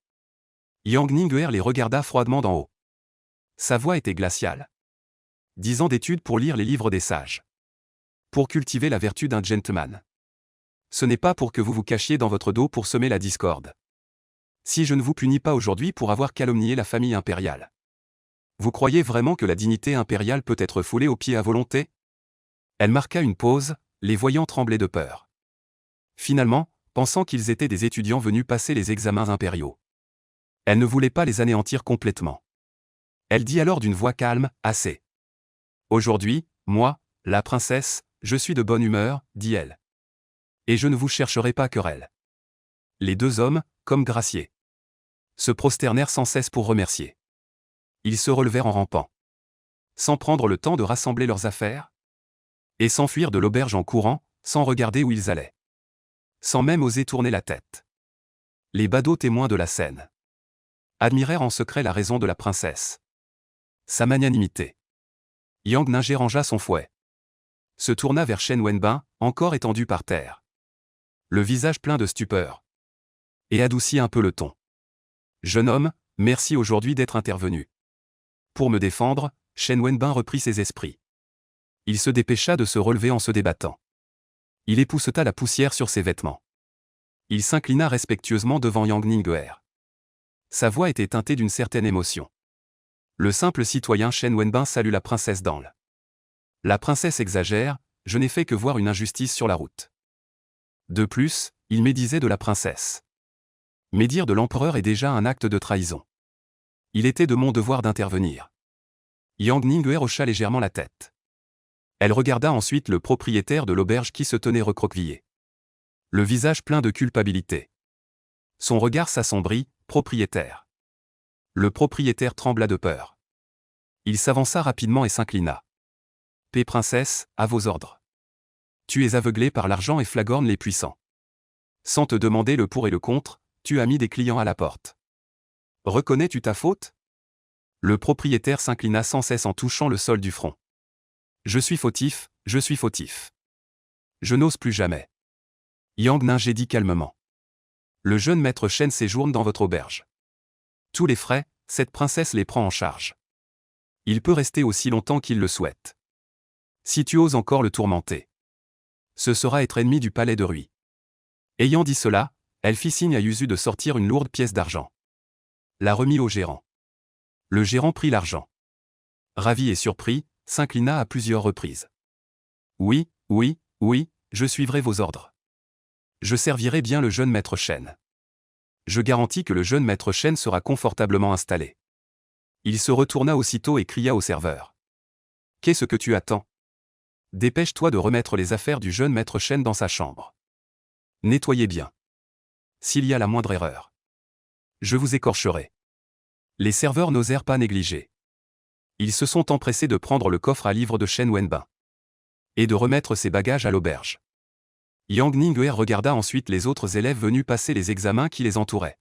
Yang Ningshe les regarda froidement d'en haut. Sa voix était glaciale. 10 ans d'études pour lire les livres des sages. Pour cultiver la vertu d'un gentleman. Ce n'est pas pour que vous vous cachiez dans votre dos pour semer la discorde. Si je ne vous punis pas aujourd'hui pour avoir calomnié la famille impériale. Vous croyez vraiment que la dignité impériale peut être foulée aux pieds à volonté? Elle marqua une pause, les voyant trembler de peur. Finalement, pensant qu'ils étaient des étudiants venus passer les examens impériaux. Elle ne voulait pas les anéantir complètement. Elle dit alors d'une voix calme, assez. Aujourd'hui, moi, la princesse, je suis de bonne humeur, dit-elle. Et je ne vous chercherai pas querelle. Les deux hommes, comme graciés, se prosternèrent sans cesse pour remercier. Ils se relevèrent en rampant. Sans prendre le temps de rassembler leurs affaires. Et s'enfuir de l'auberge en courant, sans regarder où ils allaient. Sans même oser tourner la tête. Les badauds témoins de la scène admirèrent en secret la raison de la princesse. Sa magnanimité. Yang Ningshe rangea son fouet. Se tourna vers Shen Wenbin, encore étendu par terre. Le visage plein de stupeur. Et adoucit un peu le ton. Jeune homme, merci aujourd'hui d'être intervenu. Pour me défendre, Shen Wenbin reprit ses esprits. Il se dépêcha de se relever en se débattant. Il épousseta la poussière sur ses vêtements. Il s'inclina respectueusement devant Yang Ningshe. Sa voix était teintée d'une certaine émotion. Le simple citoyen Shen Wenbin salue la princesse d'Anle. La princesse exagère, je n'ai fait que voir une injustice sur la route. De plus, il médisait de la princesse. Médire de l'empereur est déjà un acte de trahison. Il était de mon devoir d'intervenir. Yang Ninghe hocha légèrement la tête. Elle regarda ensuite le propriétaire de l'auberge qui se tenait recroquevillé. Le visage plein de culpabilité. Son regard s'assombrit, propriétaire. Le propriétaire trembla de peur. Il s'avança rapidement et s'inclina. Paix princesse, à vos ordres. Tu es aveuglé par l'argent et flagornes les puissants. Sans te demander le pour et le contre, tu as mis des clients à la porte. Reconnais-tu ta faute? Le propriétaire s'inclina sans cesse en touchant le sol du front. Je suis fautif, je suis fautif. Je n'ose plus jamais. Yang Ninghe dit calmement. Le jeune maître Shen séjourne dans votre auberge. Tous les frais, cette princesse les prend en charge. Il peut rester aussi longtemps qu'il le souhaite. Si tu oses encore le tourmenter, ce sera être ennemi du palais de Rui. Ayant dit cela, elle fit signe à Yuzu de sortir une lourde pièce d'argent. La remit au gérant. Le gérant prit l'argent. Ravi et surpris, s'inclina à plusieurs reprises. Oui, oui, oui, je suivrai vos ordres. Je servirai bien le jeune maître Shen. Je garantis que le jeune maître Shen sera confortablement installé. Il se retourna aussitôt et cria au serveur. Qu'est-ce que tu attends? Dépêche-toi de remettre les affaires du jeune maître Shen dans sa chambre. Nettoyez bien. S'il y a la moindre erreur, je vous écorcherai. Les serveurs n'osèrent pas négliger. Ils se sont empressés de prendre le coffre à livres de Shen Wenbin et de remettre ses bagages à l'auberge. Yang Ninghe regarda ensuite les autres élèves venus passer les examens qui les entouraient.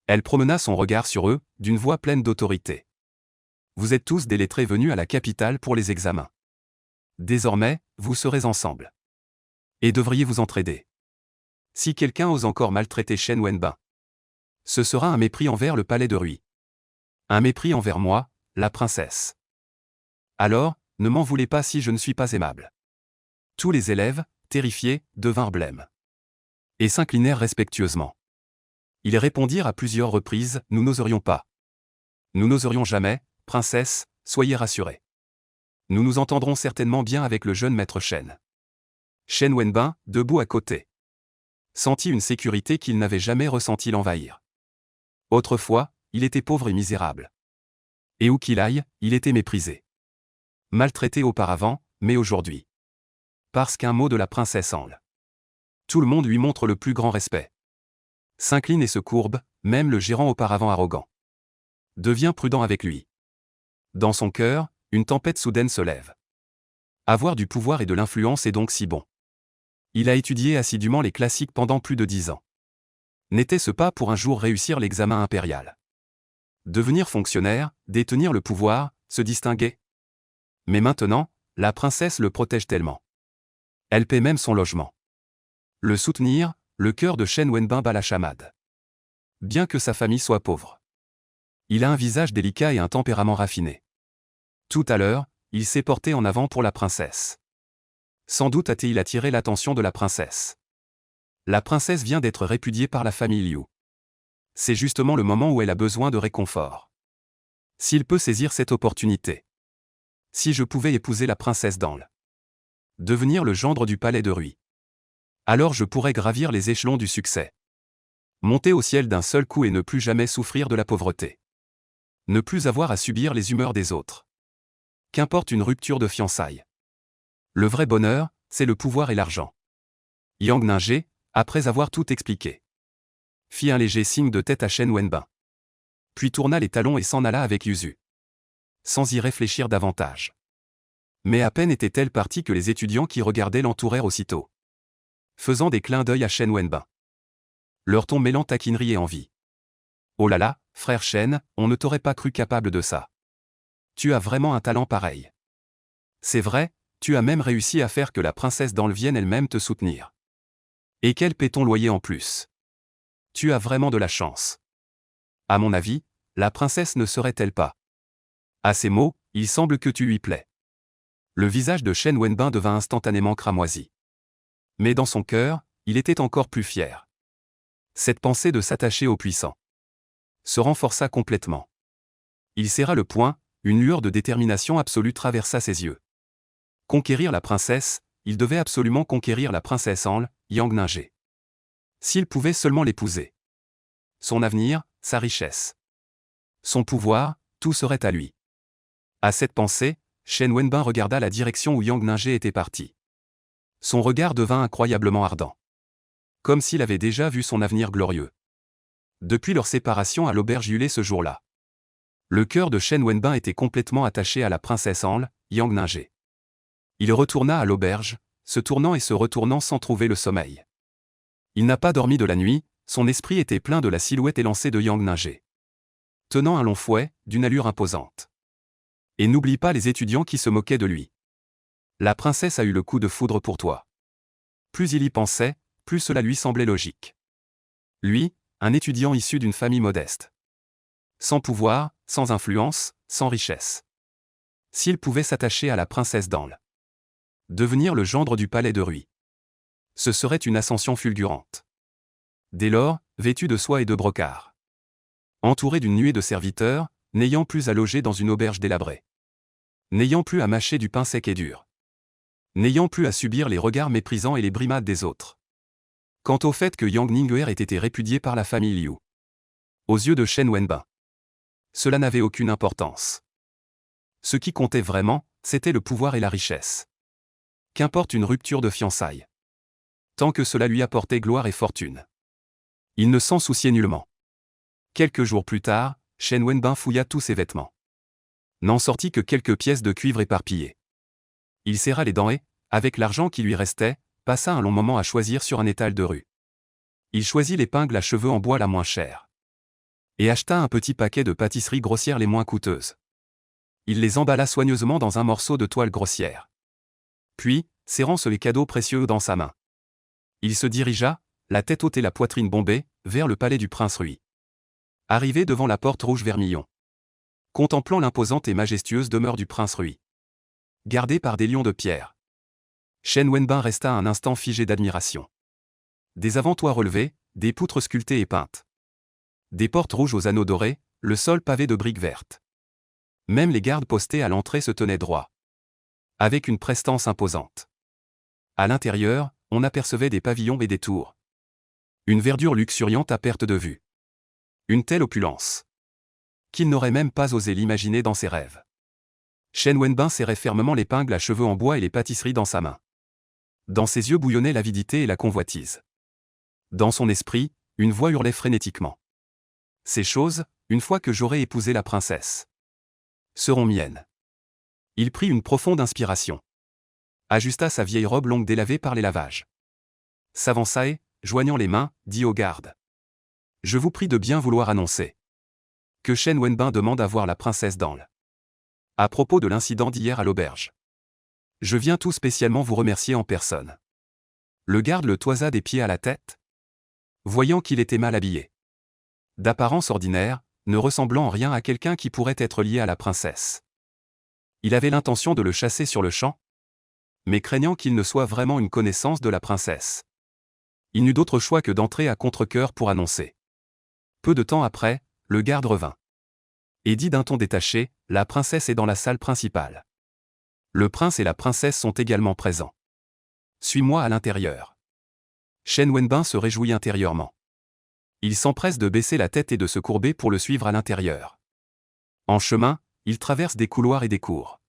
Elle promena son regard sur eux, d'une voix pleine d'autorité. Vous êtes tous des lettrés venus à la capitale pour les examens. Désormais, vous serez ensemble. Et devriez vous entraider. Si quelqu'un ose encore maltraiter Shen Wenbin, ce sera un mépris envers le palais de Rui. Un mépris envers moi, la princesse. Alors, ne m'en voulez pas si je ne suis pas aimable. Tous les élèves, terrifiés, devinrent blêmes. Et s'inclinèrent respectueusement. Ils répondirent à plusieurs reprises, nous n'oserions pas. Nous n'oserions jamais, princesse, soyez rassurée. Nous nous entendrons certainement bien avec le jeune maître Shen. Shen Wenbin, debout à côté, sentit une sécurité qu'il n'avait jamais ressentie l'envahir. Autrefois, il était pauvre et misérable. Et où qu'il aille, il était méprisé. Maltraité auparavant, mais aujourd'hui. Parce qu'un mot de la princesse Anle. Tout le monde lui montre le plus grand respect. S'incline et se courbe, même le gérant auparavant arrogant devient prudent avec lui. Dans son cœur, une tempête soudaine se lève. Avoir du pouvoir et de l'influence est donc si bon. Il a étudié assidûment les classiques pendant plus de 10 ans. N'était-ce pas pour un jour réussir l'examen impérial? Devenir fonctionnaire, détenir le pouvoir, se distinguer? Mais maintenant, la princesse le protège tellement. Elle paie même son logement. Le soutenir, le cœur de Shen Wenbin bat la chamade. Bien que sa famille soit pauvre. Il a un visage délicat et un tempérament raffiné. Tout à l'heure, il s'est porté en avant pour la princesse. Sans doute a-t-il attiré l'attention de la princesse. La princesse vient d'être répudiée par la famille Liu. C'est justement le moment où elle a besoin de réconfort. S'il peut saisir cette opportunité. Si je pouvais épouser la princesse d'Anle. Devenir le gendre du palais de Rui. Alors je pourrais gravir les échelons du succès. Monter au ciel d'un seul coup et ne plus jamais souffrir de la pauvreté. Ne plus avoir à subir les humeurs des autres. Qu'importe une rupture de fiançailles. Le vrai bonheur, c'est le pouvoir et l'argent. Yang Ninghe, après avoir tout expliqué, fit un léger signe de tête à Shen Wenbin. Puis tourna les talons et s'en alla avec Yuzu. Sans y réfléchir davantage. Mais à peine était-elle partie que les étudiants qui regardaient l'entourèrent aussitôt. Faisant des clins d'œil à Shen Wenbin. Leur ton mêlant taquinerie et envie. Oh là là, frère Shen, on ne t'aurait pas cru capable de ça. Tu as vraiment un talent pareil. C'est vrai, tu as même réussi à faire que la princesse d'Anle vienne elle-même te soutenir. Et quel paie ton loyer en plus. Tu as vraiment de la chance. À mon avis, la princesse ne serait-elle pas? À ces mots, il semble que tu lui plais. Le visage de Shen Wenbin devint instantanément cramoisi. Mais dans son cœur, il était encore plus fier. Cette pensée de s'attacher au puissant se renforça complètement. Il serra le poing, une lueur de détermination absolue traversa ses yeux. Conquérir la princesse, il devait absolument conquérir la princesse Anle, Yang Ning. S'il pouvait seulement l'épouser. Son avenir, sa richesse. Son pouvoir, tout serait à lui. À cette pensée, Chen Wenbin regarda la direction où Yang Ning était parti. Son regard devint incroyablement ardent. Comme s'il avait déjà vu son avenir glorieux. Depuis leur séparation à l'auberge Yulé ce jour-là. Le cœur de Chen Wenbin était complètement attaché à la princesse Anle, Yang Ning. Il retourna à l'auberge, se tournant et se retournant sans trouver le sommeil. Il n'a pas dormi de la nuit, son esprit était plein de la silhouette élancée de Yang Ning. Tenant un long fouet, d'une allure imposante. Et n'oublie pas les étudiants qui se moquaient de lui. La princesse a eu le coup de foudre pour toi. Plus il y pensait, plus cela lui semblait logique. Lui, un étudiant issu d'une famille modeste. Sans pouvoir, sans influence, sans richesse. S'il pouvait s'attacher à la princesse d'Anle. Devenir le gendre du palais de Rui. Ce serait une ascension fulgurante. Dès lors, vêtu de soie et de brocart. Entouré d'une nuée de serviteurs, n'ayant plus à loger dans une auberge délabrée. N'ayant plus à mâcher du pain sec et dur. N'ayant plus à subir les regards méprisants et les brimades des autres. Quant au fait que Yang Ning ait été répudié par la famille Liu. Aux yeux de Chen Wenbin. Cela n'avait aucune importance. Ce qui comptait vraiment, c'était le pouvoir et la richesse. Qu'importe une rupture de fiançailles. Tant que cela lui apportait gloire et fortune. Il ne s'en souciait nullement. Quelques jours plus tard, Chen Wenbin fouilla tous ses vêtements. N'en sortit que quelques pièces de cuivre éparpillées. Il serra les dents et, avec l'argent qui lui restait, passa un long moment à choisir sur un étal de rue. Il choisit l'épingle à cheveux en bois la moins chère. Et acheta un petit paquet de pâtisseries grossières les moins coûteuses. Il les emballa soigneusement dans un morceau de toile grossière. Puis, serrant les cadeaux précieux dans sa main. Il se dirigea, la tête haute et la poitrine bombée, vers le palais du prince Rui. Arrivé devant la porte rouge vermillon. Contemplant l'imposante et majestueuse demeure du prince Rui. Gardée par des lions de pierre. Chen Wenbin resta un instant figé d'admiration. Des avant-toits relevés, des poutres sculptées et peintes. Des portes rouges aux anneaux dorés, le sol pavé de briques vertes. Même les gardes postés à l'entrée se tenaient droit. Avec une prestance imposante. À l'intérieur, on apercevait des pavillons et des tours. Une verdure luxuriante à perte de vue. Une telle opulence. Qu'il n'aurait même pas osé l'imaginer dans ses rêves. Chen Wenbin serrait fermement l'épingle à cheveux en bois et les pâtisseries dans sa main. Dans ses yeux bouillonnait l'avidité et la convoitise. Dans son esprit, une voix hurlait frénétiquement. Ces choses, une fois que j'aurai épousé la princesse, seront miennes. Il prit une profonde inspiration. Ajusta sa vieille robe longue délavée par les lavages. S'avança et, joignant les mains, dit aux gardes. Je vous prie de bien vouloir annoncer que Chen Wenbin demande à voir la princesse d'Anle. À propos de l'incident d'hier à l'auberge. Je viens tout spécialement vous remercier en personne. Le garde le toisa des pieds à la tête. Voyant qu'il était mal habillé. D'apparence ordinaire, ne ressemblant en rien à quelqu'un qui pourrait être lié à la princesse. Il avait l'intention de le chasser sur le champ, mais craignant qu'il ne soit vraiment une connaissance de la princesse. Il n'eut d'autre choix que d'entrer à contre-cœur pour annoncer. Peu de temps après, le garde revint. Et dit d'un ton détaché, la princesse est dans la salle principale. Le prince et la princesse sont également présents. Suis-moi à l'intérieur. Chen Wenbin se réjouit intérieurement. Il s'empresse de baisser la tête et de se courber pour le suivre à l'intérieur. En chemin, il traverse des couloirs et des cours.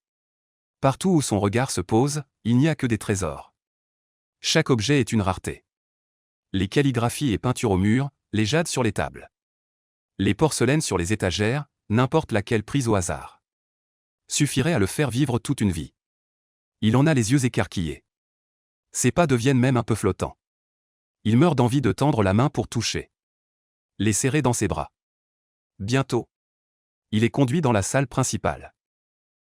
Partout où son regard se pose, il n'y a que des trésors. Chaque objet est une rareté. Les calligraphies et peintures au mur, les jades sur les tables. Les porcelaines sur les étagères, n'importe laquelle prise au hasard. Suffirait à le faire vivre toute une vie. Il en a les yeux écarquillés. Ses pas deviennent même un peu flottants. Il meurt d'envie de tendre la main pour toucher. Les serrer dans ses bras. Bientôt. Il est conduit dans la salle principale.